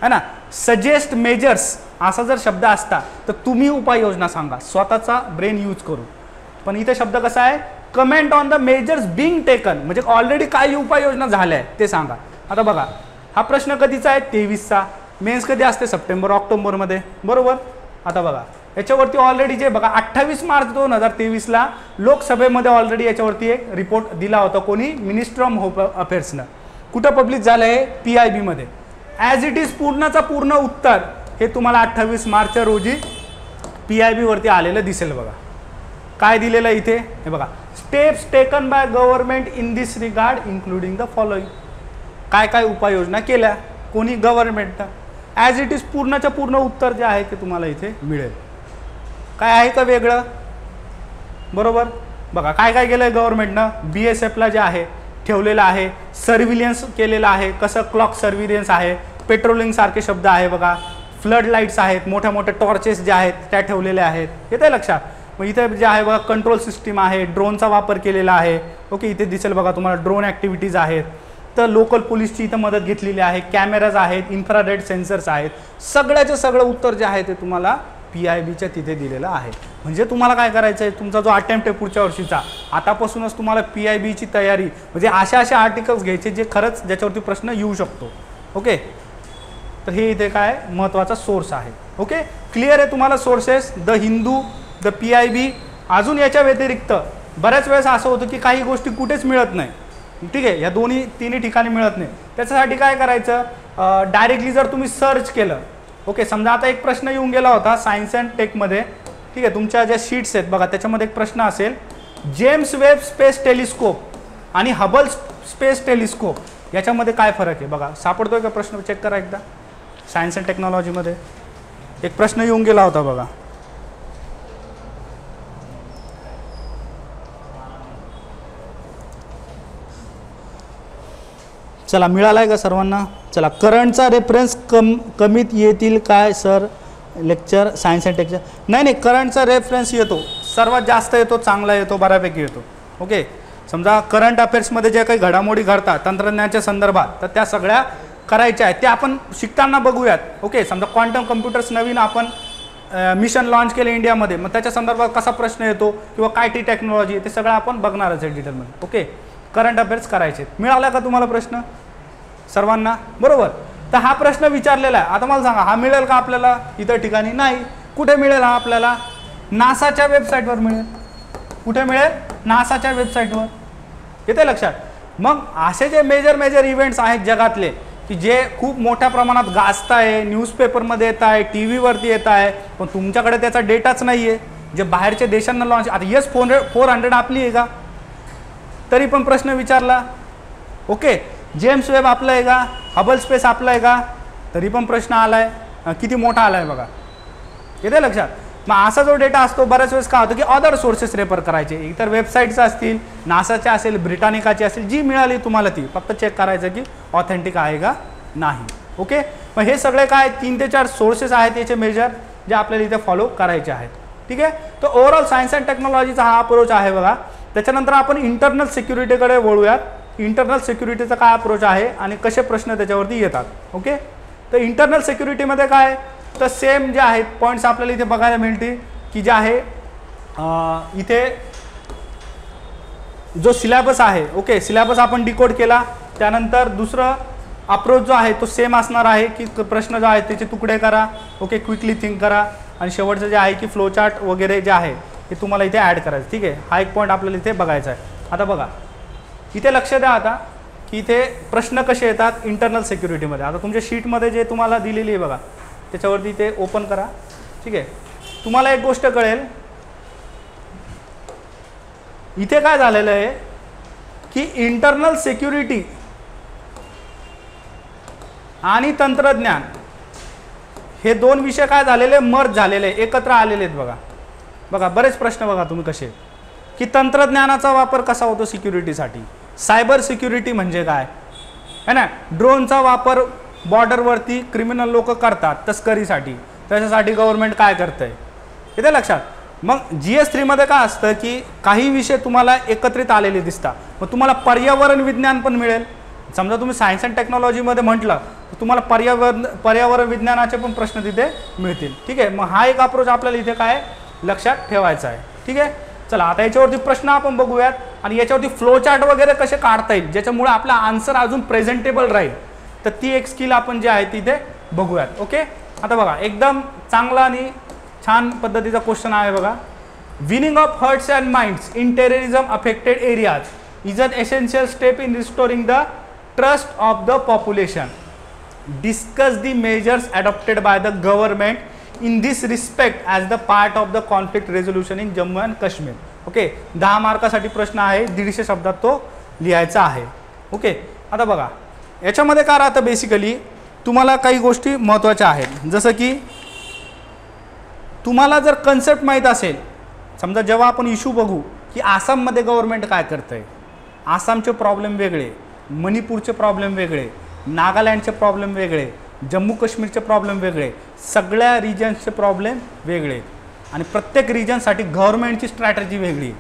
है ना. सजेस्ट मेजर्स असा जर शब्द असता तर तुम्ही उपाययोजना सांगा, स्वतःचा ब्रेन यूज करू. पण इथे शब्द कसा आहे, comment on the measures being taken म्हणजे ऑलरेडी काय उपाययोजना झाल्या आहे ते सांगा. आता बघा हा प्रश्न कधीचा आहे, 23चा. मेन्स कधी असते, सप्टेंबर ऑक्टोबरमध्ये, बरोबर. आता बघा याच्यावरती ऑलरेडी जे बघा 28 मार्च 2023ला लोकसभेमध्ये ऑलरेडी याच्यावरती एक रिपोर्ट दिला होता, कोणी, मिनिस्टर ऑफ होम अफेअर्सनं. कुठं पब्लिश झालं आहे, PIB मध्ये. ॲज इट इज पूर्णचा पूर्ण उत्तर हे तुम्हाला 28 मार्च रोजी PIB वरती आलेलं दिसेल बघा. काय दिलेलं इथे हे बघा, steps taken by government in this regard including the following. काय काय उपाययोजना केल्या, कोणी, गव्हर्नमेंटनं. ॲज इट इज पूर्णच्या पूर्ण उत्तर जे आहे ते तुम्हाला इथे मिळेल. काय आहे का वेगळं, बरोबर. बघा काय काय केलं आहे गव्हर्नमेंटनं, BSFला जे आहे ठेवलेलं आहे, सर्व्हिलियन्स केलेलं आहे. कसं, क्लॉक सर्व्हिलियन्स आहे, पेट्रोलिंग सारखे शब्द आहे बघा, फ्लड लाईट्स आहेत, मोठ्या मोठ्या टॉर्चेस ज्या आहेत त्या ठेवलेल्या आहेत, येते लक्षात. मग इथे जे आहे बघा कंट्रोल सिस्टीम आहे, ड्रोनचा वापर केलेला आहे. ओके, इथे दिसेल बघा तुम्हाला ड्रोन ॲक्टिव्हिटीज आहेत. तर लोकल पोलीसची इथं मदत घेतलेली आहे, कॅमेराज आहेत, इन्फ्रारेड सेन्सर्स आहेत. सगळ्याचं सगळं उत्तर जे आहे ते तुम्हाला PIBच्या तिथे दिलेलं आहे. म्हणजे तुम्हाला काय करायचं आहे, तुमचा जो अटेम्प्ट आहे पुढच्या वर्षीचा, आतापासूनच तुम्हाला PIBची तयारी, म्हणजे अशा आर्टिकल्स घ्यायचे जे खरंच ज्याच्यावरती प्रश्न येऊ शकतो. ओके, तर हे इथे काय महत्त्वाचा सोर्स आहे. ओके, क्लिअर आहे तुम्हाला sources, the Hindu, the PIB. अजून याच्या व्यतिरिक्त बऱ्याच वेळेस असं होतं की काही गोष्टी कुठेच मिळत नाही. ठीक आहे, या तिन्ही ठिकाणी मिळत नाही. त्याच्यासाठी काय करायचं, डायरेक्टली जर तुम्ही सर्च केलं. ओके, समजा आता एक प्रश्न येऊन गेला होता सायन्स अँड टेकमध्ये. ठीक आहे, तुमच्या ज्या शीट्स आहेत बघा त्याच्यामध्ये एक प्रश्न असेल, जेम्स वेब स्पेस टेलिस्कोप आणि हबल स्पेस टेलिस्कोप याच्यामध्ये काय फरक आहे बघा. सापडतोय का प्रश्न, चेक करा एकदा. सायन्स अँड टेक्नॉलॉजीमध्ये एक प्रश्न येऊन गेला होता बघा. चला, मिळालाय का सर्वांना. चला, करंटचा रेफरन्स कमीत येतील काय सर लेक्चर सायन्स अँड टेकच्या. नाही, करंटचा रेफरन्स येतो, सर्वात जास्त येतो, चांगला येतो, बऱ्यापैकी येतो. ओके, समजा करंट अफेअर्समध्ये ज्या काही घडामोडी घडतात तंत्रज्ञानाच्या संदर्भात, तर त्या सगळ्या करायच्या आहेत, त्या आपण शिकताना बघूयात. ओके, समजा क्वांटम कम्प्युटर्स नवीन आपण मिशन लॉन्च केलं इंडियामध्ये, मग त्याच्या संदर्भात कसा प्रश्न येतो किंवा काय ती टेक्नॉलॉजी ते सगळं आपण बघणारच आहे डिटेलमध्ये. ओके, करंट अफेअर्स करायचे. मिळाला का तुम्हाला प्रश्न सर्वांना, बरोबर. तर हा प्रश्न विचारलेला आहे. आता मला सांगा, हा मिळेल का आपल्याला इतर ठिकाणी, नाही. कुठे मिळेल हा आपल्याला, नासाच्या वेबसाईटवर मिळेल. कुठे मिळेल, नासाच्या वेबसाईटवर, येते लक्षात. मग असे जे मेजर इव्हेंट्स आहेत जगातले की जे खूप मोठ्या प्रमाणात गाजत आहे, न्यूजपेपरमध्ये येत आहे, TV वरती येत आहे, पण तुमच्याकडे त्याचा डेटाच नाही आहे, जे बाहेरच्या देशांना लॉन्च. आता S-400 आपली आहे का, तरी पण प्रश्न विचारला. ओके, जेम्स वेब आपलं आहे का, हबल स्पेस आपलं आहे का, तरी पण प्रश्न आलाय. किती मोठा आलाय बघा, येते लक्षात. मग असा जो डेटा असतो बऱ्याच वेळेस काय होतं की अदर सोर्सेस रेफर करायचे, इतर वेबसाईट्स असतील, नासाच्या असेल, ब्रिटानिकाची असेल, जी मिळाली तुम्हाला ती फक्त चेक करायचं की ऑथेंटिक आहे का नाही. ओके, मग हे सगळे काय 3 ते 4 सोर्सेस आहेत याचे मेजर, जे आपल्याला इथे फॉलो करायचे आहेत. ठीक आहे, तर ओव्हरऑल सायन्स अँड टेक्नॉलॉजीचा हा अप्रोच आहे बघा. त्याच्यानंतर आपण इंटरनल सिक्युरिटीकडे वळूयात. इंटरनल सिक्युरिटीचा काय अप्रोच आहे आणि कसे प्रश्न त्याच्यावरती येतात. ओके, तर इंटरनल सिक्युरिटीमध्ये काय, तर सेम जे आहेत पॉईंट्स आपल्याला इथे बघायला मिळतील की जे आहे इथे जो सिलेबस आहे. ओके, सिलेबस आपण डिकोड केला. त्यानंतर दुसरं अप्रोच जो आहे तो सेम असणार आहे की प्रश्न जो आहे त्याचे तुकडे करा. ओके, क्विकली थिंक करा. आणि शेवटचं जे आहे की फ्लो चार्ट वगैरे जे आहे ते तुम्हाला इथे ॲड करायचं. ठीक आहे, हा एक पॉईंट आपल्याला इथे बघायचा आहे. आता बघा इथे लक्ष द्या आता की इथे प्रश्न कसे येतात इंटरनल सिक्युरिटीमध्ये. आता तुमच्या शीटमध्ये जे तुम्हाला दिलेली आहे बघा, त्याच्यावरती ते ओपन करा. ठीक आहे, तुम्हाला एक गोष्ट कळेल, इथे काय झालेलं आहे की इंटरनल सिक्युरिटी आणि तंत्रज्ञान हे 2 विषय काय झालेले, मर्ज झालेले, एकत्र आलेले आहेत. बघा बघा बरेच प्रश्न बघा तुम्ही कसे की तंत्रज्ञानाचा वापर कसा होतो सिक्युरिटीसाठी, सायबर सिक्युरिटी म्हणजे काय है ना, ड्रोनचा वापर बॉर्डरवरती क्रिमिनल लोक करतात तस्करीसाठी, त्याच्यासाठी गव्हर्नमेंट काय करतंय येते लक्षात. मग GS3 मध्ये काय असतं की काही विषय तुम्हाला एकत्रित आलेले दिसतात. मग तुम्हाला पर्यावरण विज्ञान पण मिळेल. समजा तुम्ही सायन्स अँड टेक्नॉलॉजीमध्ये म्हटलं तर तुम्हाला पर्यावरण विज्ञानाचे पण प्रश्न तिथे मिळतील. ठीक आहे, मग हा एक अप्रोच आपल्याला इथे काय लक्षात ठेवायचा आहे. ठीक आहे, चला आता याच्यावरती प्रश्न आपण बघूयात आणि याच्यावरती फ्लो चार्ट वगैरे कसे काढता येईल ज्याच्यामुळे आपला आन्सर अजून प्रेझेंटेबल राहील. तर ती एक स्किल आपण जी आहे तिथे बघूयात. ओके, आता बघा एकदम चांगला आणि छान पद्धतीचा क्वेश्चन आहे बघा. Winning of hearts and minds in terrorism affected areas is an essential step in restoring the trust of the population. Discuss the measures adopted by the government in this respect as the part of the conflict resolution in Jammu and Kashmir. Okay, 10 मार्कासाठी प्रश्न आहे, 150 शब्दात तो लिहायचा आहे. Okay, आता बघा याच्यामध्ये काय राहतं, बेसिकली तुम्हाला काही गोष्टी महत्त्वाच्या आहेत. जसं की तुम्हाला जर कन्सेप्ट माहीत असेल, समजा जेव्हा आपण इश्यू बघू की आसाममध्ये गव्हर्नमेंट काय करतं आहे, आसामचे प्रॉब्लेम वेगळे, मणिपूरचे प्रॉब्लेम वेगळे, नागालँडचे प्रॉब्लेम वेगळे, जम्मू काश्मीरचे प्रॉब्लेम वेगळे, सगळ्या रिजन्सचे प्रॉब्लेम वेगळे आणि प्रत्येक रिजनसाठी गव्हर्नमेंटची स्ट्रॅटेजी वेगळी.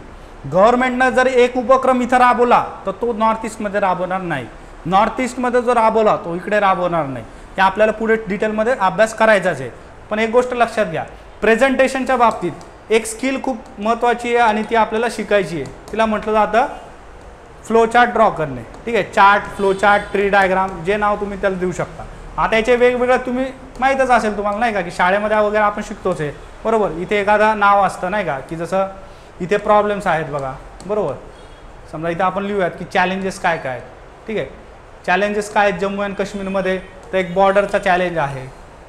गव्हर्नमेंटनं जर एक उपक्रम इथं राबवला तर तो नॉर्थ ईस्टमध्ये राबवणार नाही, नॉर्थ ईस्टमध्ये जो राबवला तो इकडे राबवणार नाही. हे आपल्याला पुढे डिटेलमध्ये अभ्यास करायचाच आहे. पण एक गोष्ट लक्षात घ्या, प्रेझेंटेशनच्या बाबतीत एक स्किल खूप महत्त्वाची आहे आणि ती आपल्याला शिकायची आहे. तिला म्हटलं जातं फ्लो चार्ट ड्रॉ करणे. ठीक आहे, chart, flow chart, tree diagram, जे नाव तुम्ही त्याला देऊ शकता. आता याचे वेगवेगळं तुम्ही माहीतच असेल तुम्हाला नाही का की शाळेमध्ये वगैरे आपण शिकतोच आहे बरोबर. इथे एखादा नाव असतं नाही का की जसं इथे प्रॉब्लेम्स आहेत बघा बरोबर. समजा इथे आपण लिहूयात की चॅलेंजेस काय काय आहेत. ठीक आहे, चॅलेंजेस काय आहेत जम्मू अँड काश्मीरमध्ये, तर एक बॉर्डरचा चॅलेंज आहे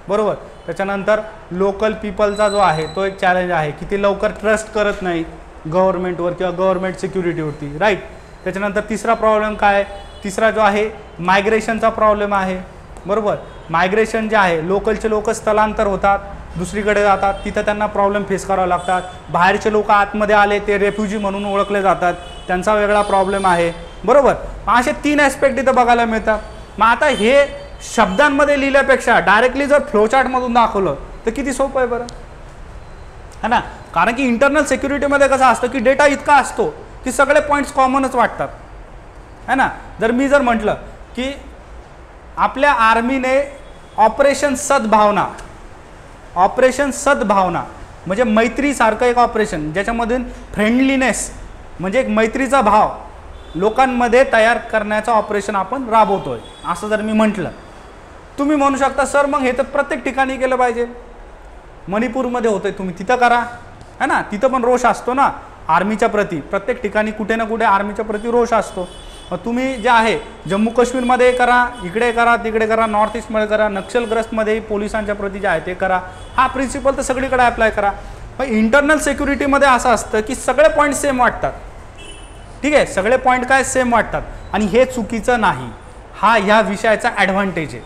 बरोबर. त्याच्यानंतर लोकल पीपलचा जो आहे तो एक चॅलेंज आहे की ते लवकर ट्रस्ट करत नाही गव्हर्नमेंटवर किंवा गव्हर्नमेंट सिक्युरिटीवरती, राईट. त्याच्यानंतर तिसरा प्रॉब्लेम काय, तिसरा जो आहे मायग्रेशनचा प्रॉब्लेम आहे बरोबर. मायग्रेशन जे आहे, लोकलचे लोक स्थलांतर होतात, दुसरीकडे जातात, तिथं त्यांना प्रॉब्लेम फेस करावे लागतात. बाहेरचे लोक आतमध्ये आले ते रेफ्युजी म्हणून ओळखले जातात, त्यांचा वेगळा प्रॉब्लेम आहे बरोबर. असे 3 ॲस्पेक्ट इथं बघायला मिळतात. मग आता हे शब्दांमध्ये लिहिल्यापेक्षा डायरेक्टली जर फ्लोचार्टमधून दाखवलं तर किती सोपं आहे बरं, है ना. कारण की इंटरनल सिक्युरिटीमध्ये कसं असतं की डेटा इतका असतो की सगळे पॉईंट्स कॉमनच वाटतात, है ना. जर मी जर म्हटलं की आपल्या आर्मीने ऑपरेशन सद्भावना म्हणजे मैत्रीसारखं एक ऑपरेशन ज्याच्यामधून फ्रेंडलीनेस म्हणजे एक मैत्रीचा भाव लोकांमध्ये तयार करण्याचं ऑपरेशन आपण राबवतोय असं जर मी म्हटलं, तुम्ही म्हणू शकता सर मग हे तर प्रत्येक ठिकाणी केलं पाहिजे. मणिपूरमध्ये होतंय तुम्ही तिथं करा, है ना. तिथं पण रोष असतो ना आर्मीच्या प्रती, प्रत्येक ठिकाणी कुठे ना कुठे आर्मीच्या प्रती रोष असतो. मग तुम्ही जे आहे जम्मू काश्मीरमध्ये करा, इकडे करा, तिकडे करा, नॉर्थ ईस्टमध्ये करा, नक्षलग्रस्तमध्ये पोलिसांच्या प्रती जे आहे ते करा. हा प्रिन्सिपल तर सगळीकडे अप्लाय करा. पण इंटरनल सिक्युरिटीमध्ये असं असतं की सगळे पॉईंट सेम वाटतात, ठीक आहे, सगळे पॉईंट काय सेम वाटतात आणि हे चुकीचं नाही. हा ह्या विषयाचा ॲडव्हान्टेज आहे,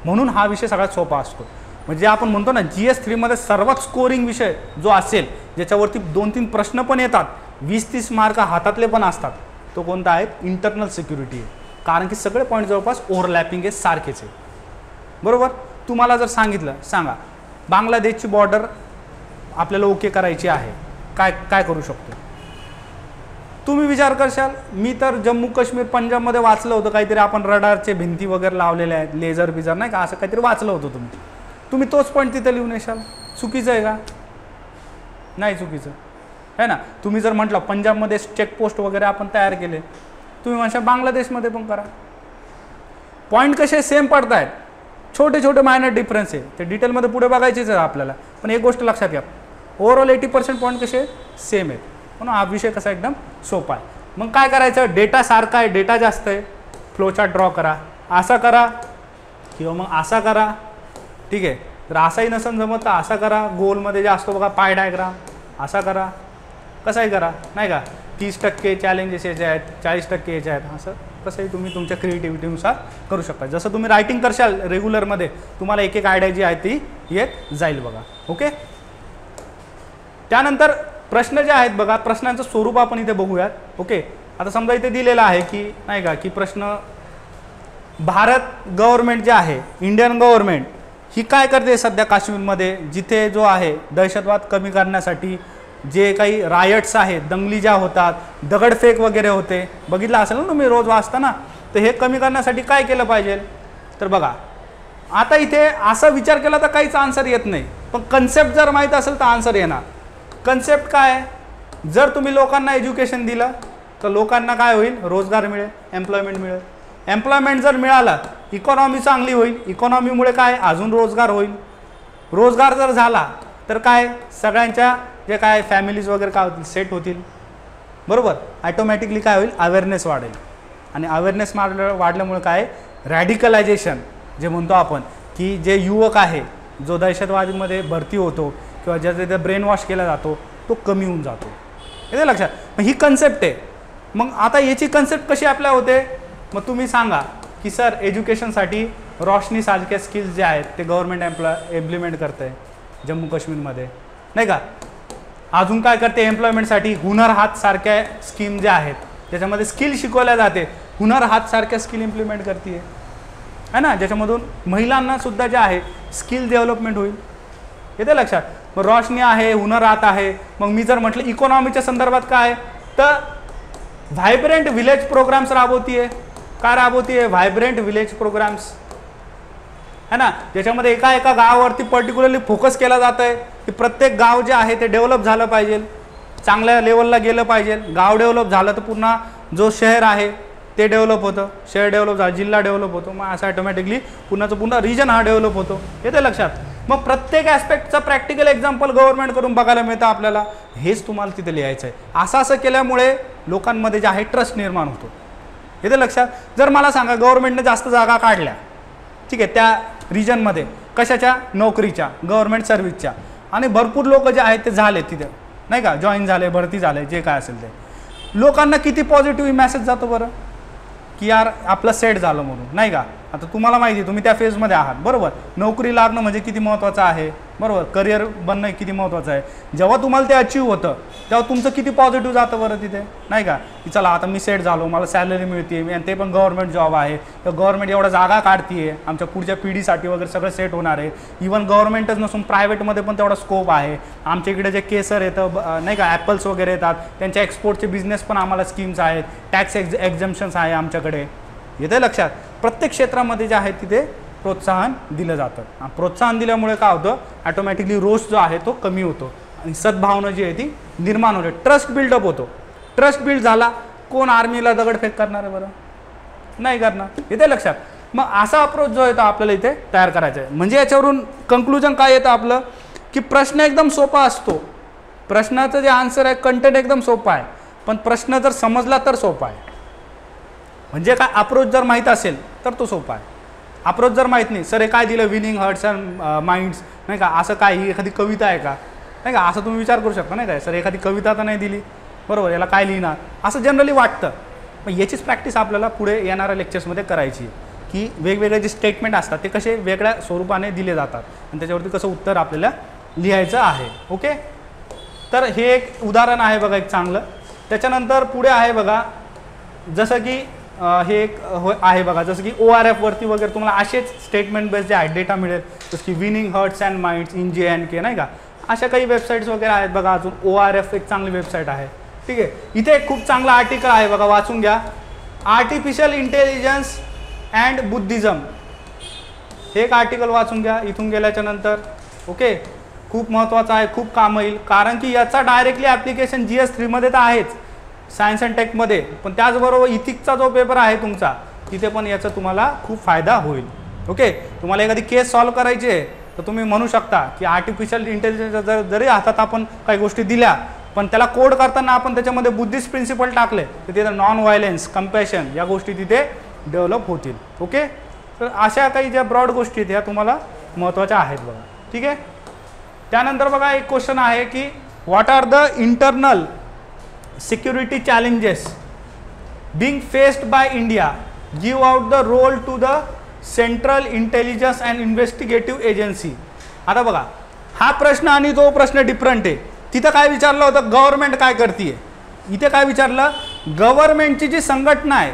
म्हणून हा विषय सगळ्यात सोपा असतो. म्हणजे आपण म्हणतो ना GS3 मध्ये सर्वात स्कोरिंग विषय जो असेल, ज्याच्यावरती 2-3 प्रश्न पण येतात, 20-30 मार्क हातातले पण असतात, तो कोणता आहे? इंटरनल सिक्युरिटी आहे. कारण की सगळे पॉईंट जवळपास ओव्हरलॅपिंग आहे, सारखेच आहे. बरोबर. तुम्हाला जर सांगितलं, सांगा बांगलादेशची बॉर्डर आपल्याला ओके करायची आहे, काय काय करू शकतो? तुम्ही विचार करशाल, मी तर जम्मू काश्मीर पंजाबमध्ये वाचलं होतं काहीतरी, आपण रडारचे भिंती वगैरे लावलेले आहेत, लेझर बिझर नाही का, असं काहीतरी वाचलं होतं. तुम्ही तोच पॉईंट तिथं लिहून येशाल. चुकीचं आहे का? नाही चुकीचं आहे ना. तुम्ही जर म्हटलं पंजाबमध्ये चेकपोस्ट वगैरे आपण तयार केले, तुम्ही म्हणशाल बांगलादेशमध्ये पण करा. पॉईंट कसे सेम पडत आहेत, छोटे छोटे मायनर डिफरन्स आहे, ते डिटेलमध्ये पुढे बघायचेच आहे आपल्याला. पण एक गोष्ट लक्षात घ्या, ओव्हरऑल 80% पॉईंट कसे सेम आहेत, म्हणून हा विषय कसा एकदम सोपा आहे. मग काय करायचं? डेटा सारखा आहे, डेटा जास्त आहे, फ्लोचार्ट ड्रॉ करा, असा करा किंवा मग असा करा. ठीक आहे, जर असाही नसेल जमत तर असा करा, गोलमध्ये जे असतो बघा पाय डायग्राम, असा करा, कसाही करा नाही का. 30% चॅलेंजेस याचे आहेत, 40% याचे आहेत, असं कसंही तुम्ही तुमच्या क्रिएटिव्हिटीनुसार करू शकता. जसं तुम्ही रायटिंग करशाल रेग्युलरमध्ये, तुम्हाला एक एक आयडिया जी आहे ती येत जाईल बघा. ओके. त्यानंतर प्रश्न जे आहेत बघा, प्रश्नांचं स्वरूप आपण इथे बघूयात. ओके. आता समजा इथे दिलेलं आहे की नाही का, की प्रश्न भारत गव्हर्नमेंट जे आहे, इंडियन गव्हर्नमेंट ही काय करते सध्या काश्मीरमध्ये, जिथे जो आहे दहशतवाद कमी करण्यासाठी जे काही रायट्स आहेत, दंगली ज्या होतात, दगडफेक वगैरे होते, बघितलं असेल ना तुम्ही रोज वाचताना, तर हे कमी करण्यासाठी काय केलं पाहिजे? तर बघा आता इथे असा विचार केला तर काहीच आन्सर येत नाही, पण कन्सेप्ट जर माहीत असेल तर आन्सर येणार. कन्सेप्ट काय आहे? जर तुम्ही लोकांना एज्युकेशन दिलं तर लोकांना काय होईल? रोजगार मिळेल, एम्प्लॉयमेंट मिळेल. एम्प्लॉयमेंट जर मिळाला, इकॉनॉमी चांगली होईल, इकॉनॉमीमुळे काय अजून रोजगार होईल. रोजगार जर झाला तर काय सगळ्यांच्या जे काय फॅमिलीज वगैरे काय होतील, सेट होतील. बरोबर. ॲटोमॅटिकली काय होईल? अवेअरनेस वाढेल, आणि अवेअरनेस वाढल्यामुळे काय रॅडिकलायझेशन जे म्हणतो आपण, की जे युवक आहे जो दहशतवादीमध्ये भरती होतो किंवा ज्याचा ते ब्रेन वॉश केला जातो, तो कमी होऊन जातो. येते लक्षात? मग ही कन्सेप्ट आहे. मग आता याची कन्सेप्ट कशी अप्लाय होते? मग तुम्ही सांगा की सर एज्युकेशनसाठी रोशनीसारख्या स्किल्स जे आहेत ते गव्हर्नमेंट इम्प्लिमेंट करते जम्मू काश्मीरमध्ये नाही का. अजून काय करते? एम्प्लॉयमेंटसाठी हुनर हात सारख्या स्कीम ज्या आहेत त्याच्यामध्ये स्किल शिकवल्या जाते, हुनर हात सारख्या स्किल इम्प्लिमेंट करते आहे ना, ज्याच्यामधून महिलांना सुद्धा जे आहे स्किल डेव्हलपमेंट होईल. येते लक्षात? मग रोशनी आहे, हुनर हात आहे. मग मी जर म्हटलं इकॉनॉमीच्या संदर्भात काय, तर व्हायब्रंट विलेज प्रोग्राम्स राबवतीये. काय राबवतीये? व्हायब्रंट विलेज प्रोग्राम्स है ना, ज्याच्यामध्ये एका एका गावावरती पर्टिक्युलरली फोकस केला जात आहे की प्रत्येक गाव जे आहे ते डेव्हलप झालं पाहिजे, चांगल्या लेवलला गेलं पाहिजे. गाव डेव्हलप झालं तर पुन्हा जो शहर आहे ते डेव्हलप होतं, शहर डेव्हलप झालं जिल्हा डेव्हलप होतो, मग असं ऑटोमॅटिकली पुन्हा रिजन हा डेव्हलप होतो. येते लक्षात? मग प्रत्येक ॲस्पेक्टचा प्रॅक्टिकल एक्झाम्पल गव्हर्नमेंट करून बघायला मिळतं आपल्याला. हेच तुम्हाला तिथे लिहायचं आहे. असं केल्यामुळे लोकांमध्ये जे आहे ट्रस्ट निर्माण होतो. येते लक्षात? जर मला सांगा गव्हर्नमेंटने जास्त जागा काढल्या, ठीक आहे, त्या रिजनमध्ये कशाच्या? नोकरीच्या, गव्हर्नमेंट सर्व्हिसच्या, आणि भरपूर लोक जे आहेत ते झाले तिथे नाही का, जॉईन झाले, भरती झाले, जे काय असेल ते, लोकांना किती पॉझिटिव्ह मेसेज जातो बरं की यार आपलं सेट झालं म्हणून नाही का. आता तुम्हाला माहिती आहे तुम्ही त्या फेजमध्ये आहात. बरोबर. नोकरी लागणं म्हणजे किती महत्त्वाचं आहे. बरोबर. करिअर बनणं किती महत्त्वाचं आहे. जेव्हा तुम्हाला ते अचीव होतं तेव्हा तुमचं किती पॉझिटिव्ह जातं बरं तिथे नाही का, की चला आता मी सेट झालो, मला सॅलरी मिळते, आणि ते पण गव्हर्नमेंट जॉब आहे, तर गव्हर्नमेंट एवढ्या जागा काढते, आमच्या पुढच्या पिढीसाठी वगैरे सगळं सेट होणार आहे. इव्हन गव्हर्नमेंटच नसून प्रायव्हेटमध्ये पण तेवढा स्कोप आहे. आमच्या इकडे जे केसर येतं नाही का, ॲपल्स वगैरे येतात, त्यांच्या एक्सपोर्टचे बिझनेस पण आम्हाला स्कीम्स आहेत, टॅक्स एक्झम्पशन्स आहे आमच्याकडे. येते लक्षात? प्रत्येक क्षेत्रामध्ये जे आहे तिथे प्रोत्साहन दिलं जातं. प्रोत्साहन दिल्यामुळे काय होतं? ऑटोमॅटिकली रोष जो आहे तो कमी होतो आणि सद्भावना जी आहे ती निर्माण होते, ट्रस्ट बिल्डअप होतो. ट्रस्ट बिल्ड झाला, कोण आर्मीला दगडफेक करणार आहे बरं? नाही करणार. येते लक्षात? मग असा अप्रोच जो आहे तो आपल्याला इथे तयार करायचा आहे. म्हणजे याच्यावरून कंक्लुजन काय येतं आपलं, की प्रश्न एकदम सोपा असतो. प्रश्नाचं जे आन्सर आहे, कंटेंट एकदम सोपा आहे, पण प्रश्न जर समजला तर सोपा आहे. म्हणजे काय, अप्रोच जर माहीत असेल तर तो सोपा आहे. अप्रोच जर माहीत नाही, सर हे काय दिलं, विनिंग हार्ट्स अँड माइंड्स नाही का, असं काय, ही एखादी कविता आहे का नाही का, असं तुम्ही विचार करू शकता नाही काय, सर एखादी कविता तर नाही दिली बरोबर, याला काय लिहिणार असं जनरली वाटतं. मग याचीच प्रॅक्टिस आपल्याला पुढे येणाऱ्या लेक्चर्समध्ये करायची, की वेगवेगळे जे स्टेटमेंट असतात ते कसे वेगळ्या स्वरूपाने दिले जातात आणि त्याच्यावरती कसं उत्तर आपल्याला लिहायचं आहे. ओके, तर हे एक उदाहरण आहे बघा एक चांगलं. त्याच्यानंतर पुढे आहे बघा, जसं की हे एक आहे बघा, जसं की ORF वरती वगैरे तुम्हाला असेच स्टेटमेंट बेस्ड जे आहे डेटा मिळेल, जसं की winning hearts and minds in JNK नाही का, अशा काही वेबसाईट्स वगैरे आहेत बघा. अजून ORF एक चांगली वेबसाईट आहे. ठीक आहे, इथे एक खूप चांगला आर्टिकल आहे बघा, वाचून घ्या. आर्टिफिशियल इंटेलिजन्स अँड बुद्धिझम, हे एक आर्टिकल वाचून घ्या इथून गेल्याच्या नंतर. ओके, खूप महत्त्वाचं आहे, खूप काम येईल, कारण की याचा डायरेक्टली ॲप्लिकेशन GS3 मध्ये तर आहेच, सायन्स अँड टेकमध्ये, पण त्याचबरोबर इथिक्सचा जो पेपर आहे तुमचा तिथे पण याचा तुम्हाला खूप फायदा होईल. ओके, तुम्हाला एखादी केस सॉल्व्ह करायची आहे तर तुम्ही म्हणू शकता की आर्टिफिशियल इंटेलिजन्स जरी हातात आपण काही गोष्टी दिल्या, पण त्याला कोड करताना आपण त्याच्यामध्ये बुद्धिस्ट प्रिन्सिपल टाकले तर तिथे नॉन व्हायलन्स, कम्पॅशन या गोष्टी तिथे डेव्हलप होतील. ओके, तर अशा काही ज्या ब्रॉड गोष्टी आहेत ह्या तुम्हाला महत्त्वाच्या आहेत बघा. ठीक आहे, त्यानंतर बघा एक क्वेश्चन आहे की what are the internal security challenges being faced by India, give out the role to the central intelligence and investigative agency. आता बघा हा प्रश्न आणि तो प्रश्न डिफरंट आहे. तिथं काय विचारलं होतं, गव्हर्नमेंट काय करते, इथे काय विचारलं, गव्हर्नमेंटची जी संघटना आहे,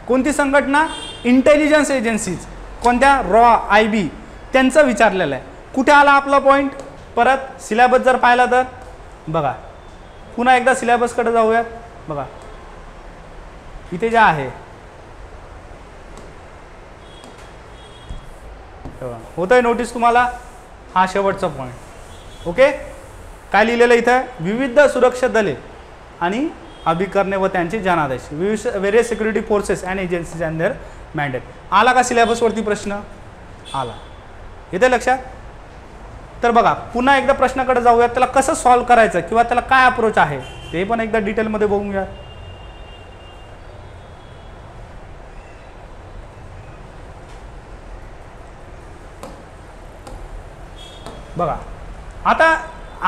कोणती संघटना, इंटेलिजन्स एजन्सीज, कोणत्या, रॉ, IB, त्यांचं विचारलेलं आहे. कुठे आला आपला पॉईंट, परत सिलेबस जर पाहिला तर बघा, पुन्हा एकदा सिलेबसकडे जाऊयात. बघा इथे जे आहे होत आहे नोटीस तुम्हाला, हा शेवटचा पॉईंट. ओके, काय लिहिलेलं इथं, विविध सुरक्षा दले आणि अभिकरणे व त्यांचे जनादेश, various security forces and agencies and their mandate. आला का सिलेबसवरती प्रश्न, आला, येते लक्षात. तर बघा पुन्हा एकदा प्रश्नाकडे जाऊयात, त्याला कसं सॉल्व्ह करायचं किंवा त्याला काय अप्रोच आहे ते पण एकदा डिटेलमध्ये बघून घ्या. बघा आता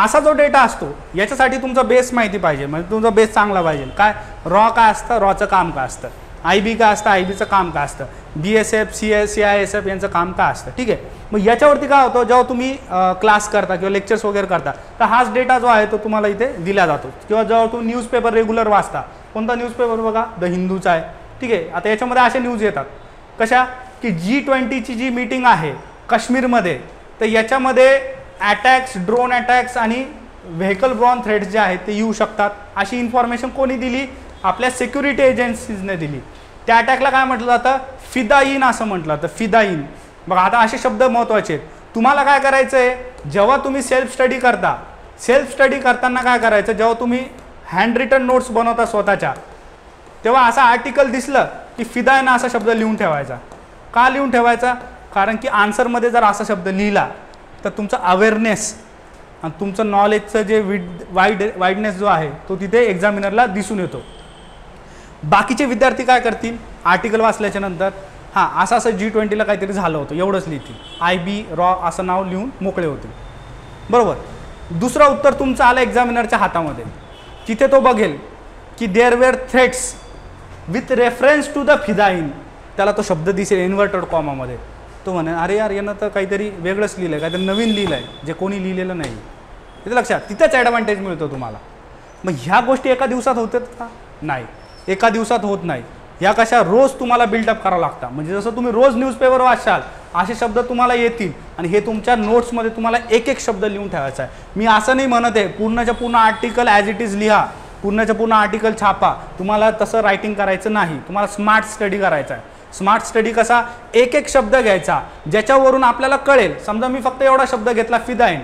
असा जो डेटा असतो याच्यासाठी तुमचा बेस माहिती पाहिजे, म्हणजे तुमचा बेस चांगला पाहिजे. काय, रॉ काय असतं, रॉचं काम काय असतं, IB काय असतं, IBचं काम काय असतं, BSF, CISF यांचं काम काय असतं. ठीक आहे, मग याच्यावरती काय होतं, जेव्हा तुम्ही क्लास करता किंवा लेक्चर्स वगैरे करता तर हाच डेटा जो आहे तो तुम्हाला इथे दिला जातो. किंवा जेव्हा तुम्ही न्यूजपेपर रेग्युलर वाचता, कोणता न्यूजपेपर बघा, द हिंदूचा आहे. ठीक आहे, आता याच्यामध्ये असे न्यूज येतात कशा, की G20ची जी मीटिंग आहे काश्मीरमध्ये, तर याच्यामध्ये अटॅक्स, ड्रोन अटॅक्स आणि व्हेकल ब्रॉन थ्रेट्स जे आहेत ते येऊ शकतात. अशी इन्फॉर्मेशन कोणी दिली, आपल्या सिक्युरिटी एजन्सीजने दिली. त्या अटॅकला काय म्हटलं जातं, फिदाईन असं म्हटलं जातं, फिदाईन. बघा आता असे शब्द महत्त्वाचे आहेत. तुम्हाला काय करायचं आहे, जेव्हा तुम्ही सेल्फ स्टडी करता, सेल्फ स्टडी करताना काय करायचं, जेव्हा तुम्ही हँड रिटन नोट्स बनवता स्वतःच्या, तेव्हा असं आर्टिकल दिसलं की फिदाईन असा शब्द लिहून ठेवायचा. का लिहून ठेवायचा, कारण की आन्सरमध्ये जर असा शब्द लिहिला तर तुमचं अवेअरनेस आणि तुमचं नॉलेजचं जे वाईडनेस जो आहे तो तिथे एक्झामिनरला दिसून येतो. बाकीचे विद्यार्थी काय करतील, आर्टिकल वाचल्याच्या नंतर हां असं G20ला काहीतरी झालं होतं एवढंच लिहितील, IB, रॉ असं नाव लिहून मोकळे होतील. बरोबर, दुसरं उत्तर तुमचं आलं एक्झामिनरच्या हातामध्ये, तिथे तो बघेल की there were threats with reference to the fidayeen, त्याला तो शब्द दिसेल इन्व्हर्टेड कॉमामध्ये. तो म्हणे अरे यार यानं तर काहीतरी वेगळंच लिहिलं आहे, काहीतरी नवीन लिहिलं आहे जे कोणी लिहिलेलं नाही. तिथे लक्षात, तिथेच ॲडव्हान्टेज मिळतो तुम्हाला. मग ह्या गोष्टी एका दिवसात होतात का, नाही, एका दिवसात होत नाही. या कशा रोज तुम्हाला बिल्डअप करावं लागतं. म्हणजे जसं तुम्ही रोज न्यूजपेपर वाचाल असे शब्द तुम्हाला येतील आणि हे तुमच्या नोट्समध्ये तुम्हाला एक एक शब्द लिहून ठेवायचा आहे. मी असं नाही म्हणत आहे पूर्णच्या पूर्ण आर्टिकल ॲज इट इज लिहा, पूर्णच्या पूर्ण आर्टिकल छापा, तुम्हाला तसं रायटिंग करायचं नाही. तुम्हाला स्मार्ट स्टडी करायचा आहे. स्मार्ट स्टडी कसा, एक एक शब्द घ्यायचा ज्याच्यावरून आपल्याला कळेल. समजा मी फक्त एवढा शब्द घेतला फिदाईन,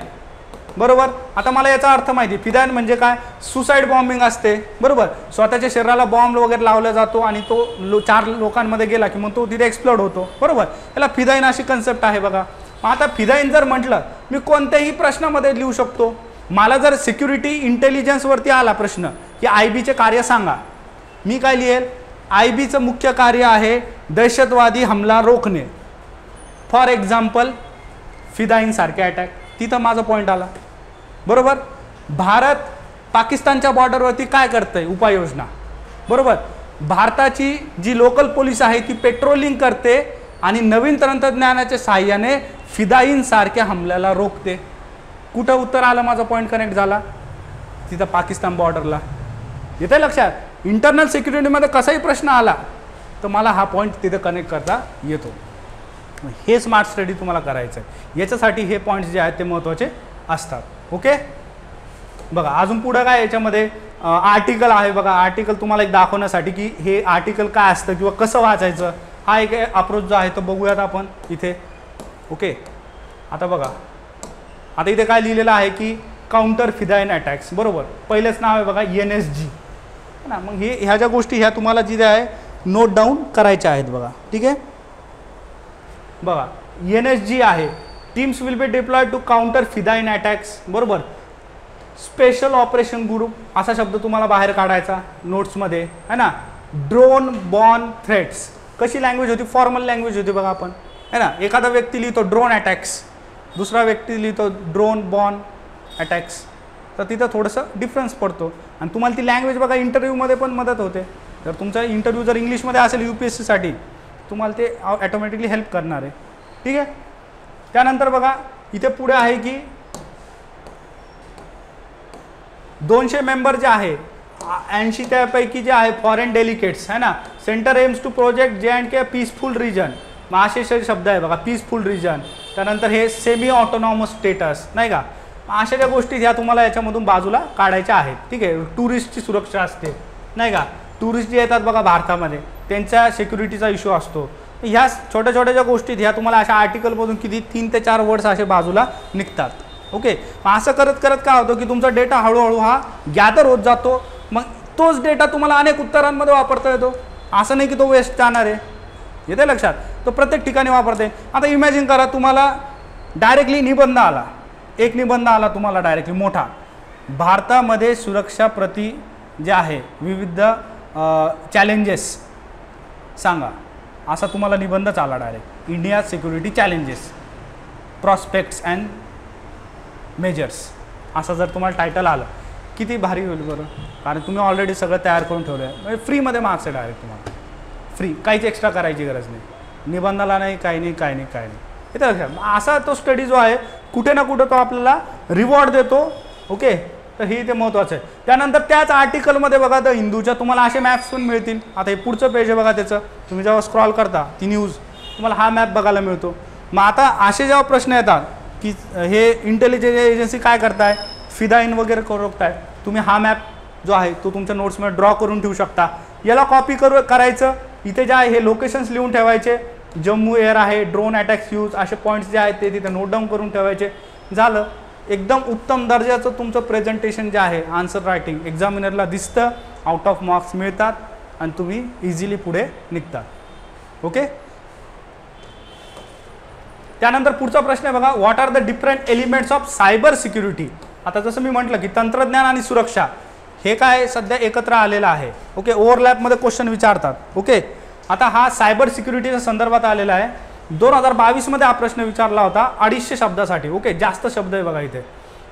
बरोबर, आता मला याचा अर्थ माहिती, फिदाईन म्हणजे काय, सुसाईड बॉम्बिंग असते. बरोबर, स्वतःच्या शरीराला बॉम्ब वगैरे लावला जातो आणि तो 4 लोकांमध्ये गेला की मग तो तिथे एक्सप्लोड होतो. बरोबर, याला फिदाईन अशी कन्सेप्ट आहे बघा. आता फिदाईन जर म्हटलं मी कोणत्याही प्रश्नामध्ये लिहू शकतो. मला जर सिक्युरिटी इंटेलिजन्सवरती आला प्रश्न की IBचे कार्य सांगा, मी काय लिहेल, IBचं मुख्य कार्य आहे दहशतवादी हमला रोखणे. फॉर एक्झाम्पल फिदाईन सारखे अटॅक, तिथं माझा पॉईंट आला. बरोबर, भारत पाकिस्तानच्या बॉर्डरवरती काय करतंय उपाययोजना, बरोबर. भारताची जी लोकल पोलीस आहे ती पेट्रोलिंग करते आणि नवीन तंत्रज्ञानाच्या साहाय्याने फिदाईन सारख्या हमल्याला रोखते. कुठं उत्तर आलं माझा पॉईंट कनेक्ट झाला, तिथं पाकिस्तान बॉर्डरला. येते लक्षात. इंटरनल सिक्युरिटीमध्ये कसाही प्रश्न आला तर मला हा पॉईंट तिथे कनेक्ट करता येतो. हे स्मार्ट स्टडी तुम्हाला करायचं आहे, याच्यासाठी हे पॉईंट्स जे आहेत ते महत्त्वाचे असतात. ओके, बघा अजून पुढं काय याच्यामध्ये आर्टिकल आहे. बघा आर्टिकल तुम्हाला एक दाखवण्यासाठी की हे आर्टिकल काय असतं किंवा कसं वाचायचं, हा एक अप्रोच जो आहे तो बघूयात आपण इथे. ओके, आता बघा, आता इथे काय लिहिलेलं आहे की काउंटर फिदाईन अटॅक्स, बरोबर. पहिलेच नाव आहे बघा NSG ना. मग ह्या ज्या गोष्टी ह्या तुम्हाला जिथे आहे नोट डाऊन करायच्या आहेत बघा. ठीक आहे, बघा NSG आहे, teams will be deployed to counter fidayeen attacks, बरोबर. स्पेशल ऑपरेशन ग्रुप असा शब्द तुम्हाला बाहेर काढायचा नोट्समध्ये है ना. ड्रोन बॉर्न थ्रेट्स, कशी लँग्वेज होती, फॉर्मल लँग्वेज होती बघा आपण है ना. एखादा व्यक्ती लिहितो ड्रोन अटॅक्स, दुसरा व्यक्ती लिहितो ड्रोन बॉर्न अटॅक्स, तर तिथं थोडंसं डिफरन्स पडतो. आणि तुम्हाला ती लँग्वेज बघा इंटरव्ह्यूमध्ये पण मदत होते. जर तुमचा इंटरव्ह्यू जर इंग्लिशमध्ये असेल UPSCसाठी तुम्हाला ते ॲटोमॅटिकली हेल्प करणार आहे. ठीक आहे, त्यानंतर बघा इथे पुढे आहे की 200 मेंबर जे आहे 80 त्यापैकी जे आहे फॉरेन डेलिकेट्स है ना. Centre aims to project J&K peaceful region, मग असे शब्द आहे बघा, पीसफुल रिजन. त्यानंतर हे सेमी ऑटोनॉमस स्टेटस नाही का. अशा ज्या गोष्टी ह्या तुम्हाला याच्यामधून बाजूला काढायच्या आहेत. ठीक आहे, टुरिस्टची सुरक्षा असते नाही का. टुरिस्ट जे येतात बघा भारतामध्ये त्यांच्या सिक्युरिटीचा इश्यू असतो. ह्या छोट्या छोट्या ज्या गोष्टी ह्या तुम्हाला अशा आर्टिकलमधून किती 3 ते 4 वर्ड्स असे बाजूला निघतात. ओके, असं करत करत काय होतं की तुमचा डेटा हळूहळू हा गॅदर होत जातो. मग तोच डेटा तुम्हाला अनेक उत्तरांमध्ये वापरता येतो. असं नाही की तो वेस्ट जाणार आहे, येते लक्षात. तो प्रत्येक ठिकाणी वापरते. आता इमॅजिन करा तुम्हाला डायरेक्टली निबंध आला, एक निबंध आला तुम्हाला डायरेक्टली मोठा, भारतामध्ये सुरक्षा प्रति जे आहे विविध चॅलेंजेस सांगा, असा तुम्हाला निबंधच आला direct. India security challenges prospects and measures असं जर तुम्हाला टायटल आलं, किती भारी होईल बरं. कारण तुम्ही ऑलरेडी सगळं तयार करून ठेवलं आहे. म्हणजे फ्रीमध्ये मार्क्स आहे डायरेक्ट तुम्हाला, फ्री, काहीच एक्स्ट्रा करायची गरज नाही. निबंधाला नाही, काही नाही, काही नाही, काही नाही. हे तर असा तो स्टडी जो आहे कुठे ना कुठे तो आपल्याला रिवॉर्ड देतो. ओके, तर हे ते महत्त्वाचं आहे. त्यानंतर त्याच आर्टिकलमध्ये बघा द हिंदूच्या तुम्हाला असे मॅप्स पण मिळतील. आता हे पुढचं पेज आहे बघा त्याचं, तुम्ही जेव्हा स्क्रॉल करता ती न्यूज तुम्हाला हा मॅप बघायला मिळतो. मग आता असे जेव्हा प्रश्न येतात की हे इंटेलिजन्स एजन्सी काय करताय, फिदाईन वगैरे रोखताय, तुम्ही हा मॅप जो आहे तो तुमच्या नोट्समध्ये ड्रॉ करून ठेवू शकता. याला कॉपी करायचं, इथे जे आहे हे लोकेशन्स लिहून ठेवायचे, जम्मू एअर आहे, ड्रोन अटॅक्स यूज, असे पॉईंट्स जे आहेत ते तिथे नोट डाऊन करून ठेवायचे. झालं, एकदम उत्तम दर्जाचं तुमचं प्रेझेंटेशन जे आहे आन्सर रायटिंग एक्झामिनरला दिसतं, आउट ऑफ मार्क्स मिळतात आणि तुम्ही इझिली पुढे निघतात. ओके, त्यानंतर पुढचा प्रश्न आहे बघा, what are the different elements of cyber security. आता जसं मी म्हटलं की तंत्रज्ञान आणि सुरक्षा हे काय सध्या एकत्र आलेलं आहे. ओके, ओव्हरलॅपमध्ये क्वेश्चन विचारतात. ओके, आता हा सायबर सिक्युरिटीच्या संदर्भात आलेला आहे. 2022 हा प्रश्न विचारला होता 250 शब्दासाठी. ओके, जास्त शब्द आहे बघा इथे.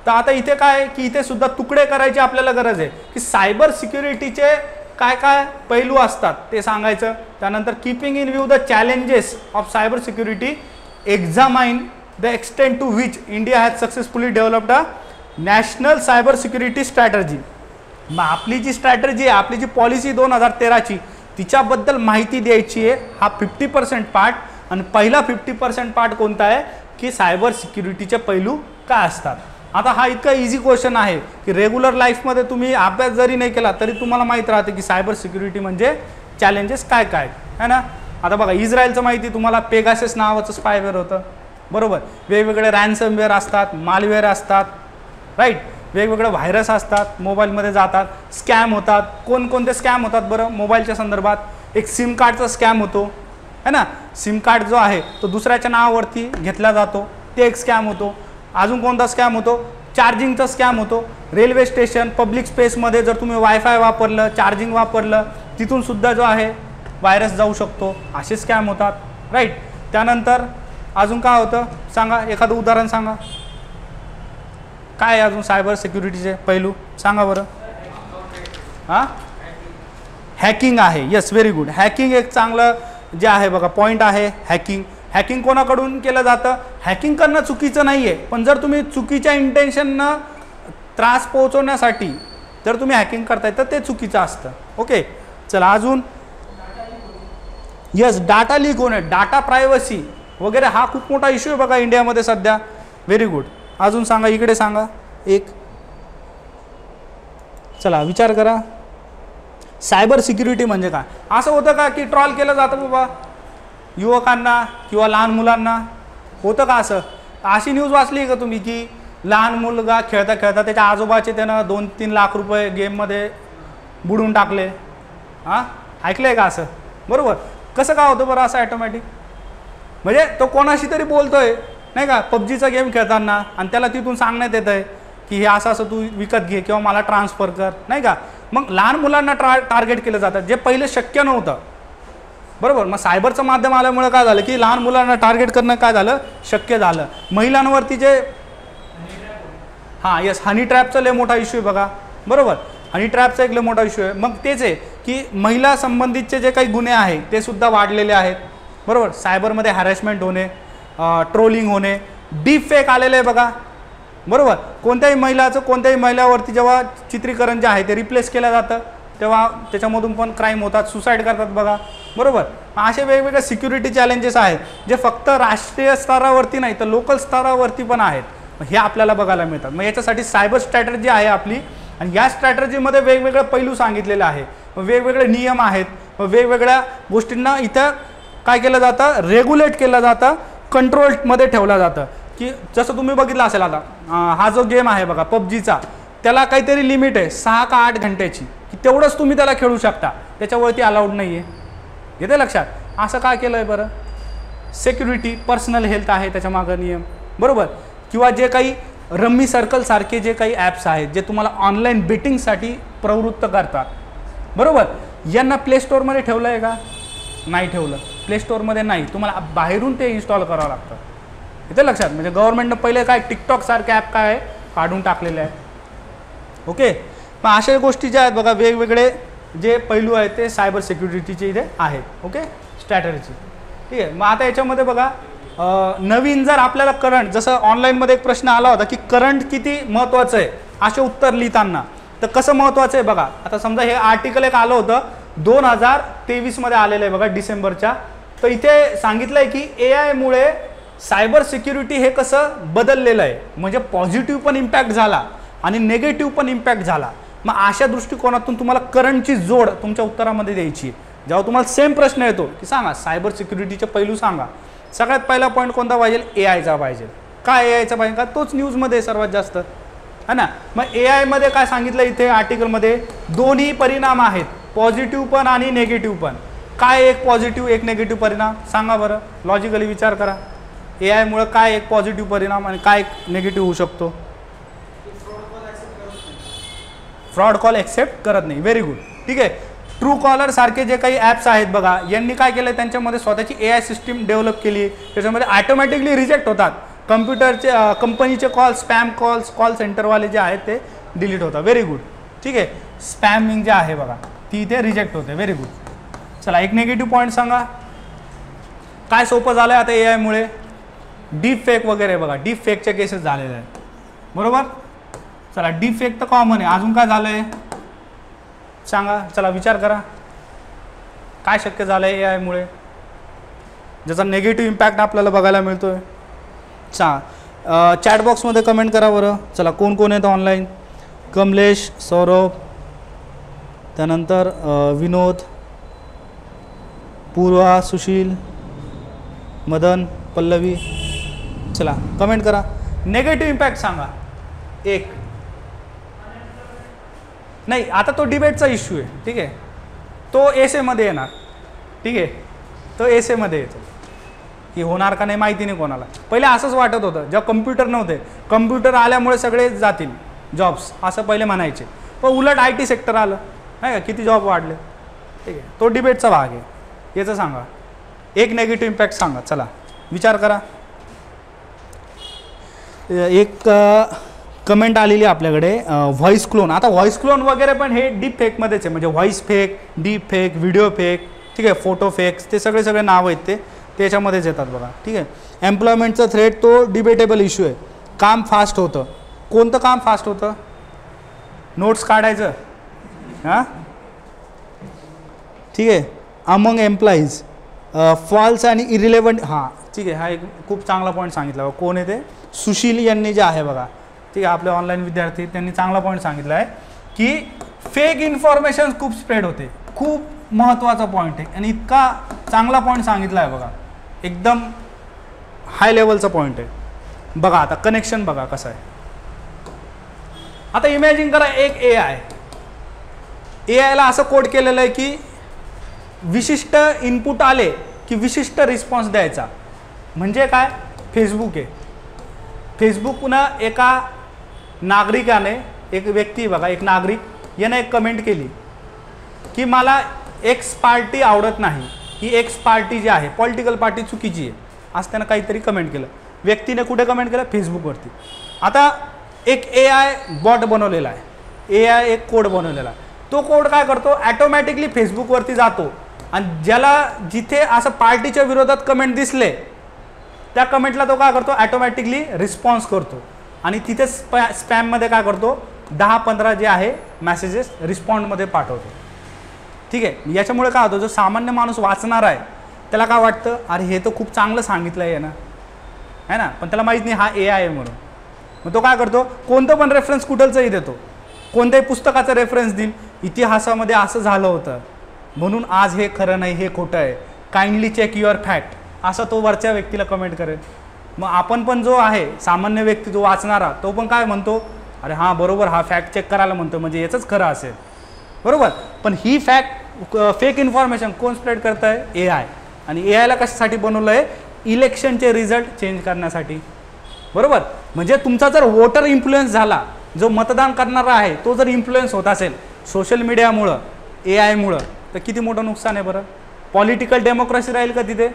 तर आता इथे काय की इथे सुद्धा तुकडे करायची आपल्याला गरज आहे की सायबर सिक्युरिटीचे काय काय पैलू असतात ते सांगायचं. त्यानंतर keeping in view the challenges of cyber security, examine the extent to which India has successfully developed a national cyber security strategy. मग आपली जी स्ट्रॅटर्जी आहे, आपली जी पॉलिसी 2013ची, तिच्याबद्दल माहिती द्यायची आहे. हा 50% पार्ट. आणि पहिला 50% पार्ट कोणता आहे की सायबर सिक्युरिटीचे पैलू काय असतात. आता हा इतका इझी क्वेश्चन आहे की रेग्युलर लाईफमध्ये तुम्ही अभ्यास जरी नाही केला तरी तुम्हाला माहीत राहते की सायबर सिक्युरिटी म्हणजे चॅलेंजेस काय काय आहे ना. आता बघा इस्रायलचं माहिती तुम्हाला, पेगासस नावाचं स्पायवेअर होतं, बरोबर. वेगवेगळे रॅन्समवेअर असतात, मालवेअर असतात, राईट. वेगवेगळे व्हायरस असतात, मोबाईलमध्ये जातात, स्कॅम होतात. कोणकोणते स्कॅम होतात बरं मोबाईलच्या संदर्भात. एक सिम कार्डचा स्कॅम होतो है ना. सिम कार्ड जो आहे तो दुसऱ्याच्या नावावरती घेतला जातो, ते एक स्कॅम होतो. अजून कोणता स्कॅम होतो, चार्जिंगचा स्कॅम होतो. रेल्वे स्टेशन, पब्लिक स्पेसमध्ये जर तुम्ही वायफाय वापरलं, चार्जिंग वापरलं, तिथून सुद्धा जो आहे व्हायरस जाऊ शकतो, असे स्कॅम होतात, राईट. त्यानंतर अजून काय होतं सांगा, एखादं उदाहरण सांगा. काय अजून सायबर सिक्युरिटीचे पैलू सांगा बरं. हां, हॅकिंग आहे. Yes, very good. हॅकिंग एक चांगलं जे आहे बघा पॉईंट आहे. हॅकिंग कोणाकडून केलं जातं? हॅकिंग करणं चुकीचं नाही आहे, पण जर तुम्ही चुकीच्या इंटेन्शननं त्रास पोहोचवण्यासाठी जर तुम्ही हॅकिंग करताय तर ते चुकीचं असतं. ओके, चला अजून. येस, डाटा लीक होणे, डाटा प्रायव्हसी वगैरे हा खूप मोठा इश्यू आहे बघा इंडियामध्ये सध्या. Very good. अजून सांगा, इकडे सांगा एक. चला विचार करा, सायबर सिक्युरिटी म्हणजे काय? असं होतं का की ट्रॉल केलं जातं बाबा युवकांना किंवा लहान मुलांना? होतं का असं? अशी न्यूज वाचली का तुम्ही की लहान मुलगा खेळता खेळता त्याच्या आजोबाचे त्यानं 2-3 लाख रुपये गेममध्ये बुडून टाकले? हां, ऐकलं आहे का असं? बरोबर. कसं काय होतं बरं असं ॲटोमॅटिक? म्हणजे तो कोणाशी तरी बोलतोय नाही का पबजीचा गेम खेळताना, आणि त्याला तिथून सांगण्यात येतं आहे की हे असं असं तू विकत घे किंवा मला ट्रान्सफर कर, नाही का? मग लहान मुलांना टार्गेट केलं जातं, जे पहिले शक्य नव्हतं. बरोबर. मग सायबरचं माध्यम आल्यामुळे काय झालं की लहान मुलांना टार्गेट करणं काय झालं, शक्य झालं. महिलांवरती जे हां, येस, हनी ट्रॅपचा लय मोठा इश्यू आहे बघा. बरोबर, हनी ट्रॅपचा एक लय मोठा इश्यू आहे. मग तेच आहे की महिला संबंधितचे जे काही गुन्हे आहेत ते सुद्धा वाढलेले आहेत. बरोबर. सायबरमध्ये हॅरेसमेंट होणे, ट्रोलिंग होणे, डीप फेक आलेलं आहे बघा. बरोबर. कोणत्याही महिलावरती जेव्हा चित्रीकरण जे आहे ते रिप्लेस केलं जातं तेव्हा त्याच्यामधून पण क्राईम होतात, सुसाईड करतात बघा. बरोबर. असे वेगवेगळे सिक्युरिटी चॅलेंजेस आहेत जे फक्त राष्ट्रीय स्तरावरती नाही तर लोकल स्तरावरती पण आहेत. हे आपल्याला बघायला मिळतात. मग याच्यासाठी सायबर स्ट्रॅटर्जी आहे आपली, आणि या स्ट्रॅटर्जीमध्ये वेगवेगळे पैलू सांगितलेले आहे, वेगवेगळे नियम आहेत, वेगवेगळ्या गोष्टींना इथं काय केलं जातं, रेग्युलेट केलं जातं, कंट्रोलमध्ये ठेवलं जातं. की जसं तुम्ही बघितलं असेल आता हा जो गेम आहे बघा पबजीचा, त्याला काहीतरी लिमिट आहे 6 का 8 घंट्याची, की तेवढंच तुम्ही त्याला खेळू शकता, त्याच्यावरती अलाउड नाही आहे. येते लक्षात? असं काय केलं आहे बरं? सिक्युरिटी, पर्सनल हेल्थ आहे त्याच्यामागं नियम. बरोबर. किंवा जे काही रम्मी सर्कल सारखे जे काही ॲप्स आहेत जे तुम्हाला ऑनलाईन बेटिंगसाठी प्रवृत्त करतात, बरोबर, यांना प्ले स्टोअरमध्ये ठेवलं आहे का? नाही ठेवलं. प्ले स्टोअरमध्ये नाही, तुम्हाला बाहेरून ते इन्स्टॉल करावं लागतं. इथे लक्षात? म्हणजे गव्हर्नमेंटनं पहिले काय टिकटॉक सारखे ॲप काय आहे काढून टाकलेले आहे. ओके. मग अशा गोष्टी ज्या आहेत बघा, वेगवेगळे जे पैलू आहेत ते सायबर सिक्युरिटीचे इथे आहेत. Okay, strategy. ठीक आहे. मग आता याच्यामध्ये बघा नवीन जर आपल्याला करंट, जसं ऑनलाईनमध्ये एक प्रश्न आला होता की करंट किती महत्त्वाचं आहे असे उत्तर लिहिताना, तर कसं महत्त्वाचं आहे बघा. आता समजा हे आर्टिकल एक आलं होतं 2023मध्ये आलेलं आहे बघा, डिसेंबरच्या. तर इथे सांगितलं आहे की AI मुळे सायबर सिक्युरिटी हे कसं बदललेलं आहे, म्हणजे पॉझिटिव्ह पण इम्पॅक्ट झाला आणि निगेटिव्ह पण इम्पॅक्ट झाला. मग अशा दृष्टिकोनातून तुम्हाला करंटची जोड तुमच्या उत्तरामध्ये द्यायची. जेव्हा तुम्हाला सेम प्रश्न येतो की सांगा सायबर सिक्युरिटीचे पैलू सांगा, सगळ्यात पहिला पॉईंट कोणता पाहिजे? AIचा पाहिजे. काय AIचा पाहिजे? का तोच न्यूजमध्ये सर्वात जास्त है ना. मग AIमध्ये काय सांगितलं इथे आर्टिकलमध्ये? दोन्ही परिणाम आहेत, पॉझिटिव्ह पण आणि निगेटिव्ह पण. काय एक पॉझिटिव्ह एक निगेटिव्ह परिणाम सांगा बरं, लॉजिकली विचार करा. AI मुळे काय एक पॉझिटिव्ह परिणाम आणि काय एक निगेटिव्ह होऊ शकतो? फ्रॉड कॉल ॲक्सेप्ट करत नाही. Very good. ठीक आहे. ट्रू कॉलर सारखे जे काही ॲप्स आहेत बघा, यांनी काय केलं, त्यांच्यामध्ये स्वतःची AI सिस्टीम डेव्हलप केली. त्याच्यामध्ये ऑटोमॅटिकली रिजेक्ट होतात कम्प्युटरचे, कंपनीचे कॉल, स्पॅम कॉल्स, कॉल सेंटरवाले जे आहेत ते डिलीट होतात. Very good. ठीक आहे. स्पॅमिंग जे आहे बघा ती इथे रिजेक्ट होते. Very good. चला एक निगेटिव्ह पॉईंट सांगा. काय सोपं झालं आहे आता AI मुळे? डीप फेक वगैरे बघा, डीप फेकच्या केसेस झालेल्या आहेत. बरोबर. चला डीप फेक तर कॉमन आहे, अजून काय झालं आहे सांगा. चला विचार करा, काय शक्य झालं आहे AI मुळे ज्याचा निगेटिव्ह इम्पॅक्ट आपल्याला बघायला मिळतो आहे? चॅटबॉक्समध्ये कमेंट करा बरं. चला कोण कोण आहेत ऑनलाईन? कमलेश, सौरभ, त्यानंतर विनोद, पूर्वा, सुशील, मदन, पल्लवी. चला कमेंट करा. नेगेटिव्ह इम्पॅक्ट सांगा एक. नाही, आता तो डिबेटचा इश्यू आहे. ठीक आहे, तो एसेमध्ये येणार. ठीक आहे, तो एसेमध्ये येतो. की होणार का नाही माहिती नाही कोणाला. पहिले असंच वाटत होतं जेव्हा कम्प्युटर नव्हते, कम्प्युटर आल्यामुळे सगळे जातील जॉब्स असं पहिले म्हणायचे, पण उलट IT सेक्टर आलं नाही का, किती जॉब वाढले. ठीक आहे, तो डिबेटचा भाग आहे. याचं सांगा एक नेगेटिव्ह इम्पॅक्ट सांगा. चला विचार करा. एक कमेंट आलेली आपल्याकडे व्हॉइस क्लोन. आता व्हॉइस क्लोन वगैरे पण हे डीप फेकमध्येच आहे, म्हणजे voice fake, deep fake, video fake, ठीक आहे, फोटो फेक्स, ते सगळे नाव आहेत ते त्याच्यामध्येच येतात बघा. ठीक आहे. एम्प्लॉयमेंटचा थ्रेट तो डिबेटेबल इश्यू आहे. काम फास्ट होतं. कोणतं काम फास्ट होतं? नोट्स काढायचं. हां ठीक आहे. अमंग एम्प्लॉईज फॉल्स आणि इरिलेव्हंट. हां ठीक आहे, हा एक खूप चांगला पॉईंट सांगितला बघा. कोण आहे ते? सुशील यांनी जे आहे बघा, ठीक आहे, आपले ऑनलाईन विद्यार्थी, त्यांनी चांगला पॉईंट सांगितला आहे की फेक इन्फॉर्मेशन खूप स्प्रेड होते. खूप महत्त्वाचा पॉईंट आहे आणि इतका चांगला पॉईंट सांगितला आहे बघा, एकदम हाय लेवलचा पॉईंट आहे बघा. आता कनेक्शन बघा कसं आहे. आता इमॅजिन करा एक एआयला असं कोड केलेलं आहे की विशिष्ट इनपुट आले की विशिष्ट रिस्पॉन्स द्यायचा. म्हणजे काय? फेसबुक आहे. फेसबुक पुन्हा एका नागरिकाने, एक व्यक्ती बघा, एक नागरिक याने एक कमेंट केली की मला एक्स पार्टी आवडत नाही, ही एक्स पार्टी जी आहे पॉलिटिकल पार्टी चुकीची आहे, असं त्यानं काहीतरी कमेंट केलं. व्यक्तीने कुठे कमेंट केलं? फेसबुकवरती. आता एक AI बॉट बनवलेला आहे, AI एक कोड बनवलेला आहे. तो कोड काय करतो? ॲटोमॅटिकली फेसबुकवरती जातो आणि ज्याला जिथे असं पार्टीच्या विरोधात कमेंट दिसले त्या कमेंटला तो काय करतो? ॲटोमॅटिकली रिस्पॉन्स करतो आणि तिथे स्पॅममध्ये काय करतो? 10-15 जे आहे मेसेजेस रिस्पॉन्डमध्ये पाठवतो. ठीक आहे. याच्यामुळे काय होतं? जो सामान्य माणूस वाचणार आहे त्याला काय वाटतं? अरे हे तर खूप चांगलं सांगितलं आहे ना, है ना, पण त्याला माहीत नाही हा AI आहे म्हणून. मग तो काय करतो? कोणतं पण रेफरन्स कुठलचंही देतो. कोणत्याही पुस्तकाचा रेफरन्स देईल, इतिहासामध्ये असं झालं होतं म्हणून आज हे खरं नाही, हे खोटं आहे, काइंडली चेक युअर फॅक्ट, असं तो वरच्या व्यक्तीला कमेंट करेल. मग आपण पण जो आहे सामान्य व्यक्ती, जो वाचणारा, तो पण काय म्हणतो? अरे हां बरोबर, हा फॅक्ट चेक करायला म्हणतो म्हणजे याचंच खरं असेल, बरोबर. पण ही फॅक्ट फेक इन्फॉर्मेशन कोण स्प्रेड करत आहे? AI. आणि AIला कशासाठी बनवलं आहे? इलेक्शनचे रिझल्ट चेंज करण्यासाठी, बरोबर. म्हणजे तुमचा जर वोटर इन्फ्लुएन्स झाला, जो मतदान करणारा आहे तो जर इन्फ्लुएन्स होत असेल सोशल मीडियामुळं, AIमुळं, तर किती मोठं नुकसान आहे बरं. पॉलिटिकल डेमोक्रेसी राहील का तिथे?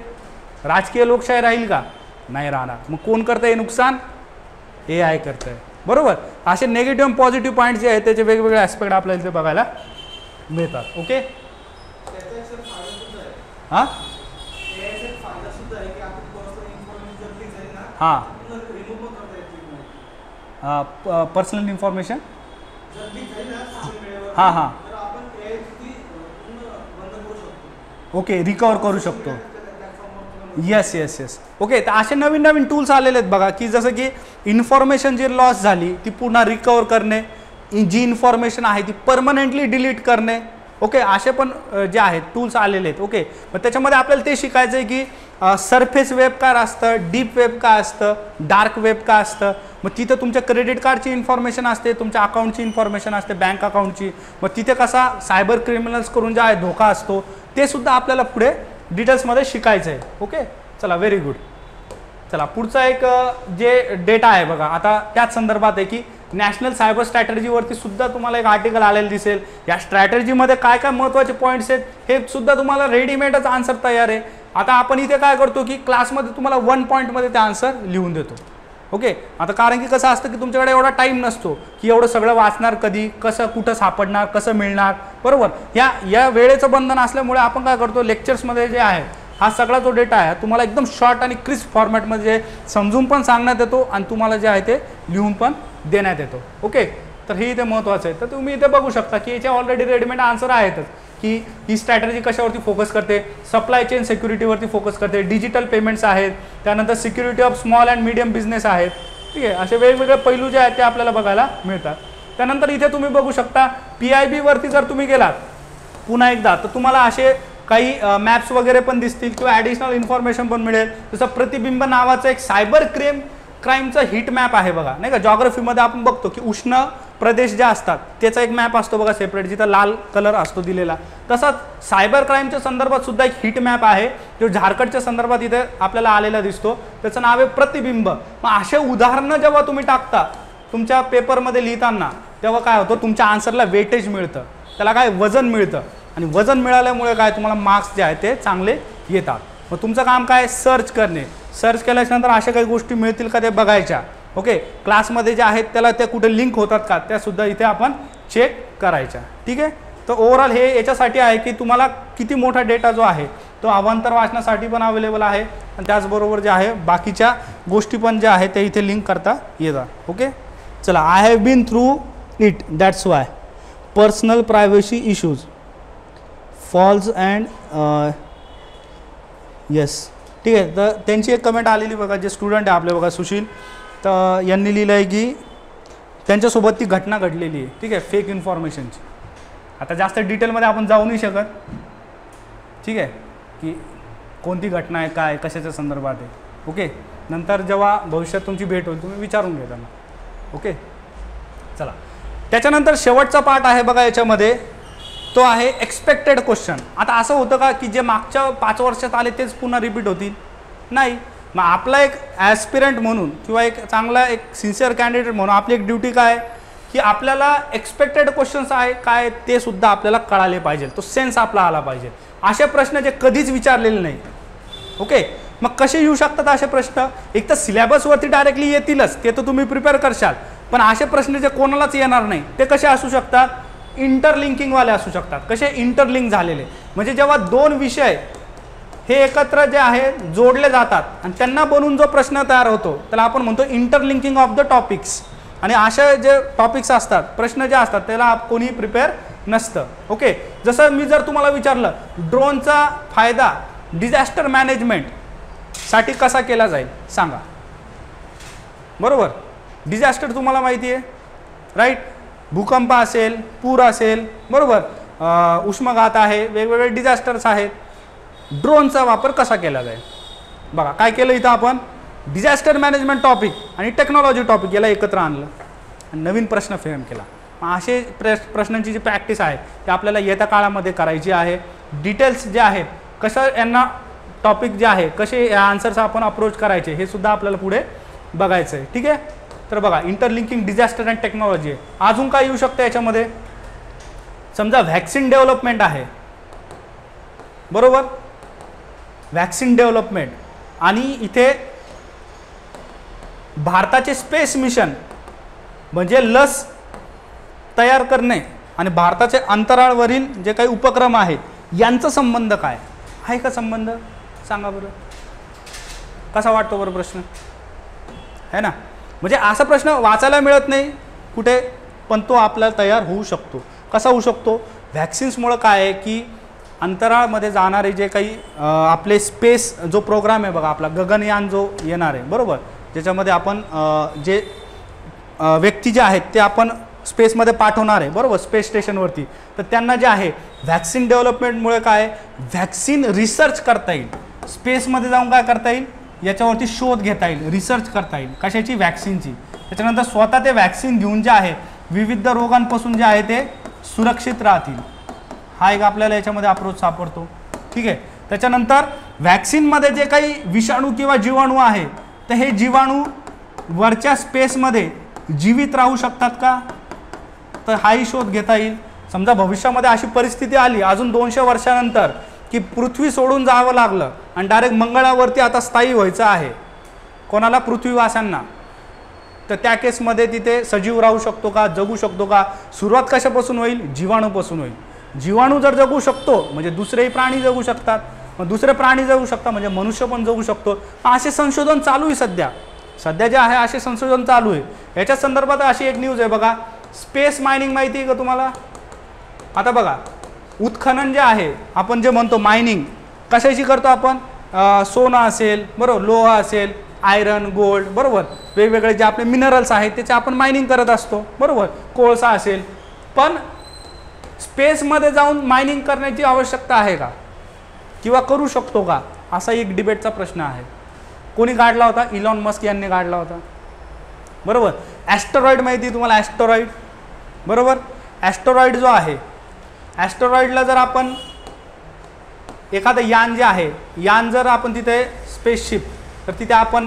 राजकीय लोकशाही राहील का? नाही राहणार. मग कोण करतं हे नुकसान? AI करतं आहे, बरोबर. असे निगेटिव्ह आणि पॉझिटिव्ह पॉईंट जे आहेत त्याचे वेगवेगळे ॲस्पेक्ट आपल्याला इथे बघायला मिळतात. ओके. हां हां पर्सनल इन्फॉर्मेशन. हां हां ओके, रिकवर करू शकतो. Yes yes yes. ओके. तर असे नवीन नवीन टूल्स आलेले आहेत बघा, की जसं की इन्फॉर्मेशन जी लॉस झाली ती पुन्हा रिकवर करणे, जी इन्फॉर्मेशन आहे ती परमनंटली डिलीट करणे. ओके. असे पण जे आहेत टूल्स आलेले आहेत. ओके. मग त्याच्यामध्ये आपल्याला ते शिकायचं आहे की सरफेस वेब काय असतं, डीप वेब काय असतं, डार्क वेब काय असतं. मग तिथं तुमच्या क्रेडिट कार्डची इन्फॉर्मेशन असते, तुमच्या अकाउंटची इन्फॉर्मेशन असते, बँक अकाउंटची. मग तिथे कसा सायबर क्रिमिनल्स करून जे आहे धोका असतो ते सुद्धा आपल्याला पुढे डिटेल्समध्ये शिकायचं आहे. ओके. चला, व्हेरी गुड. चला, पुढचा एक जे डेटा आहे बघा, आता त्याच संदर्भात आहे की नॅशनल सायबर स्ट्रॅटर्जीवरती सुद्धा तुम्हाला एक आर्टिकल आलेलं दिसेल. या स्ट्रॅटर्जीमध्ये काय काय महत्त्वाचे पॉईंट्स आहेत हे सुद्धा तुम्हाला रेडीमेडच आन्सर तयार आहे. आता आपण इथे काय करतो की क्लासमध्ये तुम्हाला 1 पॉईंटमध्ये ते आन्सर लिहून देतो. ओके. आता कारण की कसं असतं की तुमच्याकडे एवढा टाईम नसतो की एवढं सगळं वाचणार कधी, कसं कुठं सापडणार, कसं मिळणार, बरोबर. या वेळेचं बंधन असल्यामुळे आपण काय करतो, लेक्चर्समध्ये जे आहे हा सगळा जो डेटा आहे तुम्हाला एकदम शॉर्ट आणि क्रिस्प फॉर्मॅटमध्ये समजून पण सांगण्यात येतो आणि तुम्हाला जे आहे ते लिहून पण देण्यात येतो. ओके. तर हे इथे महत्त्वाचं आहे. तर तुम्ही इथे बघू शकता की याचे ऑलरेडी रेडीमेड आन्सर आहेतच की ही स्ट्रॅटर्जी कशावरती फोकस करते, सप्लाय चेन सिक्युरिटीवरती फोकस करते, डिजिटल पेमेंट्स आहेत, त्यानंतर security of small and medium business आहेत. ठीक आहे. असे वेगवेगळे पैलू जे आहेत ते आपल्याला बघायला मिळतात. त्यानंतर इथे तुम्ही बघू शकता PIBवरती जर तुम्ही गेलात पुन्हा एकदा तर तुम्हाला असे काही मॅप्स वगैरे पण दिसतील किंवा ॲडिशनल इन्फॉर्मेशन पण मिळेल. जसं प्रतिबिंब नावाचं एक सायबर क्राईमचा हिट मॅप आहे बघा, नाही का. जॉग्रफीमध्ये आपण बघतो की उष्ण प्रदेश जे असतात त्याचा एक मॅप असतो बघा सेपरेट, जिथं लाल कलर असतो दिलेला. तसाच सायबर क्राईमच्या संदर्भात सुद्धा एक हिट मॅप आहे जो झारखंडच्या संदर्भात इथे आपल्याला आलेला दिसतो. त्याचं नाव आहे प्रतिबिंब. मग असे उदाहरणं जेव्हा तुम्ही टाकता तुमच्या पेपरमध्ये लिहिताना तेव्हा काय होतं, तुमच्या आन्सरला वेटेज मिळतं, त्याला काय वजन मिळतं. आणि वजन मिळाल्यामुळे काय तुम्हाला मार्क्स जे आहेत ते चांगले येतात. मग तुमचं काम काय, सर्च करणे. सर्च केल्याच्यानंतर अशा काही गोष्टी मिळतील का ते बघायच्या. ओके, क्लासमध्ये जे आहेत त्याला त्या कुठे लिंक होतात का त्यासुद्धा इथे आपण चेक करायच्या. ठीक आहे, तर ओव्हरऑल हे याच्यासाठी आहे की तुम्हाला किती मोठा डेटा जो आहे तो अवांतर वाचनासाठी पण अवेलेबल आहे आणि त्याचबरोबर जे आहे बाकीच्या गोष्टी पण ज्या आहेत त्या इथे लिंक करता येतात. ओके, चला, I have been through it that's why personal privacy issues falls and yes. ठीक आहे, तर त्यांची एक कमेंट आलेली बघा, जे स्टुडंट आहे आपले बघा सुशील, तर यांनी लिहिलं आहे की त्यांच्यासोबत ती घटना घडलेली आहे. ठीक आहे, फेक इन्फॉर्मेशनची. आता जास्त डिटेलमध्ये आपण जाऊ नाही शकत. ठीक आहे, की कोणती घटना आहे, काय कशाच्या संदर्भात आहे. ओके, नंतर जेव्हा भविष्यात तुमची भेट होईल तुम्ही विचारून घ्या त्यांना. ओके, चला, त्याच्यानंतर शेवटचा पार्ट आहे बघा याच्यामध्ये, तो आहे एक्सपेक्टेड क्वेश्चन. आता असं होतं का की जे मागच्या 5 वर्षात आले तेच पुन्हा रिपीट होतील? नाही. मग आपला एक ॲस्पिरंट म्हणून किंवा एक चांगला एक सिन्सिअर कॅन्डिडेट म्हणून आपली एक ड्युटी काय की आपल्याला एक्सपेक्टेड क्वेश्चन्स आहे काय ते सुद्धा आपल्याला कळाले पाहिजे, तो सेन्स आपला आला पाहिजे. असे प्रश्न जे कधीच विचारलेले नाही. ओके, मग कसे येऊ शकतात असे प्रश्न? एक तर सिलेबसवरती डायरेक्टली येतीलच, ते तर तुम्ही प्रिपेअर करशाल, पण असे प्रश्न जे कोणालाच येणार नाही ते कसे असू शकतात? इंटरलिंकिंगवाले असू शकतात. कसे? इंटरलिंक झालेले. म्हणजे जेव्हा 2 विषय हे एकत्र जे आहे जोडले जातात आणि त्यांना बनवून जो प्रश्न तयार होतो त्याला आपण म्हणतो इंटरलिंकिंग ऑफ द टॉपिक्स. आणि असे जे टॉपिक्स असतात, प्रश्न जे असतात त्याला कोणी प्रिपेअर नसतं. ओके, जसं मी जर तुम्हाला विचारलं ड्रोनचा फायदा डिझास्टर मॅनेजमेंटसाठी कसा केला जाईल सांगा. बरोबर, डिझास्टर तुम्हाला माहिती आहे राईट, भूकंप असेल, पूर असेल, बरोबर, उष्माघात आहे, वेगवेगळे डिझास्टर्स आहेत. ड्रोनचा वापर कसा केला जाईल बघा. काय केलं इथं आपण? डिझास्टर मॅनेजमेंट टॉपिक आणि टेक्नॉलॉजी टॉपिक याला एकत्र आणलं आणि नवीन प्रश्न फ्रेम केला. असे प्रश्नांची जी प्रॅक्टिस आहे ती आपल्याला येत्या काळामध्ये करायची आहे. डिटेल्स जे आहेत कसं यांना टॉपिक जे आहे कसे या आन्सर्स आपण अप्रोच करायचे हे सुद्धा आपल्याला पुढे बघायचं आहे. ठीक आहे, तर बघा इंटरलिंकिंग डिझास्टर अँड टेक्नॉलॉजी आहे. अजून काय येऊ शकतं याच्यामध्ये? समजा व्हॅक्सिन डेव्हलपमेंट आहे, बरोबर, व्हॅक्सिन डेव्हलपमेंट, आणि इथे भारताचे स्पेस मिशन म्हणजे लस तयार करणे आणि भारताचे अंतराळवरील जे काही उपक्रम आहेत यांचा संबंध काय आहे का? संबंध सांगा बरं, कसा वाटतो बरं प्रश्न है ना? म्हणजे असा प्रश्न वाचायला मिळत नाही कुठे, पण तो आपल्याला तयार होऊ शकतो. कसा होऊ शकतो? व्हॅक्सिन्समुळं काय आहे की अंतराळमध्ये जाणारे जे काही आपले स्पेस जो प्रोग्राम आहे बघा आपला गगनयान जो येणार आहे, बरोबर, ज्याच्यामध्ये आपण जे व्यक्ती जे आहेत ते आपण स्पेसमध्ये पाठवणार आहे, बरोबर, स्पेस स्टेशनवरती, तर त्यांना जे आहे व्हॅक्सिन डेव्हलपमेंटमुळे काय व्हॅक्सिन रिसर्च करता येईल. स्पेसमध्ये जाऊन काय करता येईल? याच्यावरती शोध घेता येईल, रिसर्च करता येईल. कशाची? व्हॅक्सिनची. त्याच्यानंतर स्वतः ते व्हॅक्सिन घेऊन जे आहे विविध रोगांपासून जे आहे ते सुरक्षित राहतील. हा एक आपल्याला याच्यामध्ये अप्रोच सापडतो. ठीक आहे, त्याच्यानंतर व्हॅक्सिनमध्ये जे काही विषाणू किंवा जीवाणू आहे तर हे जीवाणू वरच्या स्पेसमध्ये जीवित राहू शकतात का? तर हाही शोध घेता येईल. समजा भविष्यामध्ये अशी परिस्थिती आली अजून 200 वर्षानंतर की पृथ्वी सोडून जावं लागलं आणि डायरेक्ट मंगळावरती आता स्थायी व्हायचं आहे कोणाला? पृथ्वीवासांना. तर त्या केसमध्ये तिथे सजीव राहू शकतो का? जगू शकतो का? सुरुवात कशापासून होईल? जीवाणूपासून होईल. जीवाणू जर जगू शकतो म्हणजे दुसरेही प्राणी जगू शकतात, मग दुसरे प्राणी जगू शकतात म्हणजे मनुष्य पण जगू शकतो. असे संशोधन चालू आहे सध्या जे आहे असे संशोधन चालू आहे. याच्या संदर्भात अशी एक न्यूज आहे बघा, स्पेस मायनिंग माहिती आहे का तुम्हाला? आता बघा उत्खनन जे आहे आपण जे म्हणतो मायनिंग कशाची करतो आपण? सोनं असेल, बरोबर, लोहा असेल, आयरन, गोल्ड, बरोबर, वेगवेगळे जे आपले मिनरल्स आहेत त्याचे आपण मायनिंग करत असतो, बरोबर, कोळसा असेल. पण स्पेसमध्ये जाऊन मायनिंग करण्याची आवश्यकता आहे का किंवा करू शकतो का? असा एक डिबेटचा प्रश्न आहे. कोणी काढला होता? इलॉन मस्क यांनी काढला होता, बरोबर. ॲस्टेरॉइड माहिती आहे तुम्हाला? ॲस्टेरॉइड, बरोबर. ॲस्टेरॉइड जो आहे, ॲस्टेरॉइडला जर आपण एखादं यान जे आहे, यान जर आपण तिथे स्पेसशिप तर तिथे आपण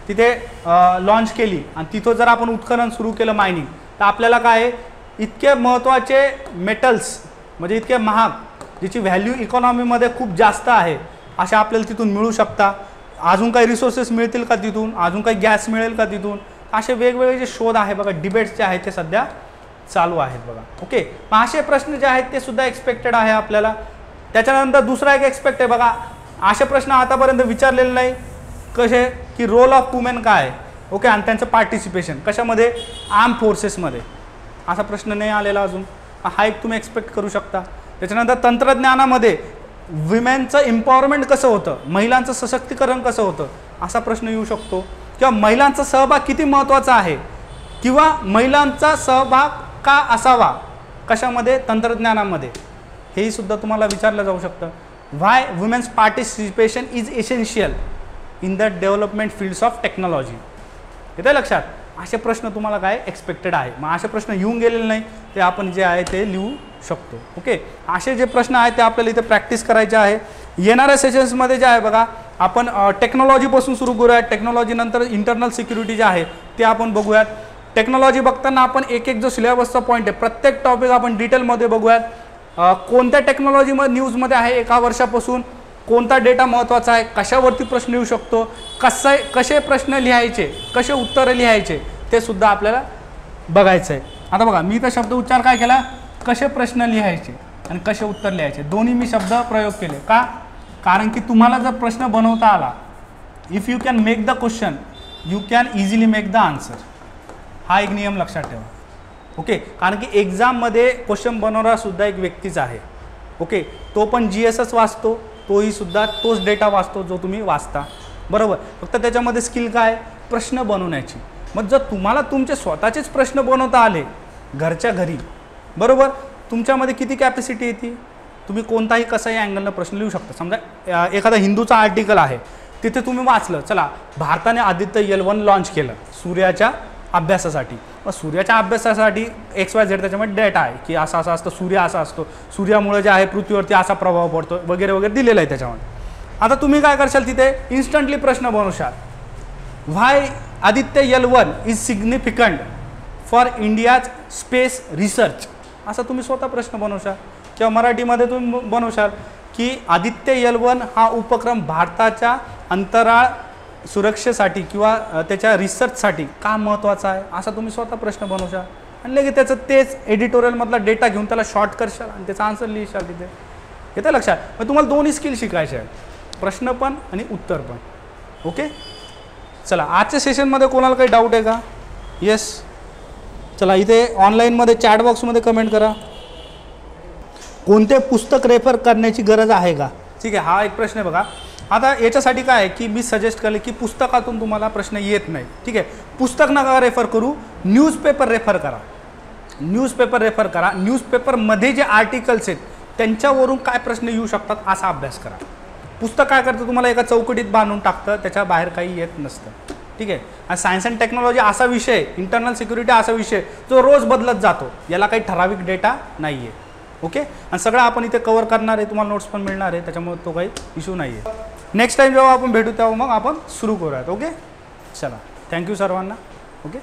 तिथे लॉन्च केली आणि तिथं जर आपण उत्खनन सुरू केलं मायनिंग, तर आपल्याला काय आहे इतके महत्त्वाचे मेटल्स म्हणजे इतके महाग ज्याची व्हॅल्यू इकॉनॉमीमध्ये खूप जास्त आहे असे आपल्याला तिथून मिळू शकता. अजून काही रिसोर्सेस मिळतील का तिथून, अजून काही गॅस मिळेल का तिथून, असे वेगवेगळे जे शोध आहे बघा, डिबेट्स जे आहेत ते सध्या चालू आहेत बघा. ओके, मग असे प्रश्न जे आहेत ते सुद्धा एक्सपेक्टेड आहे आपल्याला. त्याच्यानंतर दुसरा एक एक्सपेक्ट आहे बघा, असे प्रश्न आतापर्यंत विचारलेले नाही कसे की रोल ऑफ वुमेन काय आहे. ओके, आणि त्यांचं पार्टिसिपेशन कशामध्ये, आर्म फोर्सेसमध्ये, असा प्रश्न नाही आलेला अजून. हा एक तुम्ही एक्सपेक्ट करू शकता. त्याच्यानंतर तंत्रज्ञानामध्ये विमेनचं एम्पॉवरमेंट कसं होतं, महिलांचं सशक्तीकरण कसं होतं, असा प्रश्न येऊ शकतो. किंवा महिलांचा सहभाग किती महत्त्वाचा आहे, किंवा महिलांचा सहभाग का असावा कशामध्ये, तंत्रज्ञानामध्ये, हेही सुद्धा तुम्हाला विचारलं जाऊ शकतं. Why women's participation is essential in the development fields of technology. येतं लक्षात. असे प्रश्न तुम्हाला काय एक्सपेक्टेड आहे. मग असे प्रश्न येऊन गेलेले नाही ते आपण जे आहे ते लिहू शकतो. ओके, असे जे प्रश्न आहेत ते आपल्याला इथे प्रॅक्टिस करायचे आहे. येणाऱ्या सेशन्समध्ये जे आहे बघा, आपण टेक्नॉलॉजीपासून सुरू करूयात. टेक्नॉलॉजीनंतर इंटरनल सिक्युरिटी जे आहे ते आपण बघूयात. टेक्नॉलॉजी बघताना आपण एक एक जो सिलेबसचा पॉईंट आहे प्रत्येक टॉपिक आपण डिटेलमध्ये बघूयात. कोणत्या टेक्नॉलॉजी न्यूजमध्ये आहे एका वर्षापासून, कोणता डेटा महत्त्वाचा आहे, कशावरती प्रश्न येऊ शकतो, कसे प्रश्न लिहायचे, कसे उत्तरं लिहायचे, ते सुद्धा आपल्याला बघायचं आहे. आता बघा, मी तर शब्द उच्चार काय केला, कसे प्रश्न लिहायचे आणि कसे उत्तर लिहायचे, दोन्ही मी शब्द प्रयोग केले. का, कारण की तुम्हाला जर प्रश्न बनवता आला, if you can make the question you can easily make the answer. हा एक नियम लक्षात ठेवा. ओके, कारण की एक्झाममध्ये क्वेश्चन बनवणारा सुद्धा एक व्यक्तीच आहे. ओके, तो पण GSच वाचतो, तोही सुद्धा तोच डेटा वाचतो जो तुम्ही वाचता, बरोबर. फक्त त्याच्यामध्ये स्किल काय, प्रश्न बनवण्याची. मग जर तुम्हाला तुमचे स्वतःचेच प्रश्न बनवता आले घरच्या घरी, बरोबर, तुमच्यामध्ये किती कॅपॅसिटी येते, तुम्ही कोणताही कसाही अँगलनं प्रश्न लिहू शकता. समजा एखादा हिंदूचा आर्टिकल आहे, तिथे तुम्ही वाचलं, चला भारताने आदित्य L1 लॉन्च केलं सूर्याच्या अभ्यासासाठी. मग सूर्याच्या अभ्यासासाठी XYZ त्याच्यामध्ये डेटा आहे की असा असा असतं, सूर्य असा असतो, सूर्यामुळे जे आहे पृथ्वीवरती असा प्रभाव पडतो वगैरे वगैरे दिलेलं आहे त्याच्यामध्ये. आता तुम्ही काय करशाल, तिथे इन्स्टंटली प्रश्न बनवशाल, why Aditya L1 is significant for India's space research, असा तुम्ही स्वतः प्रश्न बनवशाल. किंवा मराठीमध्ये तुम्ही बनवशाल की आदित्य L1 हा उपक्रम भारताच्या अंतराळ सुरक्षेसाठी किंवा त्याच्या रिसर्चसाठी का महत्त्वाचा आहे, असा तुम्ही स्वतः प्रश्न बनवशाल. आणि लगेच त्याचं तेच एडिटोरियलमधला डेटा घेऊन त्याला शॉर्ट करशाल आणि त्याचा आन्सर लिहिशाल तिथे. येतं लक्षात. मग तुम्हाला दोन्ही स्किल शिकायचे आहेत, प्रश्न पण आणि उत्तर पण. ओके, चला आजच्या सेशनमध्ये कोणाला काही डाऊट आहे का? येस, चला इथे ऑनलाईनमध्ये चॅट बॉक्समध्ये कमेंट करा. कोणते पुस्तक रेफर करण्याची गरज आहे का? ठीक आहे, हा एक प्रश्न आहे बघा. आता याच्यासाठी काय आहे की मी सजेस्ट केलं की पुस्तकातून तुम्हाला प्रश्न येत नाही. ठीक आहे, पुस्तक नका रेफर करू, न्यूजपेपर रेफर करा. न्यूजपेपर रेफर करा. न्यूजपेपरमध्ये जे आर्टिकल्स आहेत त्यांच्यावरून काय प्रश्न येऊ शकतात असा अभ्यास करा. पुस्तक काय करतं, तुम्हाला एका चौकटीत बांधून टाकतं, त्याच्या बाहेर काही येत नसतं. ठीक आहे, आणि सायन्स अँड टेक्नॉलॉजी असा विषय, इंटरनल सिक्युरिटी असा विषय जो रोज बदलत जातो, याला काही ठराविक डेटा नाही आहे. ओके, आणि सगळं आपण इथे कवर करणार आहे, तुम्हाला नोट्स पण मिळणार आहे, त्याच्यामुळे तो काही इश्यू नाही आहे. नेक्स्ट टाइम जेव्हा आपण भेटू तेव्हा मग आपण सुरू करूयात. ओके, चला, थँक्यू सर्वांना. ओके.